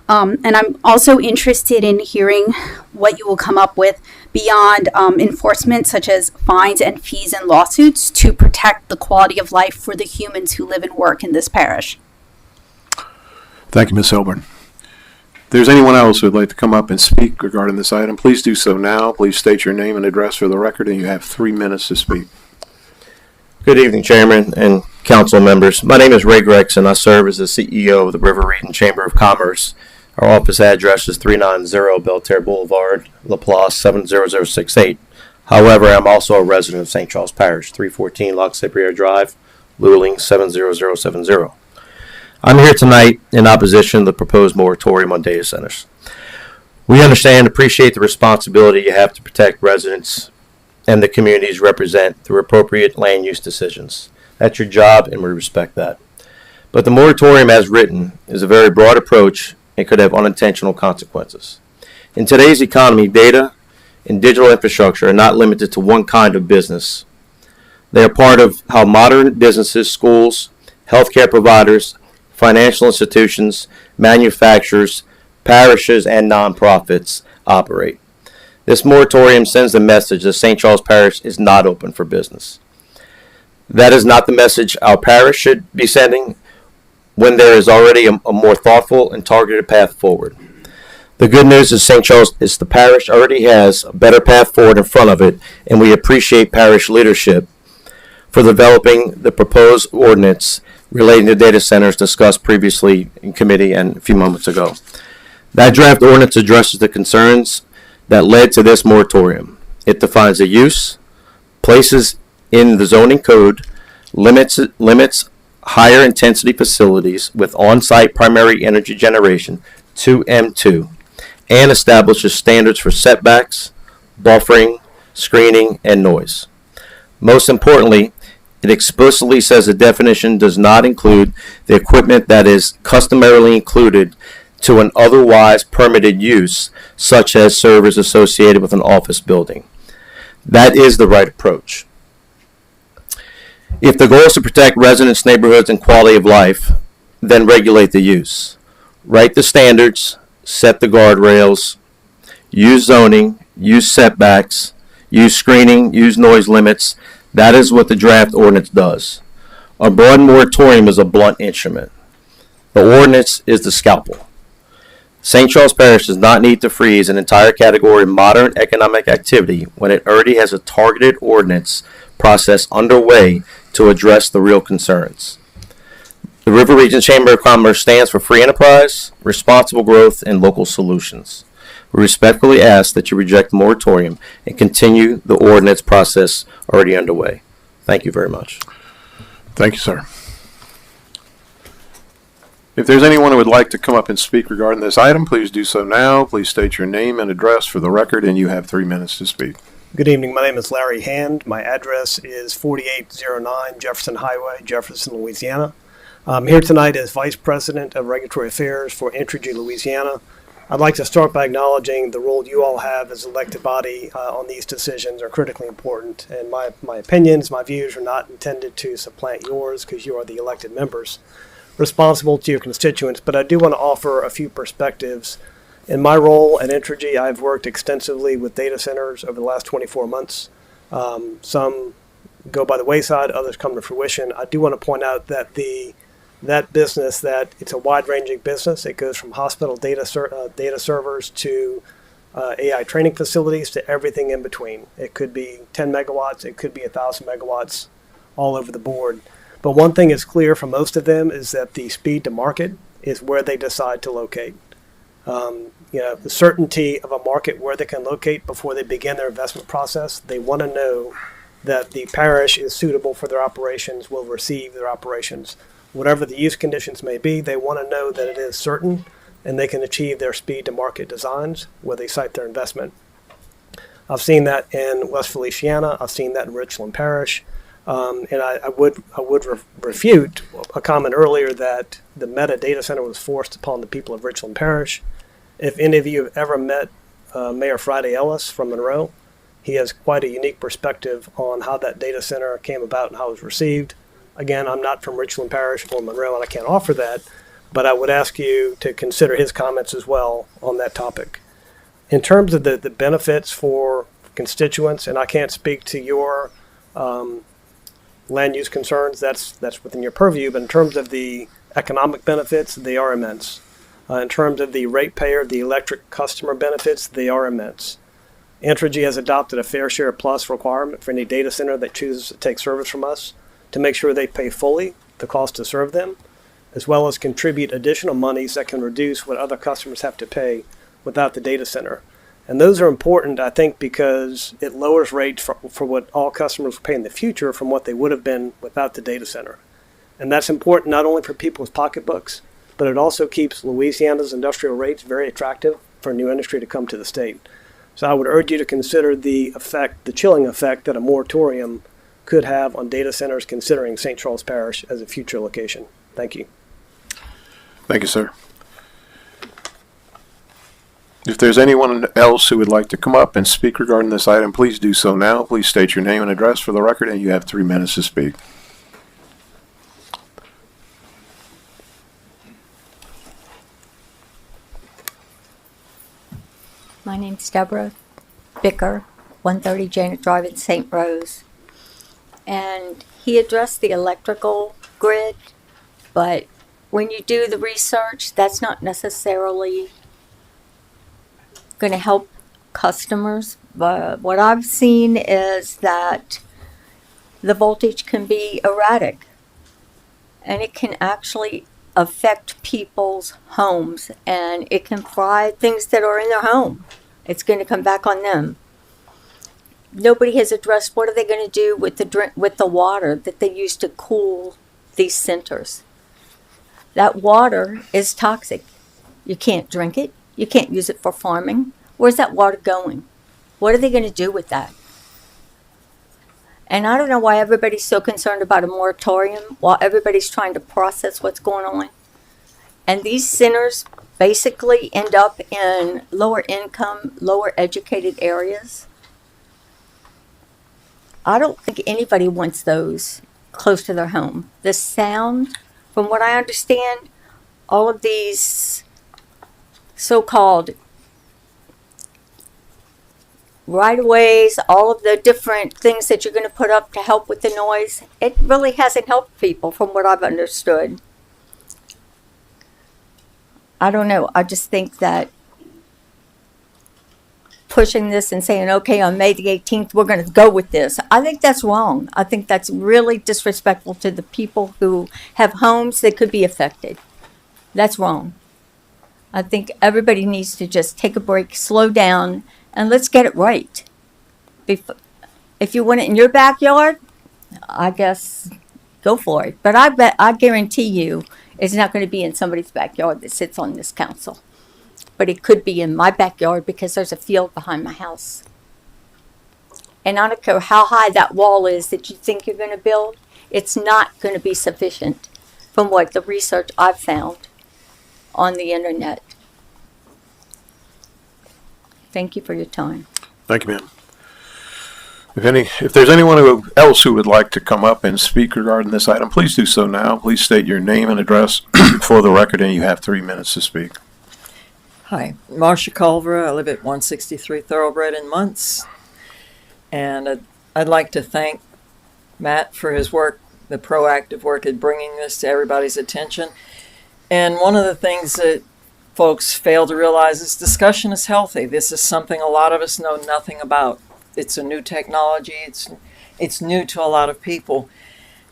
And I'm also interested in hearing what you will come up with beyond enforcement, such as fines and fees and lawsuits, to protect the quality of life for the humans who live and work in this parish. Thank you, Ms. Hilburn. If there's anyone else who would like to come up and speak regarding this item, please do so now. Please state your name and address for the record, and you have 3 minutes to speak. Good evening, Chairman and council members. My name is Ray Gregson. I serve as the CEO of the River Region Chamber of Commerce. Our office address is 390 Belterre Boulevard, LaPlace 70068. However, I'm also a resident of St. Charles Parish, 314 Lac Cyprier Drive, Luling 70070. I'm here tonight in opposition to the proposed moratorium on data centers. We understand and appreciate the responsibility you have to protect residents and the communities represent through appropriate land use decisions. That's your job, and we respect that. But the moratorium as written is a very broad approach and could have unintentional consequences. In today's economy, data and digital infrastructure are not limited to one kind of business. They are part of how modern businesses, schools, healthcare providers, financial institutions, manufacturers, parishes, and nonprofits operate. This moratorium sends the message that St. Charles Parish is not open for business. That is not the message our parish should be sending when there is already a more thoughtful and targeted path forward. The good news is St. Charles is the parish already has a better path forward in front of it, and we appreciate parish leadership for developing the proposed ordinance relating to data centers discussed previously in committee and a few moments ago. That draft ordinance addresses the concerns that led to this moratorium. It defines the use, places in the zoning code, limits higher intensity facilities with on-site primary energy generation to M2, and establishes standards for setbacks, buffering, screening, and noise. Most importantly, it explicitly says the definition does not include the equipment that is customarily included to an otherwise permitted use, such as servers associated with an office building. That is the right approach. If the goal is to protect residents' neighborhoods and quality of life, then regulate the use. Write the standards, set the guardrails, use zoning, use setbacks, use screening, use noise limits. That is what the draft ordinance does. A broad moratorium is a blunt instrument. The ordinance is the scalpel. St. Charles Parish does not need to freeze an entire category of modern economic activity when it already has a targeted ordinance process underway to address the real concerns. The River Region Chamber of Commerce stands for free enterprise, responsible growth, and local solutions. We respectfully ask that you reject the moratorium and continue the ordinance process already underway. Thank you very much. Thank you, sir. If there's anyone who would like to come up and speak regarding this item, please do so now. Please state your name and address for the record, and you have 3 minutes to speak. Good evening. My name is Larry Hand. My address is 4809 Jefferson Highway, Jefferson, Louisiana. I'm here tonight as Vice President of Regulatory Affairs for Entergy Louisiana. I'd like to start by acknowledging the role you all have as elected body on these decisions are critically important. And my opinions, my views are not intended to supplant yours because you are the elected members responsible to your constituents. But I do want to offer a few perspectives. In my role at Entergy, I've worked extensively with data centers over the last 24 months. Some go by the wayside, others come to fruition. I do want to point out that that business, that it's a wide-ranging business. It goes from hospital data servers to AI training facilities to everything in between. It could be 10 megawatts, it could be 1,000 megawatts, all over the board. But one thing is clear for most of them is that the speed to market is where they decide to locate. The certainty of a market where they can locate before they begin their investment process, they want to know that the parish is suitable for their operations, will receive their operations. Whatever the use conditions may be, they want to know that it is certain and they can achieve their speed to market designs where they site their investment. I've seen that in West Feliciana. I've seen that in Richland Parish. And I would refute a comment earlier that the Meta data center was forced upon the people of Richland Parish. If any of you have ever met Mayor Friday Ellis from Monroe, he has quite a unique perspective on how that data center came about and how it was received. Again, I'm not from Richland Parish or Monroe, and I can't offer that, but I would ask you to consider his comments as well on that topic. In terms of the benefits for constituents, and I can't speak to your land use concerns, that's within your purview, but in terms of the economic benefits, they are immense. In terms of the ratepayer, the electric customer benefits, they are immense. Entergy has adopted a Fair Share Plus requirement for any data center that chooses to take service from us to make sure they pay fully the cost to serve them, as well as contribute additional monies that can reduce what other customers have to pay without the data center. And those are important, I think, because it lowers rates for what all customers will pay in the future from what they would have been without the data center. And that's important not only for people's pocketbooks, but it also keeps Louisiana's industrial rates very attractive for new industry to come to the state. So I would urge you to consider the chilling effect that a moratorium could have on data centers considering St. Charles Parish as a future location. Thank you. Thank you, sir. If there's anyone else who would like to come up and speak regarding this item, please do so now. Please state your name and address for the record, and you have 3 minutes to speak. My name's Deborah Bicker, 130 Janet Drive in St. Rose. And he addressed the electrical grid, but when you do the research, that's not necessarily going to help customers. But what I've seen is that the voltage can be erratic, and it can actually affect people's homes, and it can fry things that are in their home. It's going to come back on them. Nobody has addressed what are they going to do with the water that they use to cool these centers. That water is toxic. You can't drink it. You can't use it for farming. Where's that water going? What are they going to do with that? And I don't know why everybody's so concerned about a moratorium while everybody's trying to process what's going on. And these centers basically end up in lower income, lower educated areas. I don't think anybody wants those close to their home. The sound, from what I understand, all of these so-called right-of-ways, all of the different things that you're going to put up to help with the noise, it really hasn't helped people from what I've understood. I don't know. I just think that pushing this and saying, okay, on May the 18th, we're going to go with this. I think that's wrong. I think that's really disrespectful to the people who have homes that could be affected. That's wrong. I think everybody needs to just take a break, slow down, and let's get it right. If you want it in your backyard, I guess go for it. But I guarantee you it's not going to be in somebody's backyard that sits on this council. But it could be in my backyard because there's a field behind my house. And I don't care how high that wall is that you think you're going to build, it's not going to be sufficient from what the research I've found on the internet. Thank you for your time. Thank you, ma'am. If there's anyone else who would like to come up and speak regarding this item, please do so now. Please state your name and address for the record, and you have 3 minutes to speak. Hi, Marcia Culver. I live at 163 Thoroughbred in Muntz. And I'd like to thank Matt for his work, the proactive work at bringing this to everybody's attention. And one of the things that folks fail to realize is discussion is healthy. This is something a lot of us know nothing about. It's a new technology. It's new to a lot of people.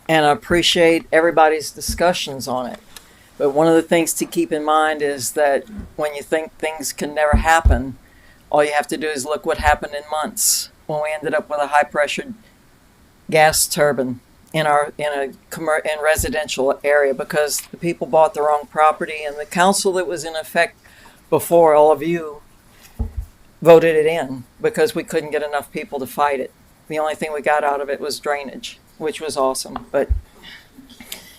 And I appreciate everybody's discussions on it. But one of the things to keep in mind is that when you think things can never happen, all you have to do is look what happened in Muntz when we ended up with a high-pressure gas turbine in a residential area because the people bought the wrong property, and the council that was in effect before all of you voted it in because we couldn't get enough people to fight it. The only thing we got out of it was drainage, which was awesome. But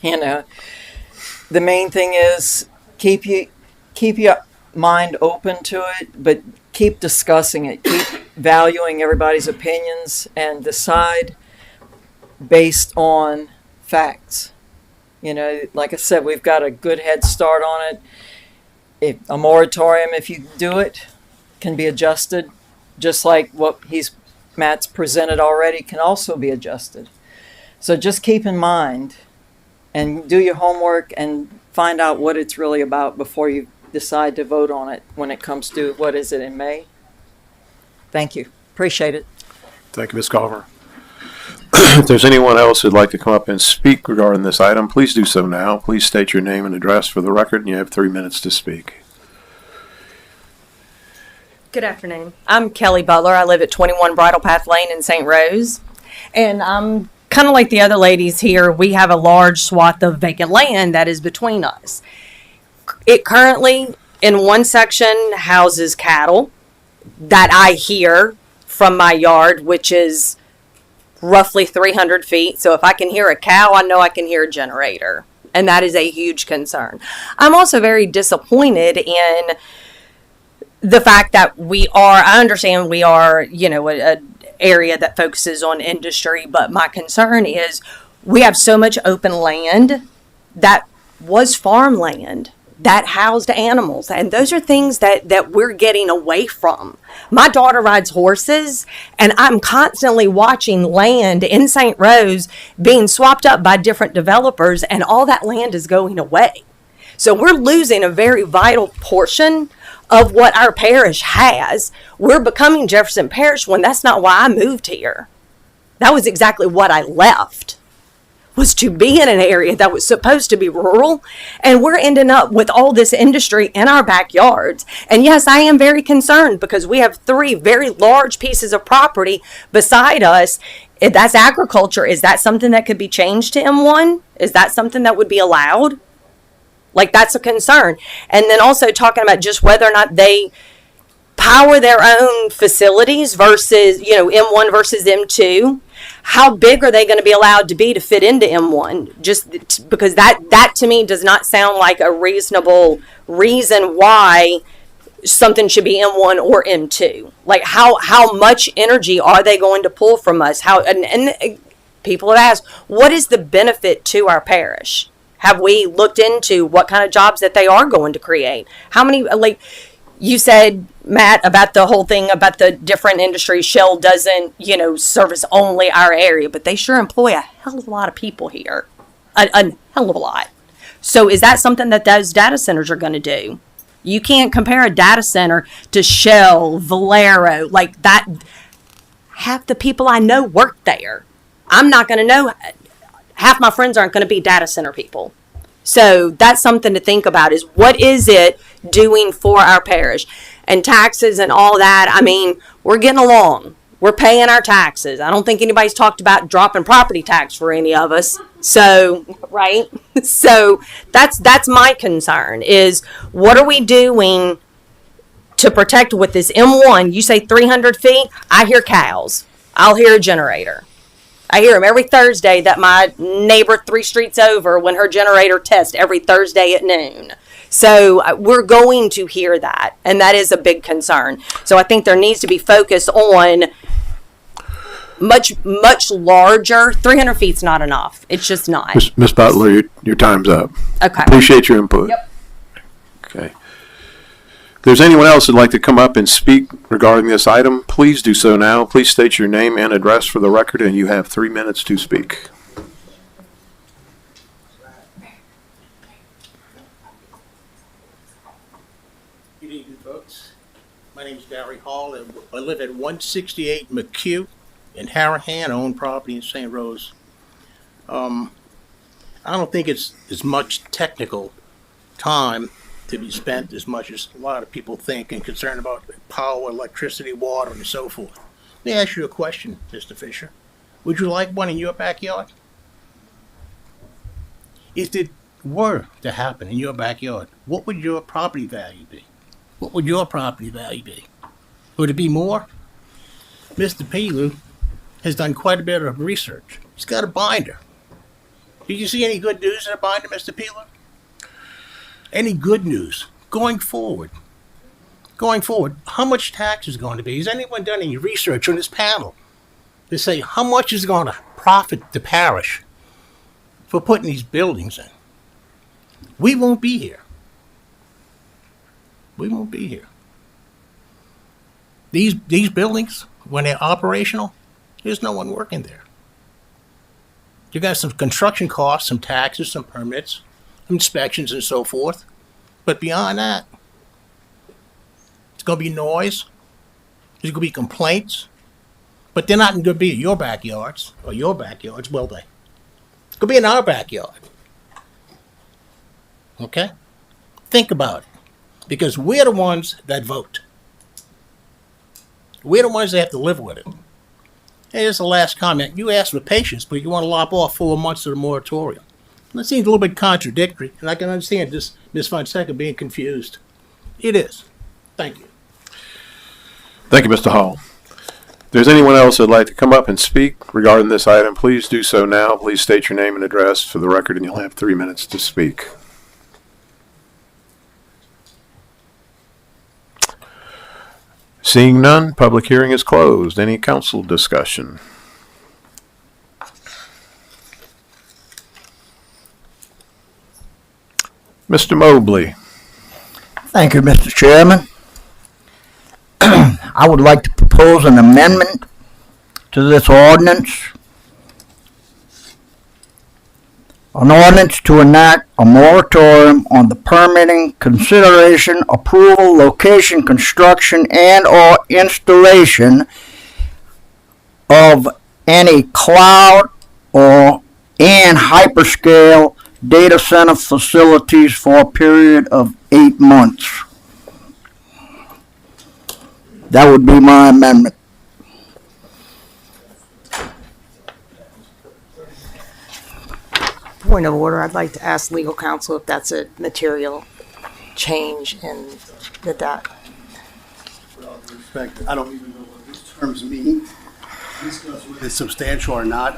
the main thing is keep your mind open to it, but keep discussing it. Keep valuing everybody's opinions and decide based on facts. Like I said, we've got a good head start on it. A moratorium, if you do it, can be adjusted, just like what Matt's presented already can also be adjusted. So just keep in mind and do your homework and find out what it's really about before you decide to vote on it when it comes to, what is it, in May? Thank you. Appreciate it. Thank you, Ms. Culver. If there's anyone else who'd like to come up and speak regarding this item, please do so now. Please state your name and address for the record, and you have 3 minutes to speak. Good afternoon. I'm Kelly Butler. I live at 21 Bridle Path Lane in St. Rose. And I'm kind of like the other ladies here. We have a large swath of vacant land that is between us. It currently, in one section, houses cattle that I hear from my yard, which is roughly 300 feet. So if I can hear a cow, I know I can hear a generator. And that is a huge concern. I'm also very disappointed in the fact that I understand we are, a area that focuses on industry, but my concern is we have so much open land that was farmland that housed animals, and those are things that we're getting away from. My daughter rides horses, and I'm constantly watching land in St. Rose being swapped up by different developers, and all that land is going away. So we're losing a very vital portion of what our parish has. We're becoming Jefferson Parish when that's not why I moved here. That was exactly what I left, was to be in an area that was supposed to be rural, and we're ending up with all this industry in our backyards. And yes, I am very concerned because we have 3 very large pieces of property beside us. If that's agriculture, is that something that could be changed to M1? Is that something that would be allowed? Like, that's a concern. And then also talking about just whether or not they power their own facilities versus, M1 versus M2. How big are they going to be allowed to be to fit into M1? Just because that to me does not sound like a reasonable reason why something should be M1 or M2. Like, how much energy are they going to pull from us? And people have asked, what is the benefit to our parish? Have we looked into what kind of jobs that they are going to create? How many, like you said, Matt, about the whole thing about the different industries. Shell doesn't, service only our area, but they sure employ a hell of a lot of people here. A hell of a lot. So is that something that those data centers are going to do? You can't compare a data center to Shell, Valero, like that. Half the people I know work there. I'm not going to know. Half my friends aren't going to be data center people. So that's something to think about, is what is it doing for our parish? And taxes and all that, I mean, we're getting along. We're paying our taxes. I don't think anybody's talked about dropping property tax for any of us. So, right? So that's my concern, is what are we doing to protect with this M1? You say 300 feet, I hear cows. I'll hear a generator. I hear them every Thursday that my neighbor 3 streets over, when her generator tests every Thursday at noon. So we're going to hear that, and that is a big concern. So I think there needs to be focus on much larger. 300 feet's not enough. It's just not. Ms. Butler, your time's up. Okay. Appreciate your input. Yep. Okay. If there's anyone else that'd like to come up and speak regarding this item, please do so now. Please state your name and address for the record, and you have 3 minutes to speak. Good evening, folks. My name is Gary Hall, and I live at 168 McHugh in Harahan. I own property in St. Rose. I don't think it's as much technical time to be spent as much as a lot of people think and concerned about power, electricity, water, and so forth. Let me ask you a question, Mr. Fisher. Would you like one in your backyard? If it were to happen in your backyard, what would your property value be? What would your property value be? Would it be more? Mr. Pelu has done quite a bit of research. He's got a binder. Did you see any good news in a binder, Mr. Pelu? Any good news going forward? Going forward, how much tax is going to be? Has anyone done any research on this panel to say how much is going to profit the parish for putting these buildings in? We won't be here. We won't be here. These buildings, when they're operational, there's no one working there. You got some construction costs, some taxes, some permits, inspections, and so forth. But beyond that, it's going to be noise. There's going to be complaints. But they're not going to be in your backyards, or your backyards, will they? It's going to be in our backyard. Okay? Think about it. Because we're the ones that vote. We're the ones that have to live with it. Hey, here's the last comment. You asked for patience, but you want to lop off 4 months of the moratorium. That seems a little bit contradictory, and I can understand this Ms. Fonseca being confused. It is. Thank you. Thank you, Mr. Hall. there's anyone else that'd like to come up and speak regarding this item, please do so now. Please state your name and address for the record, and you'll have 3 minutes to speak. Seeing none, public hearing is closed. Any council discussion? Mr. Mobley. Thank you, Mr. Chairman. I would like to propose an amendment to this ordinance. An ordinance to enact a moratorium on the permitting, consideration, approval, location, construction, and/or installation of any cloud and hyperscale data center facilities for a period of 8 months. That would be my amendment. Point of order, I'd like to ask legal counsel if that's a material change in the debt. With all due respect, I don't even know what these terms mean. Discuss whether it's substantial or not.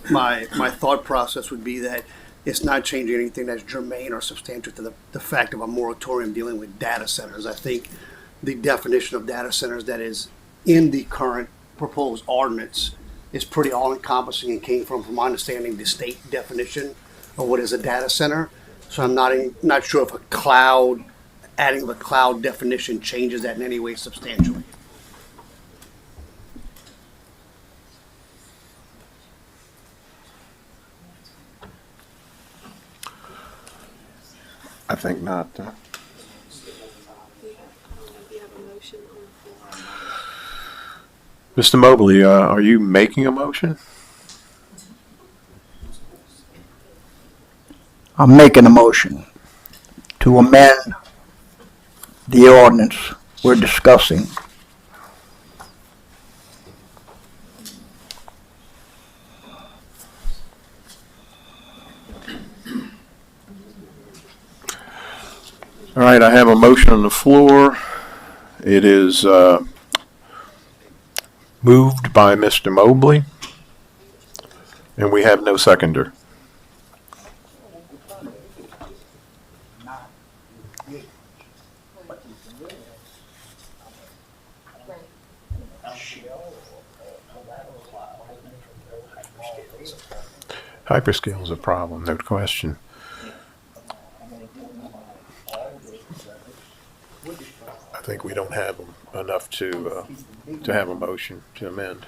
My thought process would be that it's not changing anything that's germane or substantial to the fact of a moratorium dealing with data centers. I think the definition of data centers that is in the current proposed ordinance is pretty all-encompassing and came from my understanding, the state definition of what is a data center. So I'm not sure if adding of a cloud definition changes that in any way substantially. I think not. Mr. Mobley, are you making a motion? I'm making a motion to amend the ordinance we're discussing. All right, I have a motion on the floor. It is moved by Mr. Mobley, and we have no seconder. Hyperscale is a problem, no question. I think we don't have enough to have a motion to amend.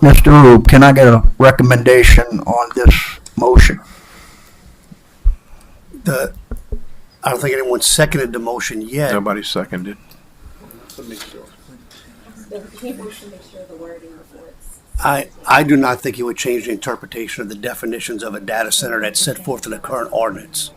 Mr. Rube, can I get a recommendation on this motion? I don't think anyone seconded the motion yet. Nobody seconded. I do not think it would change the interpretation of the definitions of a data center that's set forth in the current ordinance.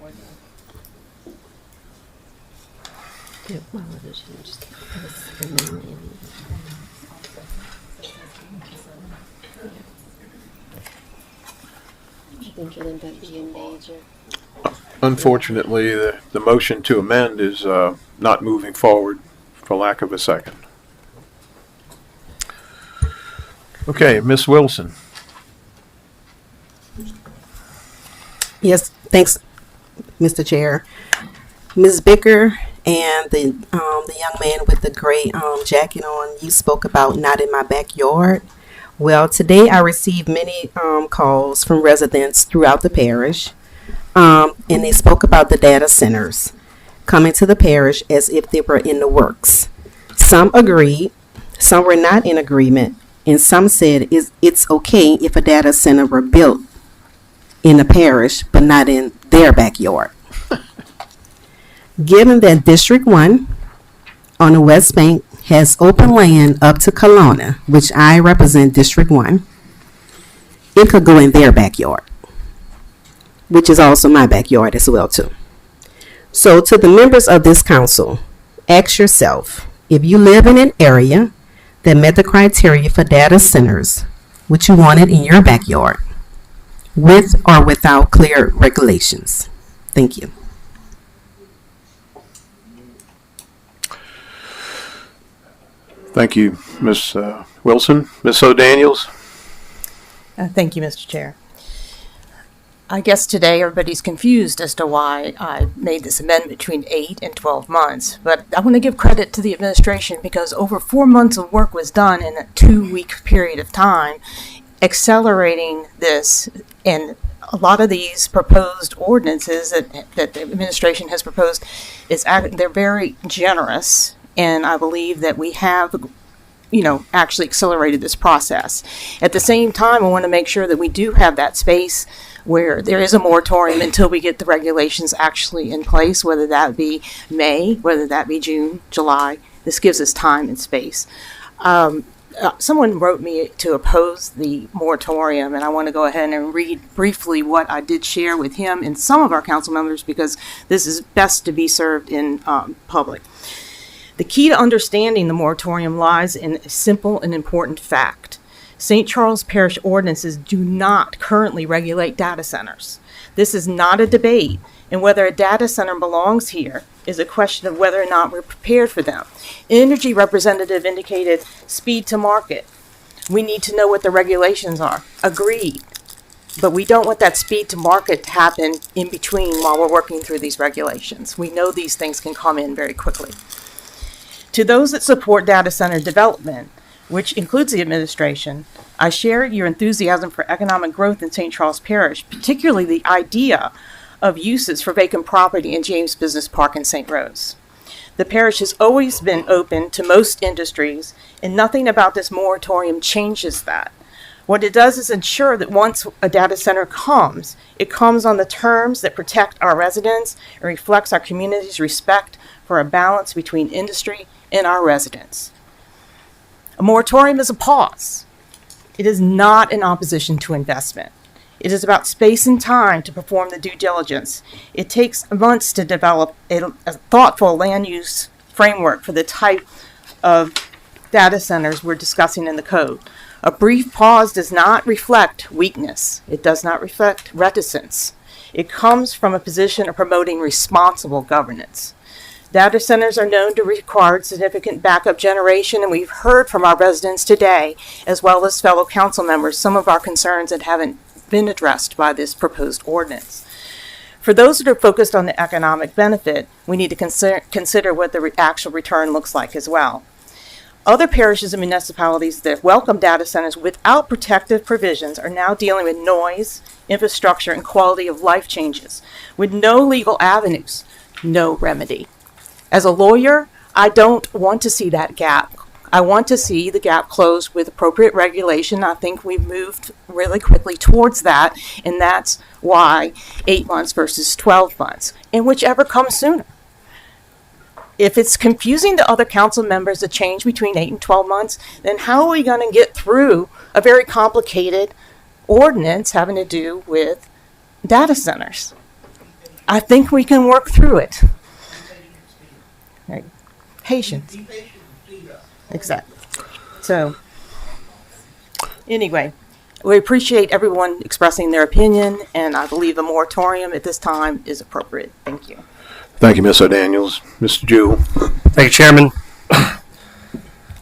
Unfortunately, the motion to amend is not moving forward for lack of a second. Okay, Ms. Wilson. Yes, thanks, Mr. Chair. Ms. Bicker and the young man with the gray jacket on, you spoke about not in my backyard. Well, today I received many calls from residents throughout the parish, and they spoke about the data centers coming to the parish as if they were in the works. Some agreed, some were not in agreement, and some said it's okay if a data center were built in the parish, but not in their backyard. Given that District 1 on the West Bank has open land up to Kelowna, which I represent District 1, it could go in their backyard, which is also my backyard as well too. So to the members of this council, ask yourself, if you live in an area that met the criteria for data centers, would you want it in your backyard? with or without clear regulations. Thank you. Thank you, Ms. Wilson. Ms. O'Daniels? Thank you, Mr. Chair. I guess today everybody's confused as to why I made this amendment between 8 and 12 months. But I want to give credit to the administration because over 4 months of work was done in a 2-week period of time, accelerating this. And a lot of these proposed ordinances that the administration has proposed, they're very generous. And I believe that we have actually accelerated this process. At the same time, I want to make sure that we do have that space where there is a moratorium until we get the regulations actually in place, whether that be May, whether that be June, July. This gives us time and space. Someone wrote me to oppose the moratorium, and I want to go ahead and read briefly what I did share with him and some of our council members because this is best to be served in public. The key to understanding the moratorium lies in a simple and important fact. St. Charles Parish ordinances do not currently regulate data centers. This is not a debate, and whether a data center belongs here is a question of whether or not we're prepared for them. Energy representative indicated speed to market. We need to know what the regulations are. Agreed. But we don't want that speed to market to happen in between while we're working through these regulations. We know these things can come in very quickly. To those that support data center development, which includes the administration, I share your enthusiasm for economic growth in St. Charles Parish, particularly the idea of uses for vacant property in James Business Park in St. Rose. The parish has always been open to most industries, and nothing about this moratorium changes that. What it does is ensure that once a data center comes, it comes on the terms that protect our residents and reflects our community's respect for a balance between industry and our residents. A moratorium is a pause. It is not in opposition to investment. It is about space and time to perform the due diligence. It takes months to develop a thoughtful land use framework for the type of data centers we're discussing in the code. A brief pause does not reflect weakness. It does not reflect reticence. It comes from a position of promoting responsible governance. Data centers are known to require significant backup generation, and we've heard from our residents today, as well as fellow council members, some of our concerns that haven't been addressed by this proposed ordinance. For those that are focused on the economic benefit, we need to consider what the actual return looks like as well. Other parishes and municipalities that welcome data centers without protective provisions are now dealing with noise, infrastructure, and quality of life changes with no legal avenues, no remedy. As a lawyer, I don't want to see that gap. I want to see the gap closed with appropriate regulation. I think we've moved really quickly towards that, and that's why 8 months versus 12 months, and whichever comes sooner. If it's confusing to other council members to change between 8 and 12 months, then how are we going to get through a very complicated ordinance having to do with data centers? I think we can work through it. Right. Patience. Exactly. So, anyway, we appreciate everyone expressing their opinion, and I believe a moratorium at this time is appropriate. Thank you. Thank you, Ms. O'Daniels. Mr. Jewell. Thank you, Chairman. Let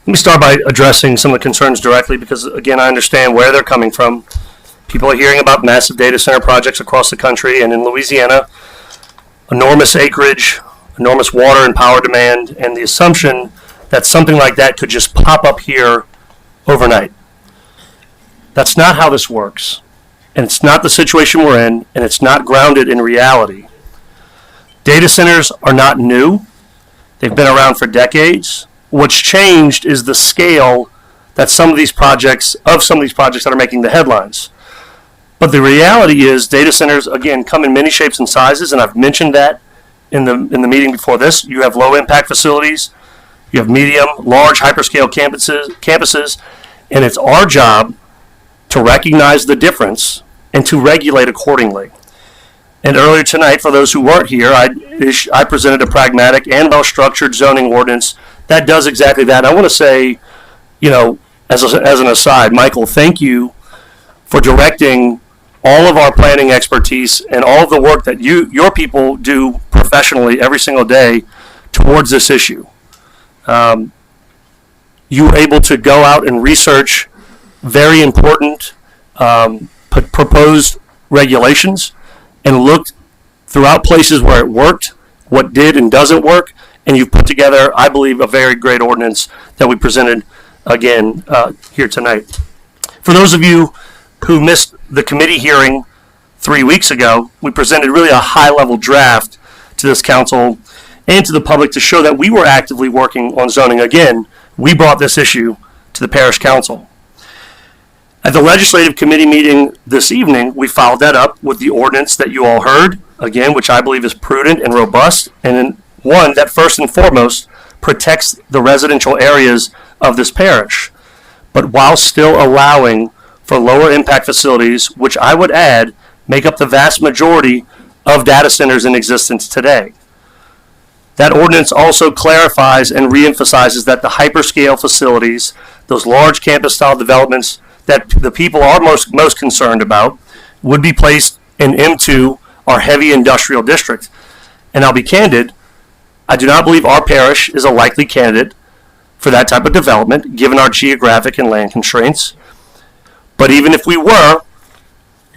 me start by addressing some of the concerns directly because, again, I understand where they're coming from. People are hearing about massive data center projects across the country and in Louisiana, enormous acreage, enormous water and power demand, and the assumption that something like that could just pop up here overnight. That's not how this works, and it's not the situation we're in, and it's not grounded in reality. Data centers are not new. They've been around for decades. What's changed is the scale that some of these projects that are making the headlines. But the reality is data centers, again, come in many shapes and sizes, and I've mentioned that in the meeting before this. You have low impact facilities, you have medium, large hyperscale campuses, and it's our job to recognize the difference and to regulate accordingly. And earlier tonight, for those who weren't here, I presented a pragmatic and well-structured zoning ordinance that does exactly that. And I want to say, as an aside, Michael, thank you for directing all of our planning expertise and all of the work that your people do professionally every single day towards this issue. You were able to go out and research very important proposed regulations and looked throughout places where it worked, what did and doesn't work, and you've put together, I believe, a very great ordinance that we presented again here tonight. For those of you who missed the committee hearing 3 weeks ago, we presented really a high-level draft to this council and to the public to show that we were actively working on zoning. Again, we brought this issue to the parish council. At the legislative committee meeting this evening, we followed that up with the ordinance that you all heard, again, which I believe is prudent and robust, and one that first and foremost protects the residential areas of this parish, but while still allowing for lower impact facilities, which I would add make up the vast majority of data centers in existence today. That ordinance also clarifies and reemphasizes that the hyperscale facilities, those large campus-style developments that the people are most concerned about, would be placed in M2, our heavy industrial district. And I'll be candid, I do not believe our parish is a likely candidate for that type of development, given our geographic and land constraints. But even if we were,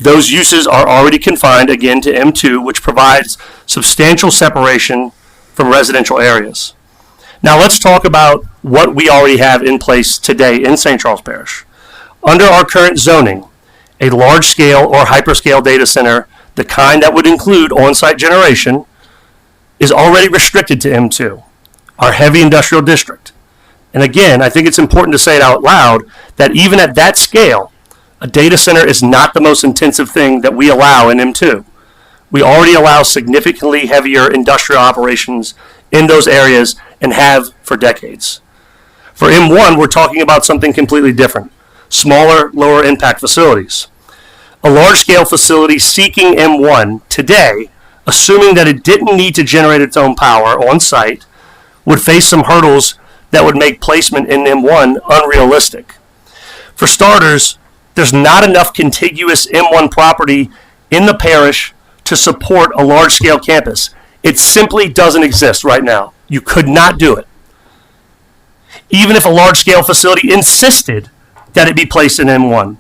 those uses are already confined again to M2, which provides substantial separation from residential areas. Now let's talk about what we already have in place today in St. Charles Parish. Under our current zoning, a large-scale or hyperscale data center, the kind that would include on-site generation, is already restricted to M2, our heavy industrial district. And again, I think it's important to say it out loud that even at that scale, a data center is not the most intensive thing that we allow in M2. We already allow significantly heavier industrial operations in those areas and have for decades. For M1, we're talking about something completely different. Smaller, lower impact facilities. A large-scale facility seeking M1 today, assuming that it didn't need to generate its own power on site, would face some hurdles that would make placement in M1 unrealistic. For starters, there's not enough contiguous M1 property in the parish to support a large-scale campus. It simply doesn't exist right now. You could not do it. Even if a large-scale facility insisted that it be placed in M1,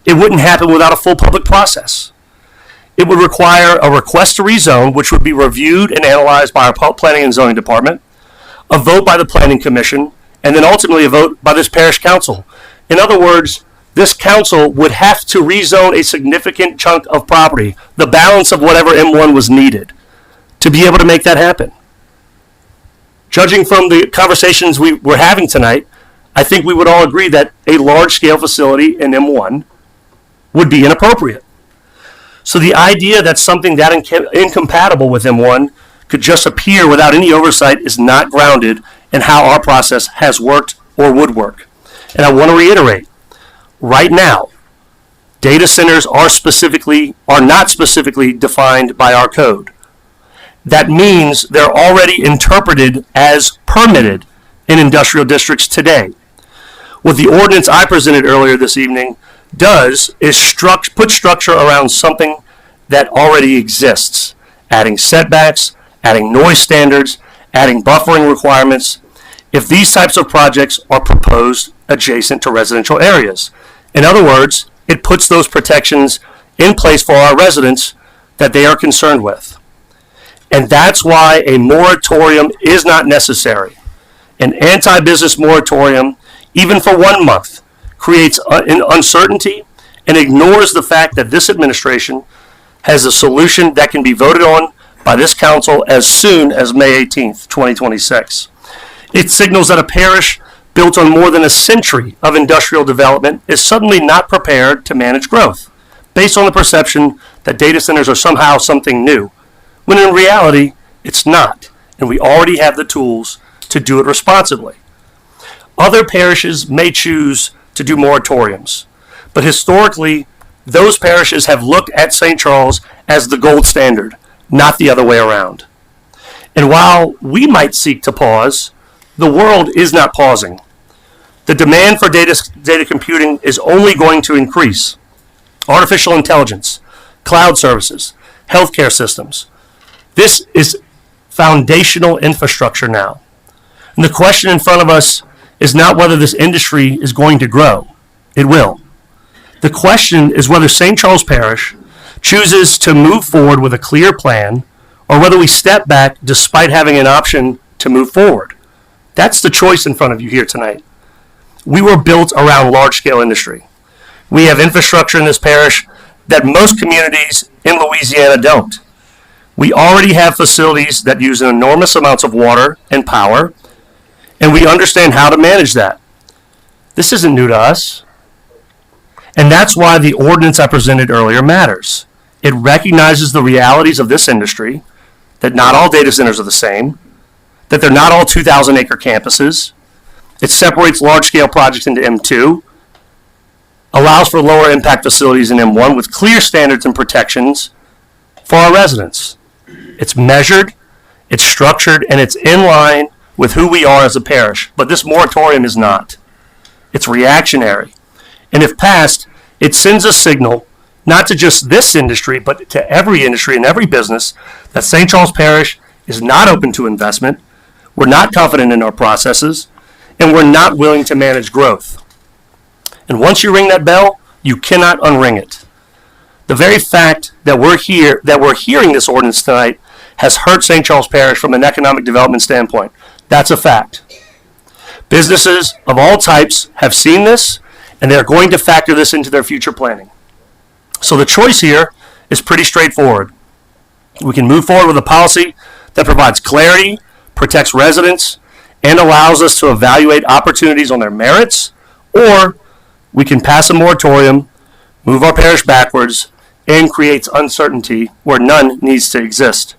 it wouldn't happen without a full public process. It would require a request to rezone, which would be reviewed and analyzed by our planning and zoning department, a vote by the planning commission, and then ultimately a vote by this parish council. In other words, this council would have to rezone a significant chunk of property, the balance of whatever M1 was needed, to be able to make that happen. Judging from the conversations we're having tonight, I think we would all agree that a large-scale facility in M1 would be inappropriate. So the idea that something that incompatible with M1 could just appear without any oversight is not grounded in how our process has worked or would work. And I want to reiterate, right now, data centers are not specifically defined by our code. That means they're already interpreted as permitted in industrial districts today. What the ordinance I presented earlier this evening does is put structure around something that already exists, adding setbacks, adding noise standards, adding buffering requirements, if these types of projects are proposed adjacent to residential areas. In other words, it puts those protections in place for our residents that they are concerned with. And that's why a moratorium is not necessary. An anti-business moratorium, even for 1 month, creates an uncertainty and ignores the fact that this administration has a solution that can be voted on by this council as soon as May 18th, 2026. It signals that a parish built on more than a century of industrial development is suddenly not prepared to manage growth, based on the perception that data centers are somehow something new, when in reality, it's not, and we already have the tools to do it responsibly. Other parishes may choose to do moratoriums, but historically, those parishes have looked at St. Charles as the gold standard, not the other way around. And while we might seek to pause, the world is not pausing. The demand for data computing is only going to increase. artificial intelligence, cloud services, healthcare systems. This is foundational infrastructure now. And the question in front of us is not whether this industry is going to grow. It will. The question is whether St. Charles Parish chooses to move forward with a clear plan or whether we step back despite having an option to move forward. That's the choice in front of you here tonight. We were built around large-scale industry. We have infrastructure in this parish that most communities in Louisiana don't. We already have facilities that use enormous amounts of water and power, and we understand how to manage that. This isn't new to us. And that's why the ordinance I presented earlier matters. It recognizes the realities of this industry, that not all data centers are the same, that they're not all 2,000-acre campuses. It separates large-scale projects into M2, allows for lower impact facilities in M1 with clear standards and protections for our residents. It's measured, it's structured, and it's in line with who we are as a parish. But this moratorium is not. It's reactionary. And if passed, it sends a signal, not to just this industry, but to every industry and every business, that St. Charles Parish is not open to investment, we're not confident in our processes, and we're not willing to manage growth. And once you ring that bell, you cannot unring it. The very fact that we're hearing this ordinance tonight has hurt St. Charles Parish from an economic development standpoint. That's a fact. Businesses of all types have seen this, and they're going to factor this into their future planning. So the choice here is pretty straightforward. We can move forward with a policy that provides clarity, protects residents, and allows us to evaluate opportunities on their merits, or we can pass a moratorium, move our parish backwards, and creates uncertainty where none needs to exist.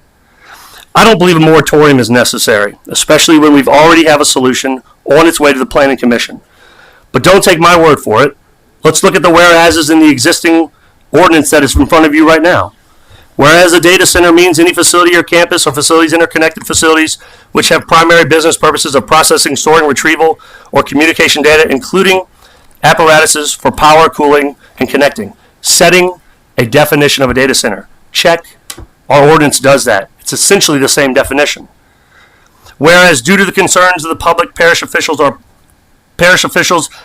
I don't believe a moratorium is necessary, especially when we've already have a solution on its way to the Planning Commission. But don't take my word for it. Let's look at the whereases in the existing ordinance that is in front of you right now. Whereas a data center means any facility or campus or facilities interconnected facilities which have primary business purposes of processing, storing, retrieval, or communication data, including apparatuses for power, cooling, and connecting. Setting a definition of a data center. Check. Our ordinance does that. It's essentially the same definition. Whereas due to the concerns of the public, parish officials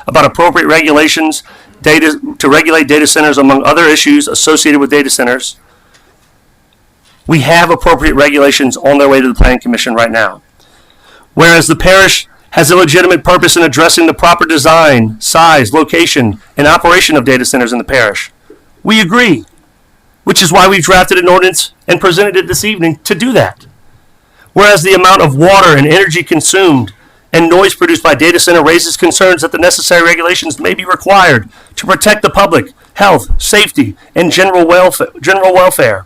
about appropriate regulations to regulate data centers, among other issues associated with data centers, we have appropriate regulations on their way to the Planning Commission right now. Whereas the parish has a legitimate purpose in addressing the proper design, size, location, and operation of data centers in the parish. We agree, which is why we've drafted an ordinance and presented it this evening to do that. Whereas the amount of water and energy consumed and noise produced by data center raises concerns that the necessary regulations may be required to protect the public, health, safety, and general welfare.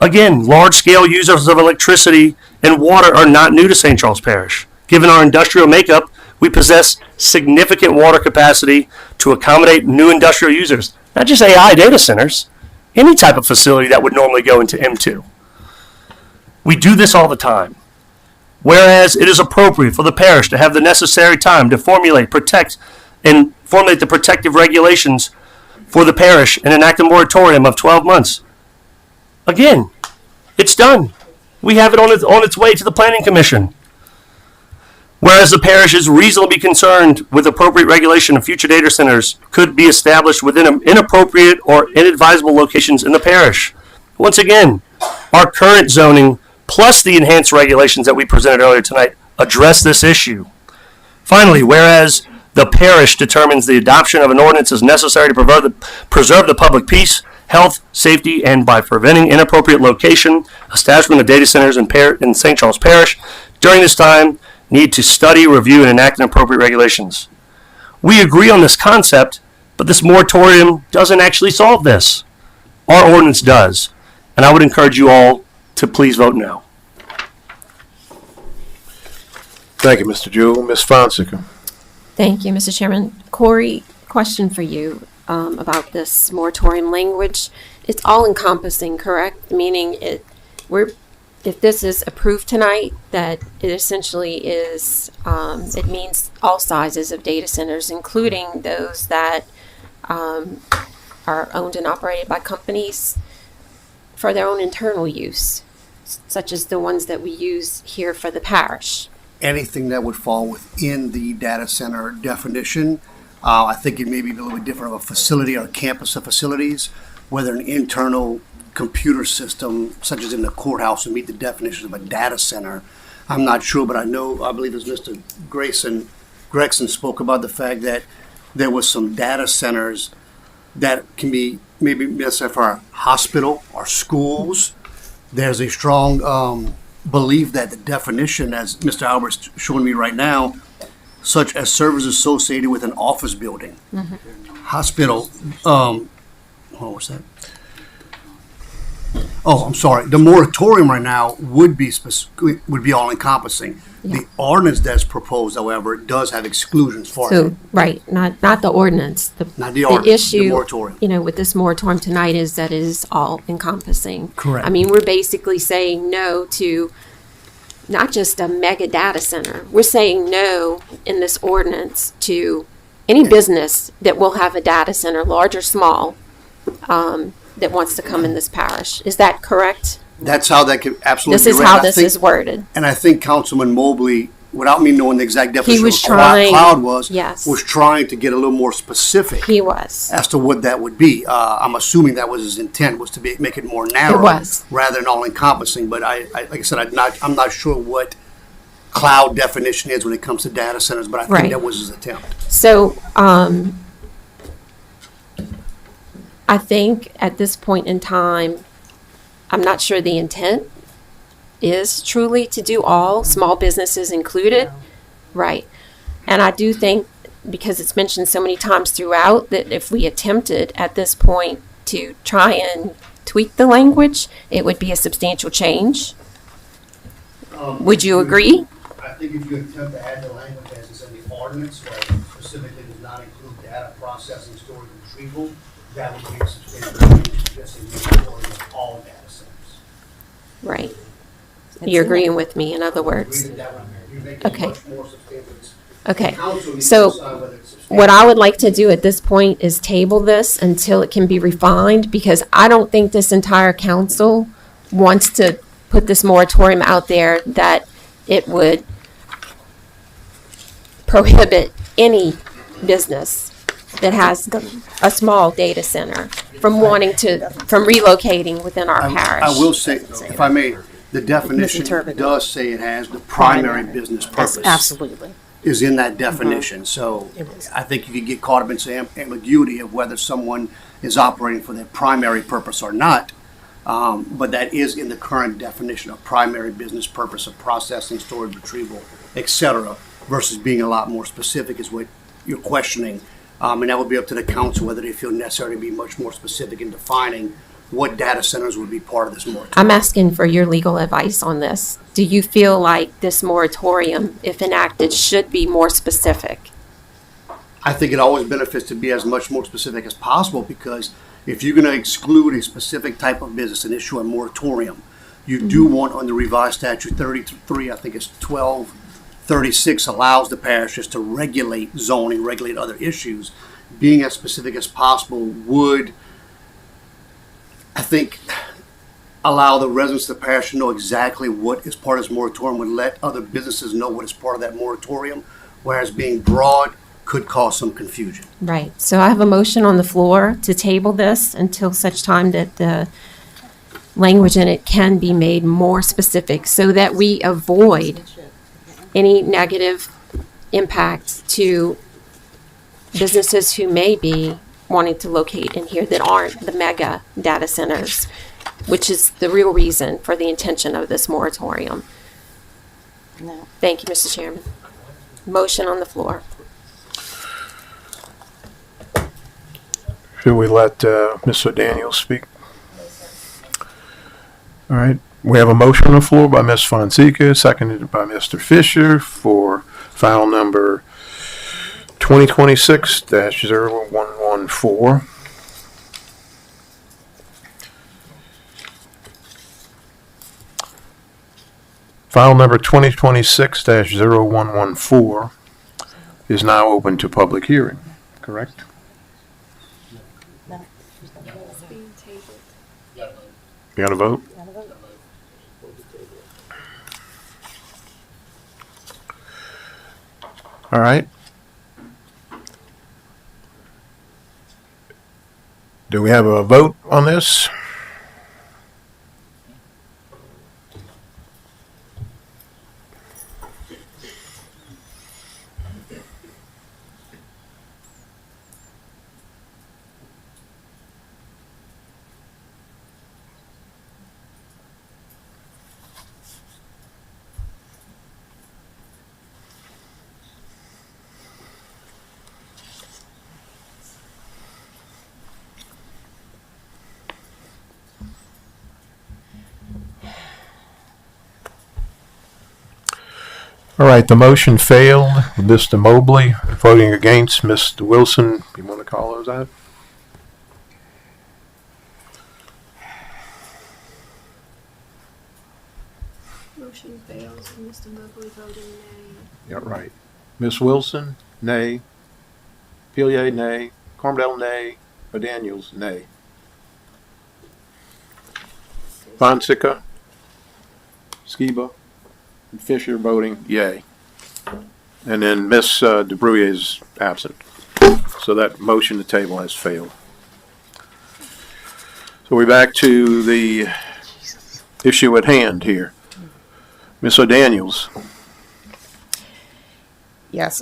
Again, large-scale users of electricity and water are not new to St. Charles Parish. Given our industrial makeup, we possess significant water capacity to accommodate new industrial users, not just AI data centers, any type of facility that would normally go into M2. We do this all the time. Whereas it is appropriate for the parish to have the necessary time to formulate the protective regulations for the parish and enact a moratorium of 12 months. Again, it's done. We have it on its way to the Planning Commission. Whereas the parish is reasonably concerned with appropriate regulation of future data centers could be established within inappropriate or inadvisable locations in the parish. Once again, our current zoning plus the enhanced regulations that we presented earlier tonight address this issue. Finally, whereas the parish determines the adoption of an ordinance is necessary to preserve the public peace, health, safety, and by preventing inappropriate location, establishment of data centers in St. Charles Parish, during this time, need to study, review, and enact appropriate regulations. We agree on this concept, but this moratorium doesn't actually solve this. Our ordinance does, and I would encourage you all to please vote no. Thank you, Mr. Jewell. Ms. Fonseca. Thank you, Mr. Chairman. Corey, question for you about this moratorium language. It's all encompassing, correct? Meaning if this is approved tonight, that it essentially is, it means all sizes of data centers, including those that are are owned and operated by companies for their own internal use, such as the ones that we use here for the parish. Anything that would fall within the data center definition, I think it may be a little bit different of a facility or a campus of facilities, whether an internal computer system, such as in the courthouse, would meet the definition of a data center. I'm not sure, but I believe as Mr. Gregson spoke about the fact that there was some data centers that can be maybe necessary for our hospital or schools. There's a strong belief that the definition, as Mr. Albert's showing me right now, such as services associated with an office building, hospital, what was that? Oh, I'm sorry. The moratorium right now would be all encompassing. The ordinance that's proposed, however, does have exclusions for So, it. right, not the ordinance. Not the ordinance, the issue, moratorium. with this moratorium tonight is that it is all encompassing. Correct. I mean, we're basically saying no to not just a mega data center. We're saying no in this ordinance to any business that will have a data center, large or small, that wants to come in this parish. Is that correct? That's how that could absolutely This be is read. how I this think- is worded. And I think Councilman Mobley, without me knowing the exact definition was of what trying- cloud was, yes. was trying to get a little more specific. He was. As to what that would be. I'm assuming that was his intent, was to make it more narrow. It was. Rather than all encompassing, but like I said, I'm not sure what cloud definition is when it comes to data centers, but I think Right. that was his attempt. So, I think at this point in time, I'm not sure the intent is truly to do all, small businesses included. Right. And I do think, because it's mentioned so many times throughout, that if we attempted at this point to try and tweak the language, it would be a substantial change. Would you agree? I think if you attempt to add the language as is in the ordinance, where it specifically does not include data processing, storage, and retrieval, that would be a substantial change, just in the order of all data centers. Right. You're agreeing with me, in other words. Okay. Okay. So what I would like to do at this point is table this until it can be refined, because I don't think this entire council wants to put this moratorium out there that it would prohibit any business that has a small data center from relocating within our parish. I will say, if I may, the definition does say it has the primary business purpose. Absolutely. Is in that definition. So I think you could get caught up in some ambiguity of whether someone is operating for their primary purpose or not. But that is in the current definition of primary business purpose of processing, storage, retrieval, etc., versus being a lot more specific is what you're questioning. And that would be up to the council whether they feel necessary to be much more specific in defining what data centers would be part of this moratorium. I'm asking for your legal advice on this. Do you feel like this moratorium, if enacted, should be more specific? I think it always benefits to be as much more specific as possible, because if you're going to exclude a specific type of business and issue a moratorium, you do want, under revised statute 33, I think it's 1236, allows the parishes to regulate zoning, regulate other issues. Being as specific as possible would, I think, allow the residents of the parish to know exactly what is part of this moratorium, would let other businesses know what is part of that moratorium, whereas being broad could cause some confusion. Right. So I have a motion on the floor to table this until such time that the language in it can be made more specific, so that we avoid any negative impact to businesses who may be wanting to locate in here that aren't the mega data centers, which is the real reason for the intention of this moratorium. No. Thank you, Mr. Chairman. Motion on the floor. Should we let Ms. O'Daniel speak? All right. We have a motion on the floor by Ms. Fonseca, seconded by Mr. Fisher, for file number 2026-0114. File number 2026-0114 is now open to public hearing, correct? You got to vote? All right. Do we have a vote on this? All right, the motion failed. Mr. Mobley voting against. Mr. Wilson, you want to call those out? Motion fails and Mr. Mobley voting nay. Yeah, right. Ms. Wilson, nay. Pilier, nay. Carmdale, nay. Daniels, nay. Fonseca, Skiba, and Fisher voting yay. And then Ms. DeBruy is absent. So that motion to table has failed. So we're back to the issue at hand here. Ms. O'Daniels. Yes,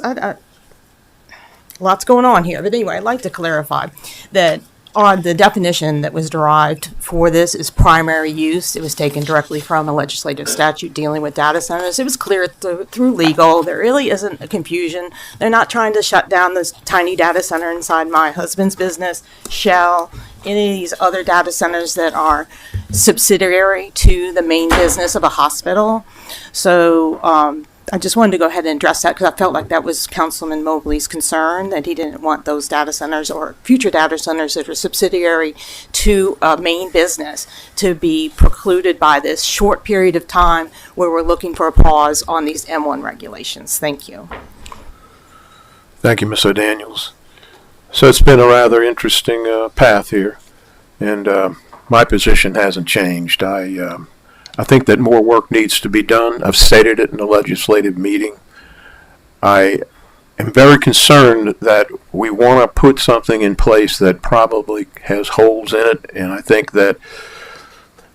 lots going on here. But anyway, I'd like to clarify that on the definition that was derived for this is primary use. It was taken directly from a legislative statute dealing with data centers. It was clear through legal. There really isn't a confusion. They're not trying to shut down this tiny data center inside my husband's business, Shell, any of these other data centers that are subsidiary to the main business of a hospital. So I just wanted to go ahead and address that because I felt like that was Councilman Mobley's concern, that he didn't want those data centers or future data centers that are subsidiary to a main business to be precluded by this short period of time where we're looking for a pause on these M1 regulations. Thank you. Thank you, Ms. O'Daniels. So it's been a rather interesting path here, and my position hasn't changed. I think that more work needs to be done. I've stated it in a legislative meeting. I am very concerned that we want to put something in place that probably has holes in it, and I think that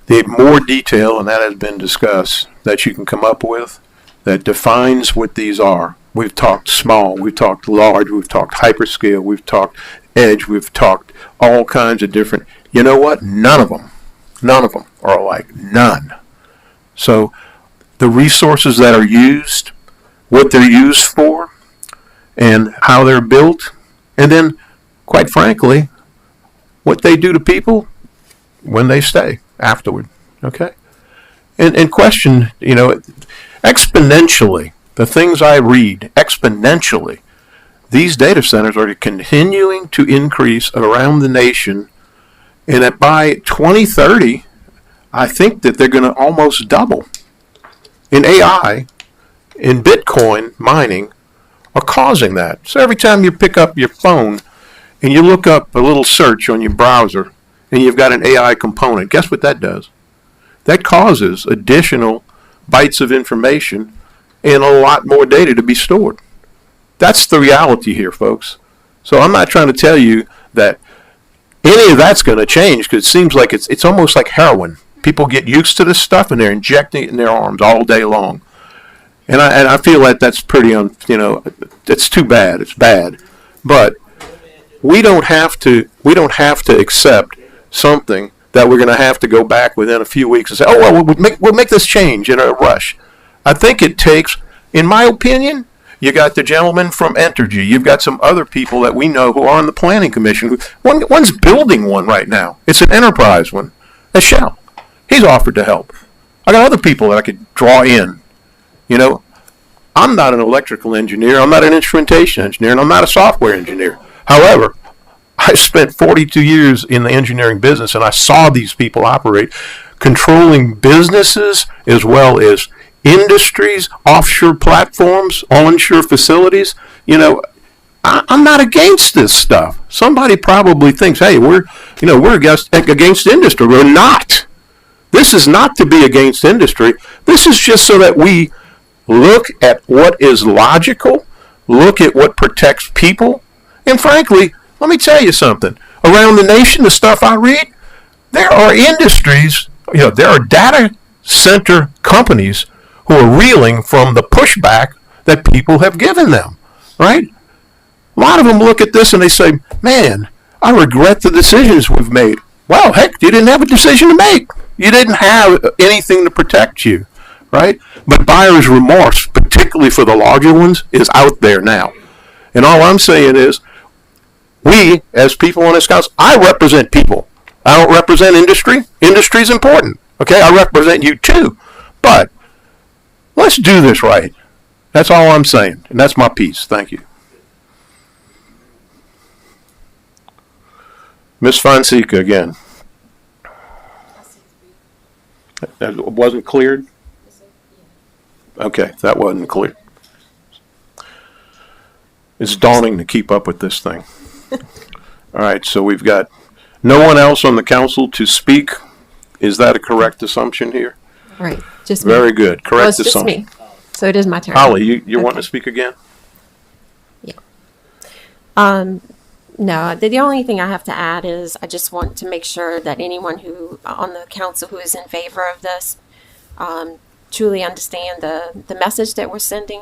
the more detail, and that has been discussed, that you can come up with that defines what these are. We've talked small, we've talked large, we've talked hyperscale, we've talked edge, we've talked all kinds of different. You know what? None of them are alike. None. So the resources that are used, what they're used for, and how they're built, and then, quite frankly, what they do to people when they stay afterward. Okay? And question, exponentially, the things I read, exponentially, these data centers are continuing to increase around the nation, and that by 2030, I think that they're going to almost double. In AI, in Bitcoin mining, are causing that. So every time you pick up your phone and you look up a little search on your browser and you've got an AI component, guess what that does? That causes additional bytes of information and a lot more data to be stored. That's the reality here, folks. So I'm not trying to tell you that any of that's going to change, because it seems like it's almost like heroin. People get used to this stuff and they're injecting it in their arms all day long. And I feel like that's pretty, it's too bad. It's bad. But we don't have to accept something that we're going to have to go back within a few weeks and say, oh, well, we'll make this change in a rush. I think it takes, in my opinion, you got the gentleman from Entergy. You've got some other people that we know who are on the Planning Commission. One's building one right now. It's an enterprise one, a Shell. He's offered to help. I got other people that I could draw in. I'm not an electrical engineer. I'm not an instrumentation engineer, and I'm not a software engineer. However, I spent 42 years in the engineering business, and I saw these people operate, controlling businesses as well as industries, offshore platforms, onshore facilities. I'm not against this stuff. Somebody probably thinks, hey, we're against industry. We're not. This is not to be against industry. This is just so that we look at what is logical, look at what protects people. And frankly, let me tell you something. Around the nation, the stuff I read, there are industries, there are data center companies who are reeling from the pushback that people have given them, right? A lot of them look at this and they say, man, I regret the decisions we've made. Well, heck, you didn't have a decision to make. You didn't have anything to protect you, right? But buyer's remorse, particularly for the larger ones, is out there now. And all I'm saying is, we, as people on this council, I represent people. I don't represent industry. Industry is important. Okay, I represent you too. But let's do this right. That's all I'm saying. And that's my piece. Thank you. Ms. Fonseca again. That wasn't cleared? Okay, that wasn't clear. It's daunting to keep up with this thing. All right, so we've got no one else on the council to speak. Is that a correct assumption here? Right, just very me. good. Correct Well, it's just assumption. me. So it is my turn. Holly, you Okay. want to speak again? No, the only thing I have to add is I just want to make sure that anyone who on the council who is in favor of this truly understand the message that we're sending.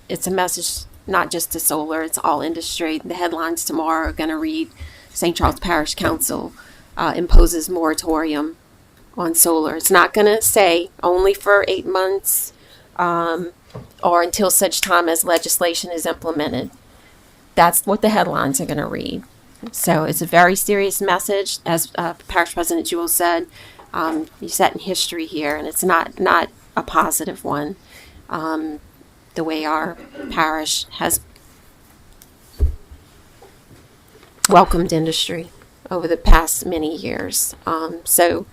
It's a message not just to solar, it's all industry. The headlines tomorrow are going to read St. Charles Parish Council imposes moratorium on solar. It's not going to say only for 8 months or until such time as legislation is implemented. That's what the headlines are going to read. So it's a very serious message. As Parish President Jewell said, you set in history here, and it's not a positive one. The way our parish has welcomed industry over the past many years. So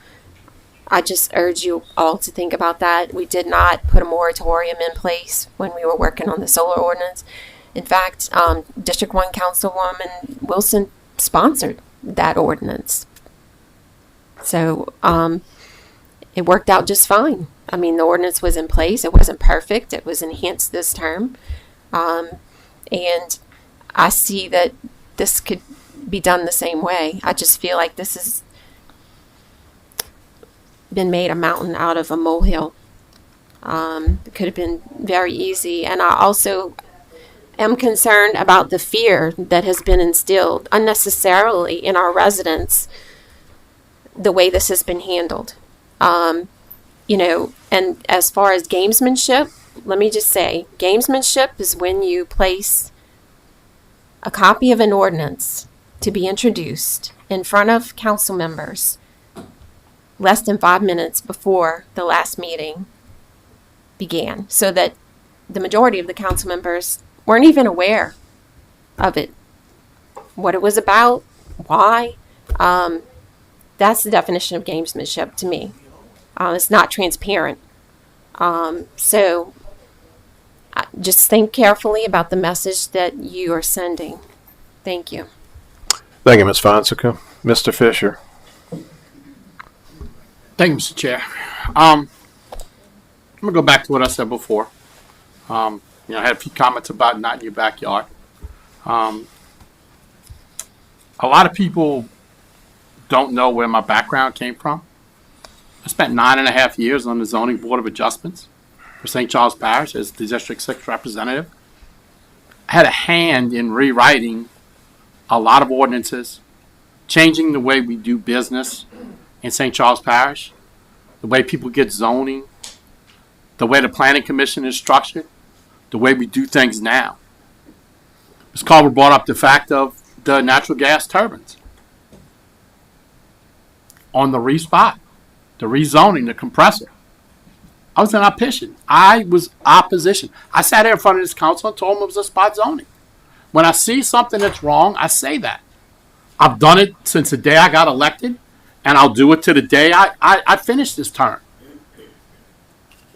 I just urge you all to think about that. We did not put a moratorium in place when we were working on the solar ordinance. In fact, District 1 Councilwoman Wilson sponsored that ordinance. So it worked out just fine. I mean, the ordinance was in place. It wasn't perfect. It was enhanced this term. And I see that this could be done the same way. I just feel like this has been made a mountain out of a molehill. It could have been very easy. And I also am concerned about the fear that has been instilled unnecessarily in our residents, the way this has been handled. And as far as gamesmanship, let me just say, gamesmanship is when you place a copy of an ordinance to be introduced in front of council members less than 5 minutes before the last meeting began, so that the majority of the council members weren't even aware of it, what it was about, why. That's the definition of gamesmanship to me. It's not transparent. So just think carefully about the message that you are sending. Thank you. Thank you, Ms. Fonseca. Mr. Fisher. Thank you, Mr. Chair. I'm going to go back to what I said before. I had a few comments about not in your backyard. A lot of people don't know where my background came from. I spent 9.5 years on the Zoning Board of Adjustments for St. Charles Parish as the District 6 representative. I had a hand in rewriting a lot of ordinances, changing the way we do business in St. Charles Parish, the way people get zoning, the way the Planning Commission is structured, the way we do things now. Ms. Carver brought up the fact of the natural gas turbines. On the spot, the rezoning, the compressor. I was in opposition. I sat there in front of this council and told them it was a spot zoning. When I see something that's wrong, I say that. I've done it since the day I got elected, and I'll do it to the day I finish this term.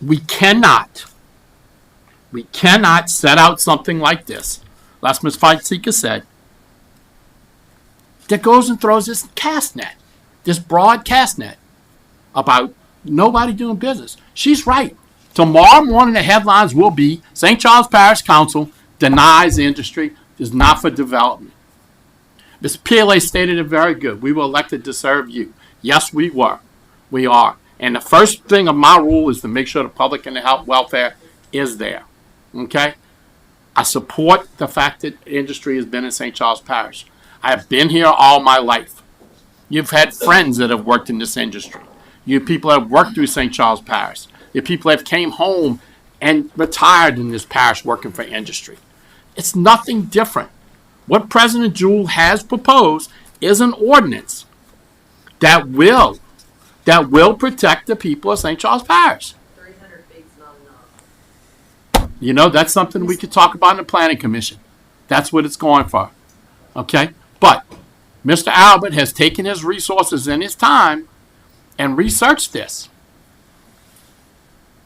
We cannot set out something like this like Ms. Feitzika said, that goes and throws this cast net, this broad cast net about nobody doing business. She's right. Tomorrow morning, the headlines will be St. Charles Parish Council denies industry, is not for development. Ms. PLA stated it very good. We were elected to serve you. Yes, we were. We are. And the first thing of my rule is to make sure the public and the health welfare is there. Okay? I support the fact that industry has been in St. Charles Parish. I have been here all my life. You've had friends that have worked in this industry. You people have worked through St. Charles Parish. You people have came home and retired in this parish working for industry. It's nothing different. What President Jewell has proposed is an ordinance that will protect the people of St. Charles Parish. 300 feet's not enough. You know, that's something we could talk about in the Planning Commission. That's what it's going for. Okay? But Mr. Albert has taken his resources and his time and researched this.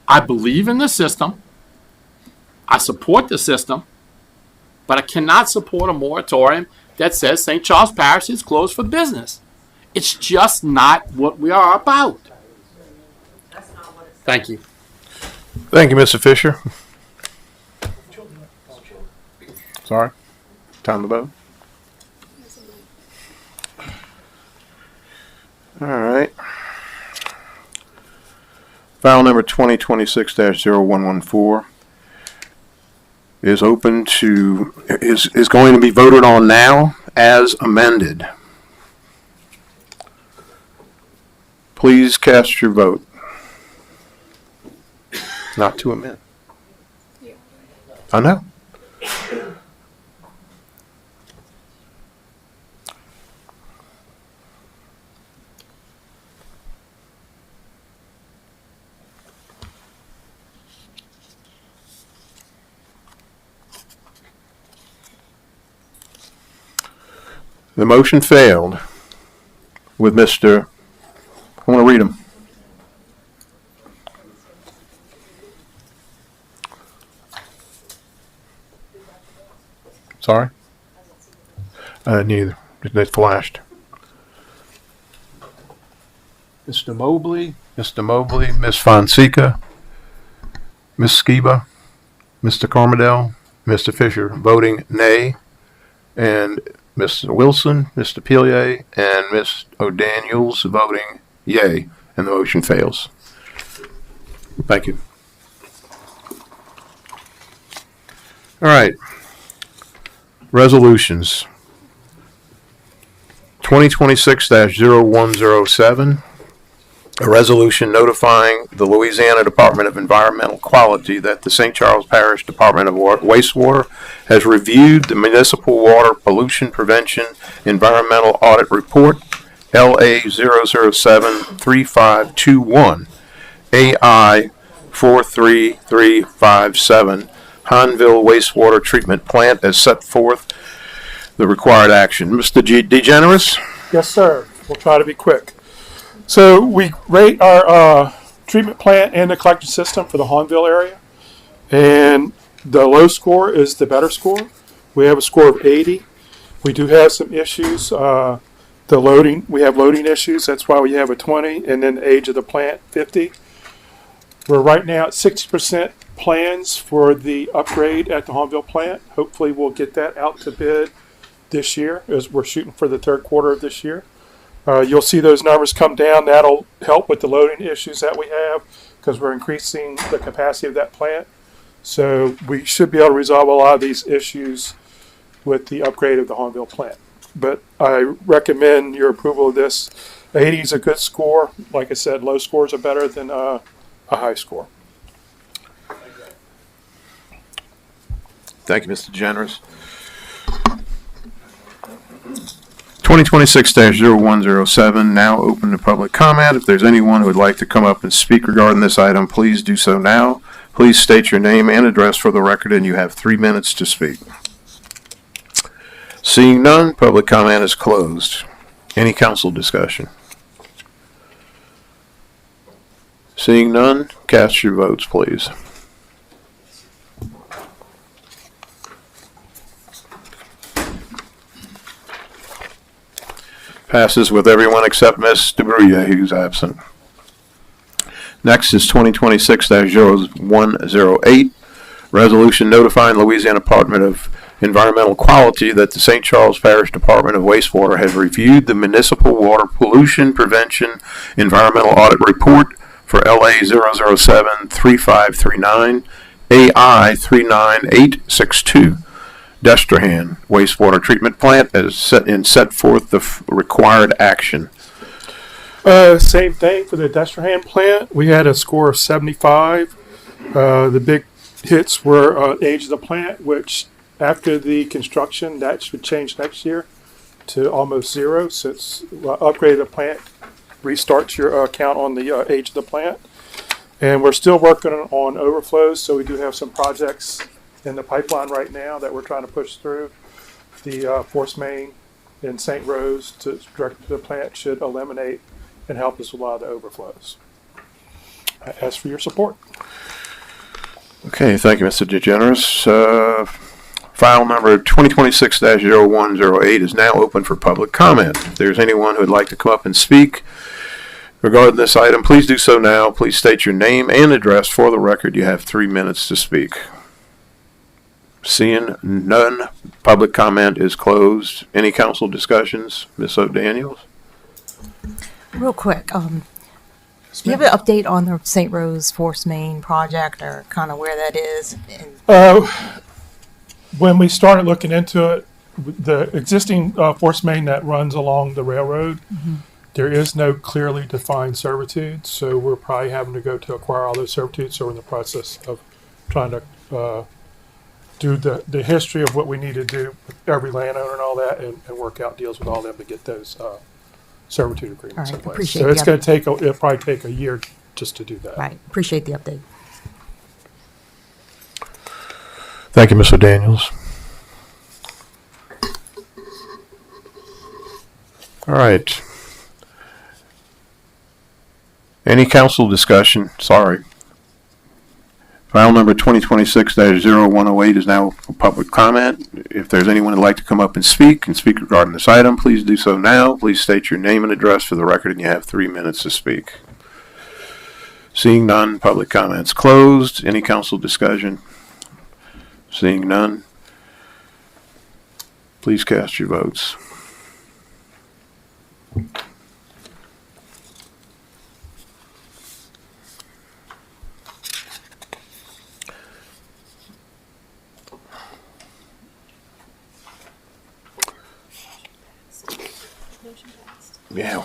I believe in the system. I support the system. But I cannot support a moratorium that says St. Charles Parish is closed for business. It's just not what we are about. Thank you. Thank you, Mr. Fisher. Sorry. Time to vote. All right. File number 2026-0114 is open to, is going to be voted on now as amended. Please cast your vote. Not to amend. I know. The motion failed with Mr. I want to read them. Sorry? Neither. It flashed. Mr. Mobley, Ms. Fonseca, Ms. Skiba, Mr. Carmadel, Mr. Fisher voting nay, and Mr. Wilson, Mr. Pilier, and Ms. O'Daniels voting yay, and the motion fails. Thank you. All right. Resolutions. 2026-0107, a resolution notifying the Louisiana Department of Environmental Quality that the St. Charles Parish Department of Wastewater has reviewed the Municipal Water Pollution Prevention Environmental Audit Report, LA 0073521, AI 43357, Hanville Wastewater Treatment Plant, as set forth the required action. Mr. DeGeneres? Yes, sir. We'll try to be quick. So we rate our treatment plant and the collection system for the Hanville area, and the low score is the better score. We have a score of 80. We do have some issues. We have loading issues. That's why we have a 20, and then the age of the plant, 50. We're right now at 60% plans for the upgrade at the Hanville plant. Hopefully we'll get that out to bid this year, as we're shooting for the third quarter of this year. You'll see those numbers come down. That'll help with the loading issues that we have because we're increasing the capacity of that plant. So we should be able to resolve a lot of these issues with the upgrade of the Hanville plant. But I recommend your approval of this. 80 is a good score. Like I said, low scores are better than a high score. Thank you, Mr. DeGeneres. 2026-0107, now open to public comment. If there's anyone who would like to come up and speak regarding this item, please do so now. Please state your name and address for the record, and you have 3 minutes to speak. Seeing none, public comment is closed. Any council discussion? Seeing none, cast your votes, please. Passes with everyone except Ms. DeBruya, who's absent. Next is 2026-0108, resolution notifying Louisiana Department of Environmental Quality that the St. Charles Parish Department of Wastewater has reviewed the Municipal Water Pollution Prevention Environmental Audit Report for LA 007-3539, AI 39862. Destrehan wastewater treatment plant as set forth the required action. Same thing for the Destrehan plant. We had a score of 75. The big hits were age of the plant, which after the construction, that should change next year to almost zero, since upgrade of the plant restarts your count on the age of the plant. And we're still working on overflows, so we do have some projects in the pipeline right now that we're trying to push through. The force main in St. Rose to direct the plant should eliminate and help us with a lot of the overflows. I ask for your support. Okay, thank you, Mr. DeGeneres. File number 2026-0108 is now open for public comment. If there's anyone who would like to come up and speak regarding this item, please do so now. Please state your name and address for the record. You have 3 minutes to speak. Seeing none, public comment is closed. Any council discussions? Ms. O'Daniels? Real quick, do you have an update on the St. Rose Force Main project, or kind of where that is? When we started looking into it, the existing force main that runs along the railroad, there is no clearly defined servitude, so we're probably having to go to acquire all those servitudes. So we're in the process of trying to do the history of what we need to do with every landowner and all that, and work out deals with all them to get those servitude agreements in place. So it's going to take, it'll probably take a year just to do that. Right. Appreciate the update. Thank you, Mr. Daniels. All right. Any council discussion? Sorry. File number 2026-0108 is now for public comment. If there's anyone who'd like to come up and speak regarding this item, please do so now. Please state your name and address for the record, and you have 3 minutes to speak. Seeing none, public comments closed. Any council discussion? Seeing none, please cast your votes. Yeah.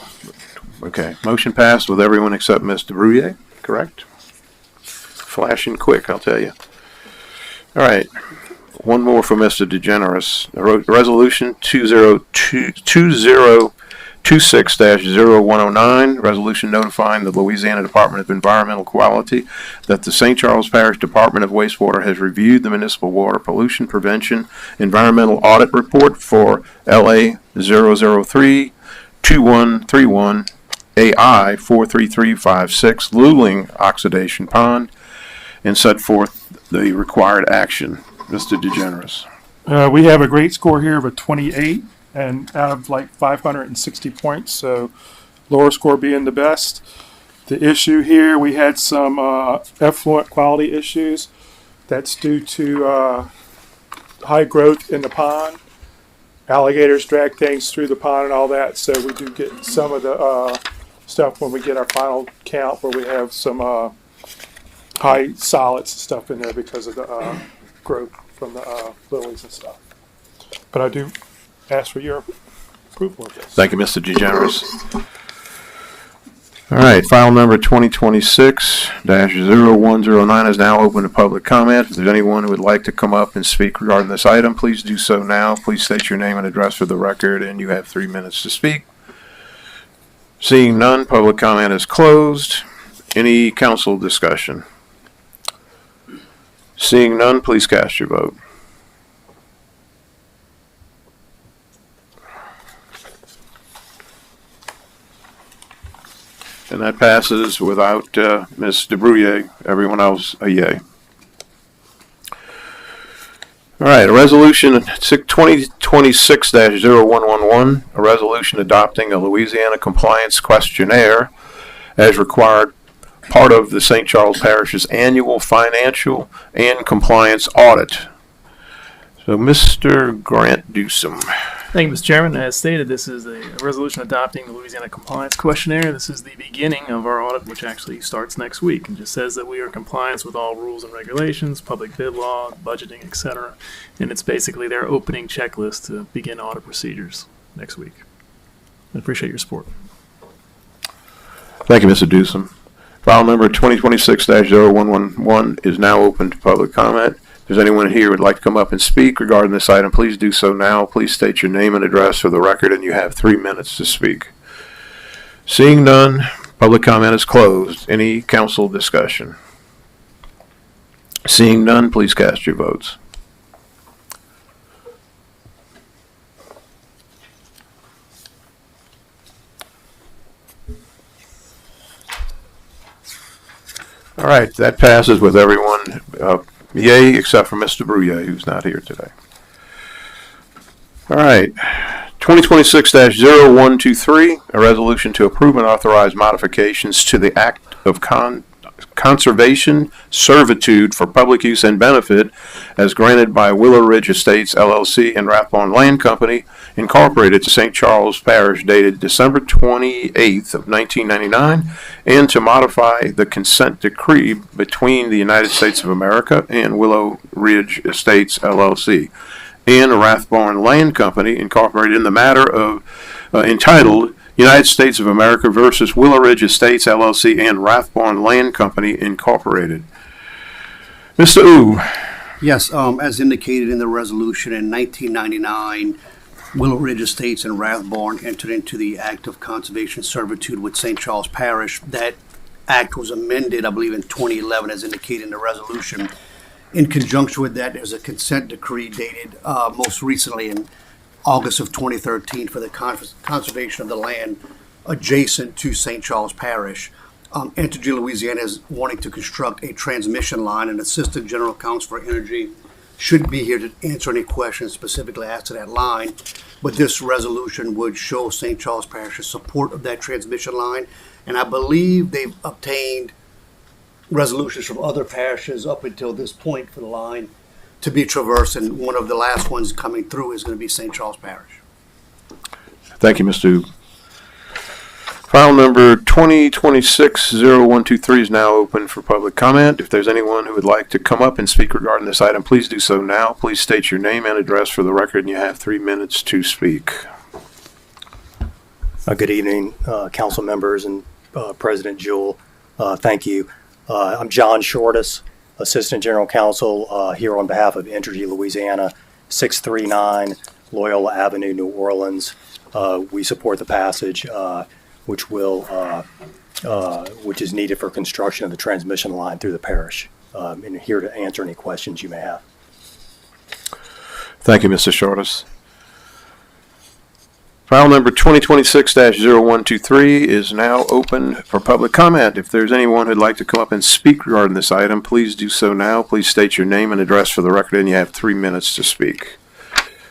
Okay. Motion passed with everyone except Ms. DeBruya, correct? Flashing quick, I'll tell you. All right. One more for Mr. DeGeneres. Resolution 2026-0109, resolution notifying the Louisiana Department of Environmental Quality that the St. Charles Parish Department of Wastewater has reviewed the Municipal Water Pollution Prevention Environmental Audit Report for LA 003-2131 AI 43356 Luling Oxidation Pond, and set forth the required action. Mr. DeGeneres. We have a great score here of a 28, and out of like 560 points, so lower score being the best. The issue here, we had some effluent quality issues. That's due to high growth in the pond. Alligators drag things through the pond and all that, so we do get some of the stuff when we get our final count, where we have some high solids and stuff in there because of the growth from the lilies and stuff. But I do ask for your approval of this. Thank you, Mr. DeGeneres. All right, file number 2026-0109 is now open to public comment. If there's anyone who would like to come up and speak regarding this item, please do so now. Please state your name and address for the record, and you have 3 minutes to speak. Seeing none, public comment is closed. Any council discussion? Seeing none, please cast your vote. And that passes without Ms. DeBruya. Everyone else, a yay. All right, a resolution 2026-0110 2026-0111, a resolution adopting a Louisiana compliance questionnaire as required part of the St. Charles Parish's annual financial and compliance audit. So, Mr. Grant Dewsome. Thank you, Mr. Chairman. As stated, this is a resolution adopting the Louisiana Compliance Questionnaire. This is the beginning of our audit, which actually starts next week, and just says that we are in compliance with all rules and regulations, public bid law, budgeting, etc. And it's basically their opening checklist to begin audit procedures next week. I appreciate your support. Thank you, Mr. Dewsome. File number 2026-0111 is now open to public comment. If there's anyone here who would like to come up and speak regarding this item, please do so now. Please state your name and address for the record, and you have 3 minutes to speak. Seeing none, public comment is closed. Any council discussion? Seeing none, please cast your votes. All right, that passes with everyone yay, except for Mr. Brouillet, who's not here today. All right, 2026-0123, a resolution to approve and authorize modifications to the Act of Conservation Servitude for Public Use and Benefit as granted by Willow Ridge Estates, LLC and Rathbone Land Company, Incorporated to St. Charles Parish, dated December 28th of 1999, and to modify the consent decree between the United States of America and Willow Ridge Estates, LLC, and Rathbone Land Company, Incorporated, in the matter of entitled United States of America versus Willow Ridge Estates, LLC, and Rathbone Land Company, Incorporated. Mr. Ooh. Yes, as indicated in the resolution in 1999, Willow Ridge Estates and Rathbone entered into the Act of Conservation Servitude with St. Charles Parish. That act was amended, I believe, in 2011, as indicated in the resolution. In conjunction with that, there's a consent decree dated most recently in August of 2013 for the conservation of the land adjacent to St. Charles Parish. Entergy Louisiana is wanting to construct a transmission line, and Assistant General Counsel for Energy should be here to answer any questions specifically as to that line. But this resolution would show St. Charles Parish's support of that transmission line, and I believe they've obtained resolutions from other parishes up until this point for the line to be traversed, and one of the last ones coming through is going to be St. Charles Parish. Thank you, Mr. Ooh. File number 2026-0123 is now open for public comment. If there's anyone who would like to come up and speak regarding this item, please do so now. Please state your name and address for the record, and you have 3 minutes to speak. Good evening, council members and President Jewell. Thank you. I'm John Shortus, Assistant General Counsel here on behalf of Entergy Louisiana, 639 Loyola Avenue, New Orleans. We support the passage which is needed for construction of the transmission line through the parish. And here to answer any questions you may have. Thank you, Mr. Shortus. File number 2026-0123 is now open for public comment. If there's anyone who'd like to come up and speak regarding this item, please do so now. Please state your name and address for the record, and you have 3 minutes to speak.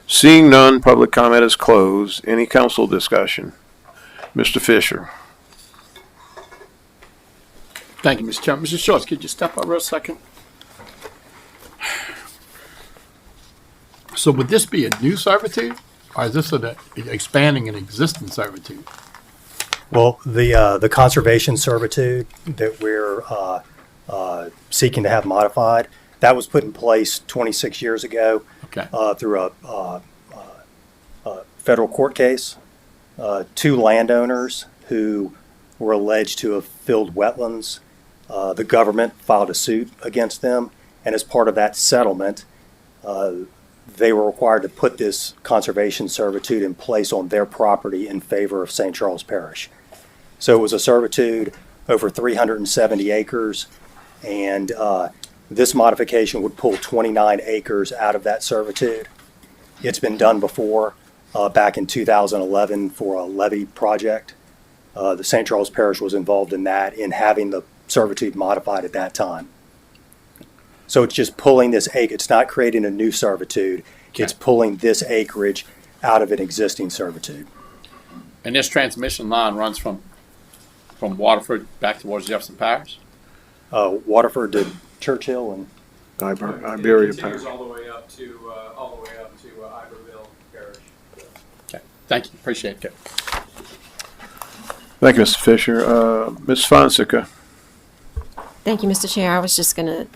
Seeing none, public comment is closed. Any council discussion? Mr. Fisher. Thank you, Mr. Chairman. Mr. Shorts, could you step up real second? So would this be a new servitude, or is this expanding an existing servitude? Well, the conservation servitude that we're seeking to have modified, that was put in place 26 years ago through a federal court case. 2 landowners who were alleged to have filled wetlands. The government filed a suit against them, and as part of that settlement, they were required to put this conservation servitude in place on their property in favor of St. Charles Parish. So it was a servitude over 370 acres, and this modification would pull 29 acres out of that servitude. It's been done before. Back in 2011 for a levee project. The St. Charles Parish was involved in that, in having the servitude modified at that time. So it's just pulling this acre. It's not creating a new servitude, It's pulling this acreage out of an existing servitude. And this transmission line runs from Waterford back towards Jefferson Parish? Waterford to Churchill and Iberia It continues Parish. all the way up to Iberville Parish. Okay, thank you, appreciate it. Thank you, Mr. Fisher. Ms. Fonseca. Thank you, Mr. Chair. I was just going to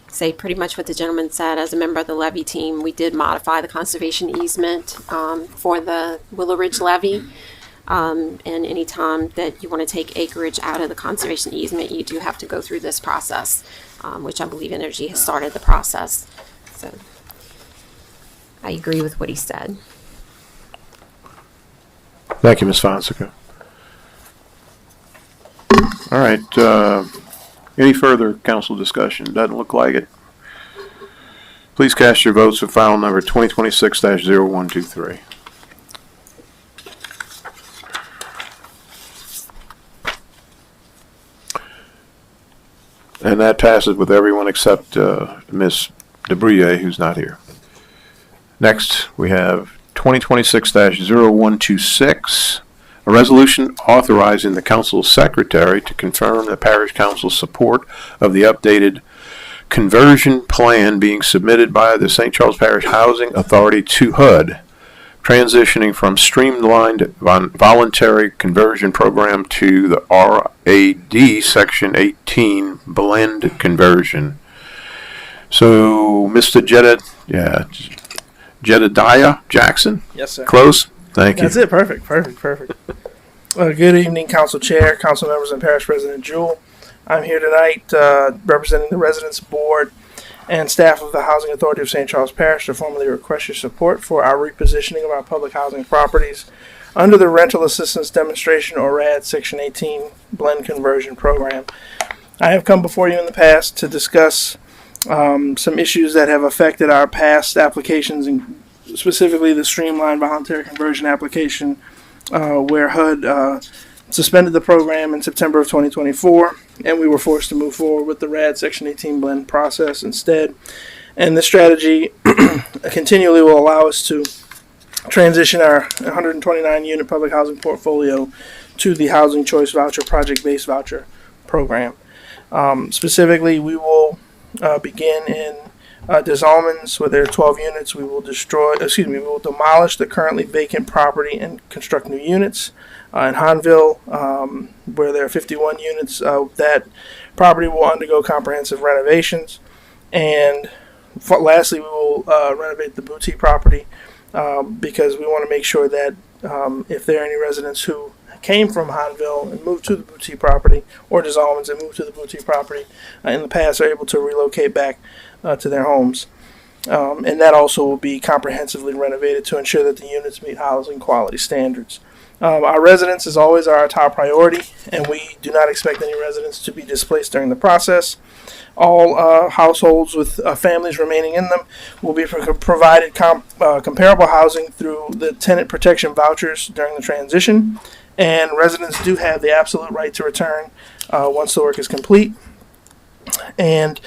say pretty much what the gentleman said. As a member of the levee team, we did modify the conservation easement for the Willow Ridge levee. And any time that you want to take acreage out of the conservation easement, you do have to go through this process, which I believe Energy has started the process. So I agree with what he said. Thank you, Ms. Fonseca. All right. Any further council discussion? Doesn't look like it. Please cast your votes for file number 2026-0123. And that passes with everyone except Ms. DeBruyer, who's not here. Next, we have 2026-0126, a resolution authorizing the council secretary to confirm the parish council's support of the updated conversion plan being submitted by the St. Charles Parish Housing Authority to HUD, transitioning from streamlined voluntary conversion program to the RAD Section 18 blend conversion. So, Mr. Jedediah Jackson? Yes, sir. Close? Thank you. That's it. Perfect. Good evening, Council Chair, Council members, and Parish President Jewell. I'm here tonight representing the Residents Board and staff of the Housing Authority of St. Charles Parish to formally request your support for our repositioning of our public housing properties under the Rental Assistance Demonstration, or RAD, Section 18 Blend Conversion Program. I have come before you in the past to discuss some issues that have affected our past applications, and specifically the streamlined voluntary conversion application, where HUD suspended the program in September of 2024, and we were forced to move forward with the RAD Section 18 blend process instead. And this strategy continually will allow us to transition our 129 unit public housing portfolio to the Housing Choice Voucher project-based voucher program. Specifically, we will begin in Des Allemands, where there are 12 units. We will demolish the currently vacant property and construct new units. In Hanville, where there are 51 units, that property will undergo comprehensive renovations. And lastly, we will renovate the Boutique property because we want to make sure that if there are any residents who came from Hanville and moved to the Boutique property, or Des Allemands and moved to the Boutique property in the past, are able to relocate back to their homes. And that also will be comprehensively renovated to ensure that the units meet housing quality standards. Our residents, as always, are our top priority, and we do not expect any residents to be displaced during the process. All households with families remaining in them will be provided comparable housing through the tenant protection vouchers during the transition, and residents do have the absolute right to return once the work is complete. And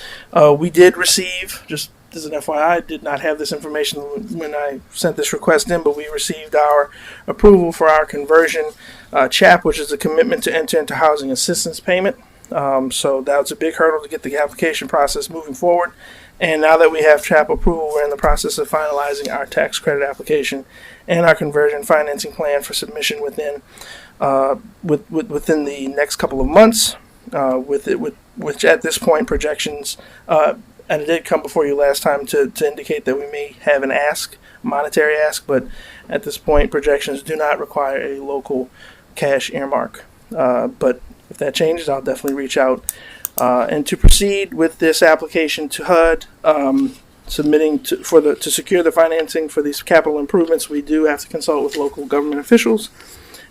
we did receive, just as an FYI, I did not have this information when I sent this request in, but we received our approval for our conversion CHAP, which is a commitment to enter into housing assistance payment. So that was a big hurdle to get the application process moving forward. And now that we have CHAP approval, we're in the process of finalizing our tax credit application and our conversion financing plan for submission within the next couple of months. Which at this point projections, and it did come before you last time to indicate that we may have an monetary ask, but at this point projections do not require a local cash earmark. But if that changes, I'll definitely reach out. And to proceed with this application to HUD, submitting to secure the financing for these capital improvements, we do have to consult with local government officials,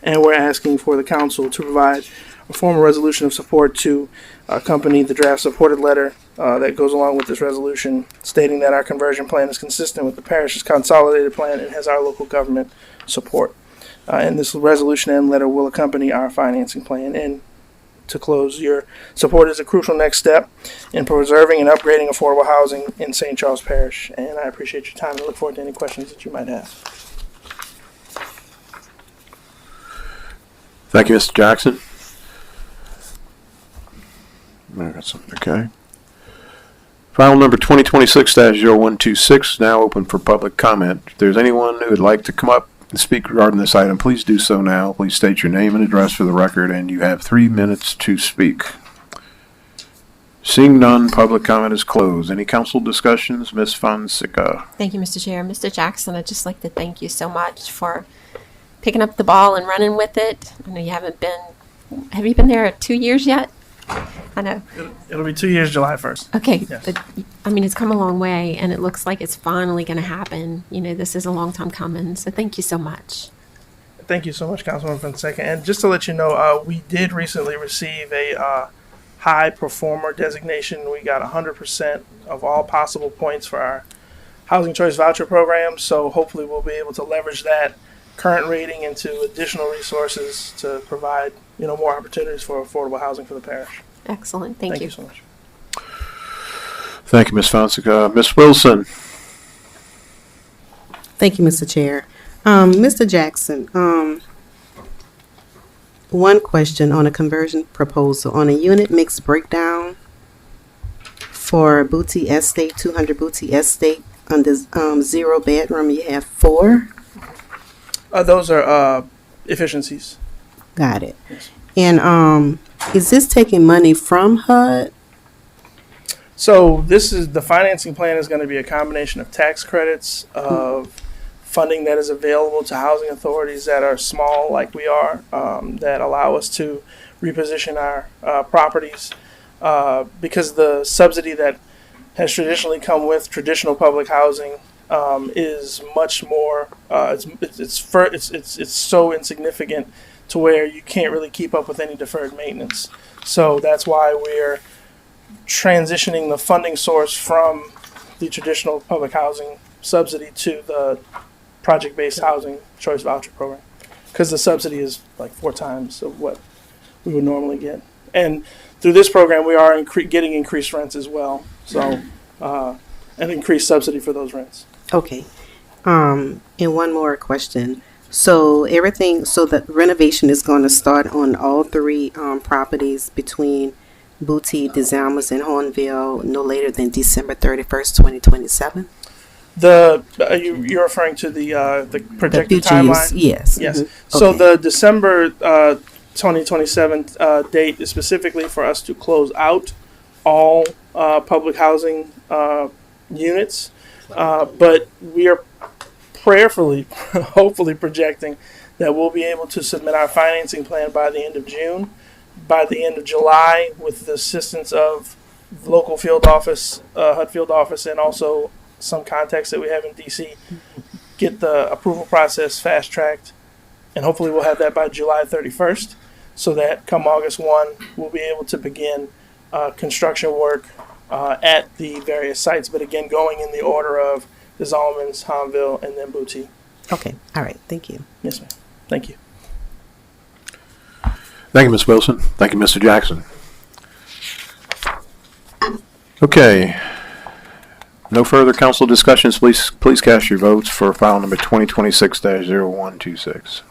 and we're asking for the council to provide a formal resolution of support to accompany the draft supported letter that goes along with this resolution, stating that our conversion plan is consistent with the parish's consolidated plan and has our local government support. And this resolution and letter will accompany our financing plan. And to close. Your support is a crucial next step in preserving and upgrading affordable housing in St. Charles Parish, and I appreciate your time and look forward to any questions that you might have. Thank you, Mr. Jackson. I got something. Okay. File number 2026-0126 now open for public comment. If there's anyone who would like to come up and speak regarding this item, please do so now. Please state your name and address for the record, and you have 3 minutes to speak. Seeing none, public comment is closed. Any council discussions? Ms. Fonseca. Thank you, Mr. Chair. Mr. Jackson, I'd just like to thank you so much for picking up the ball and running with it. I know you haven't been, have you been there 2 years yet? I know. It'll be 2 years, July 1st. Okay. Yes. But, I mean, it's come a long way, and it looks like it's finally going to happen. You know, this is a long time coming, so thank you so much. Thank you so much, Councilwoman Fonseca. And just to let you know, we did recently receive a high performer designation. We got 100% of all possible points for our Housing Choice Voucher program, so hopefully we'll be able to leverage that current rating into additional resources to provide, more opportunities for affordable housing for the parish. Excellent. Thank you. Thank you so much. Thank you, Ms. Fonseca. Ms. Wilson. Thank you, Mr. Chair. Mr. Jackson, one question on a conversion proposal. On a unit mix breakdown for Booty Estate, 200 Booty Estate, on this 0 bedroom, you have 4? Those are efficiencies. Got it. Yes. And is this taking money from HUD? So the financing plan is going to be a combination of tax credits, of funding that is available to housing authorities that are small like we are, that allow us to reposition our properties, because the subsidy that has traditionally come with traditional public housing is much more. It's so insignificant to where you can't really keep up with any deferred maintenance. So that's why we're transitioning the funding source from the traditional public housing subsidy to the project-based housing choice voucher program, because the subsidy is like 4 times of what we would normally get. And through this program, we are getting increased rents as well. So an increased subsidy for those rents. Okay. And one more question. So the renovation is going to start on all 3 properties between Booty, DeSalmas, and Hornville no later than December 31st, 2027? You're referring to the projected timeline? Yes. Yes. Mm-hmm. So Okay. the December 2027 date is specifically for us to close out all public housing units, but we are prayerfully, hopefully projecting that we'll be able to submit our financing plan by the end of June. By the end of July, with the assistance of local field office, HUD field office, and also some contacts that we have in DC, get the approval process fast-tracked, and hopefully we'll have that by July 31st, so that come August 1, we'll be able to begin construction work at the various sites, but again, going in the order of the Zalmans, Hanville, and then Booty. Okay. All right. Thank you. Yes, ma'am. Thank you. Thank you, Ms. Wilson. Thank you, Mr. Jackson. Okay. No further council discussions. Please cast your votes for file number 2026-0126.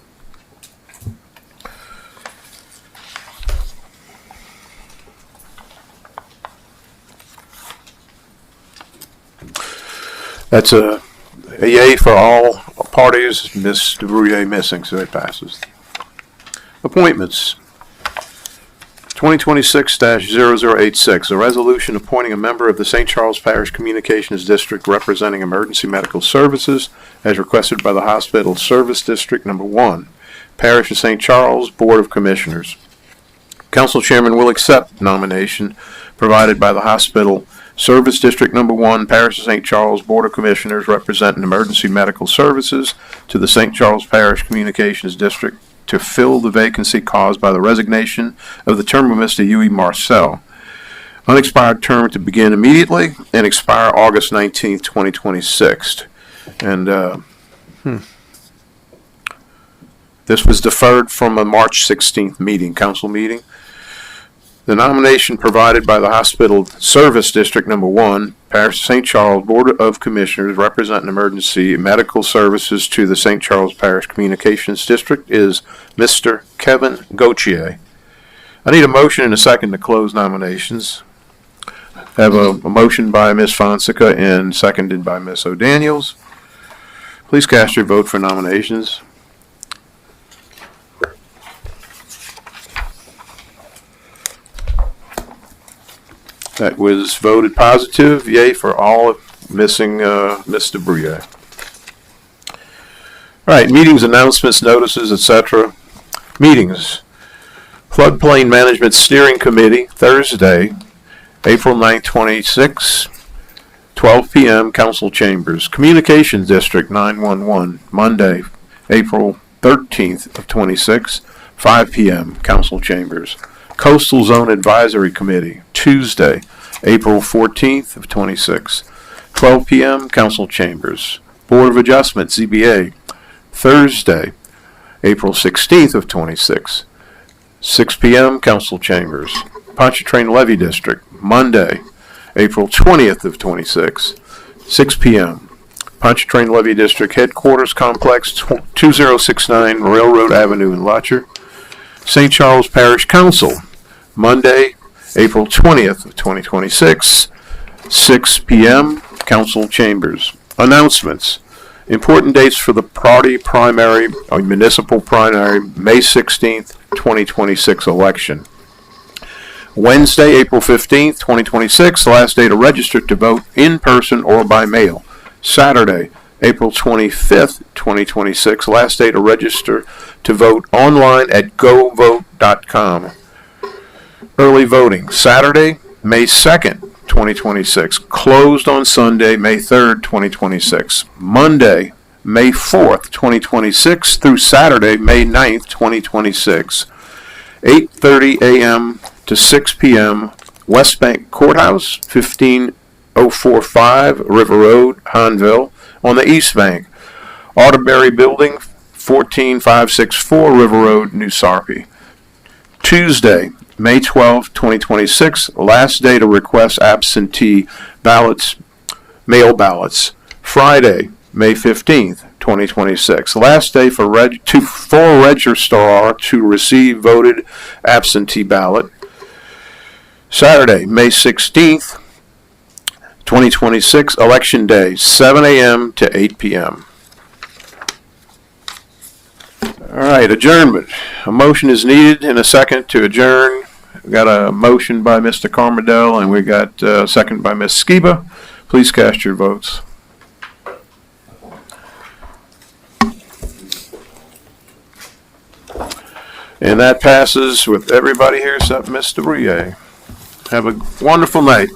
That's a yay for all parties. Ms. DeBrouillet missing, so it passes. Appointments. 2026-0086, a resolution appointing a member of the St. Charles Parish Communications District representing emergency medical services as requested by the Hospital Service District Number 1, Parish of St. Charles Board of Commissioners. Council Chairman will accept nomination provided by the Hospital Service District Number 1, Parish of St. Charles Board of Commissioners representing emergency medical services to the St. Charles Parish Communications District to fill the vacancy caused by the resignation of the term of Mr. Huey Marcel. Unexpired term to begin immediately and expire August 19th, 2026. And this was deferred from a March 16th meeting, council meeting. The nomination provided by the Hospital Service District Number 1, Parish of St. Charles Board of Commissioners representing emergency medical services to the St. Charles Parish Communications District is Mr. Kevin Gauthier. I need a motion and a second to close nominations. I have a motion by Ms. Fonseca and seconded by Ms. O'Daniels. Please cast your vote for nominations. That was voted positive. Yay for all, missing Mr. Bruyere. All right, meetings, announcements, notices, etc. Meetings. Floodplain Management Steering Committee, Thursday, April 9th, 26, 12 p.m., Council Chambers. Communications District 911, Monday, April 13th of 26, 5 p.m., Council Chambers. Coastal Zone Advisory Committee, Tuesday, April 14th of 26, 12 p.m., Council Chambers. Board of Adjustment, ZBA, Thursday, April 16th of 26, 6 p.m., Council Chambers. Pontchartrain Levy District, Monday, April 20th of 26, 6 p.m. Pontchartrain Levy District Headquarters Complex, 2069 Railroad Avenue in Lutcher. St. Charles Parish Council, Monday, April 20th of 2026, 6 p.m., Council Chambers. Announcements. Important dates for the party primary or municipal primary May 16th, 2026 election. Wednesday, April 15th, 2026, last day to register to vote in person or by mail. Saturday, April 25th, 2026, last day to register to vote online at govote.com. Early voting, Saturday, May 2nd, 2026, closed on Sunday, May 3rd, 2026. Monday, May 4th, 2026 through Saturday, May 9th, 2026. 8:30 a.m. to 6 p.m. West Bank Courthouse, 15045 River Road, Hanville. On the East Bank, Arterbury Building, 14564 River Road, New Sarpy. Tuesday, May 12, 2026, last day to request absentee ballots, mail ballots. Friday, May 15th, 2026, last day for registrar to receive voted absentee ballot. Saturday, May 16th, 2026, Election Day, 7 a.m. to 8 p.m. All right, adjournment. A motion is needed and a second to adjourn. We got a motion by Mr. Carmadell and we got a second by Ms. Skiba. Please cast your votes. And that passes with everybody here except Mr. Bruyere. Have a wonderful night.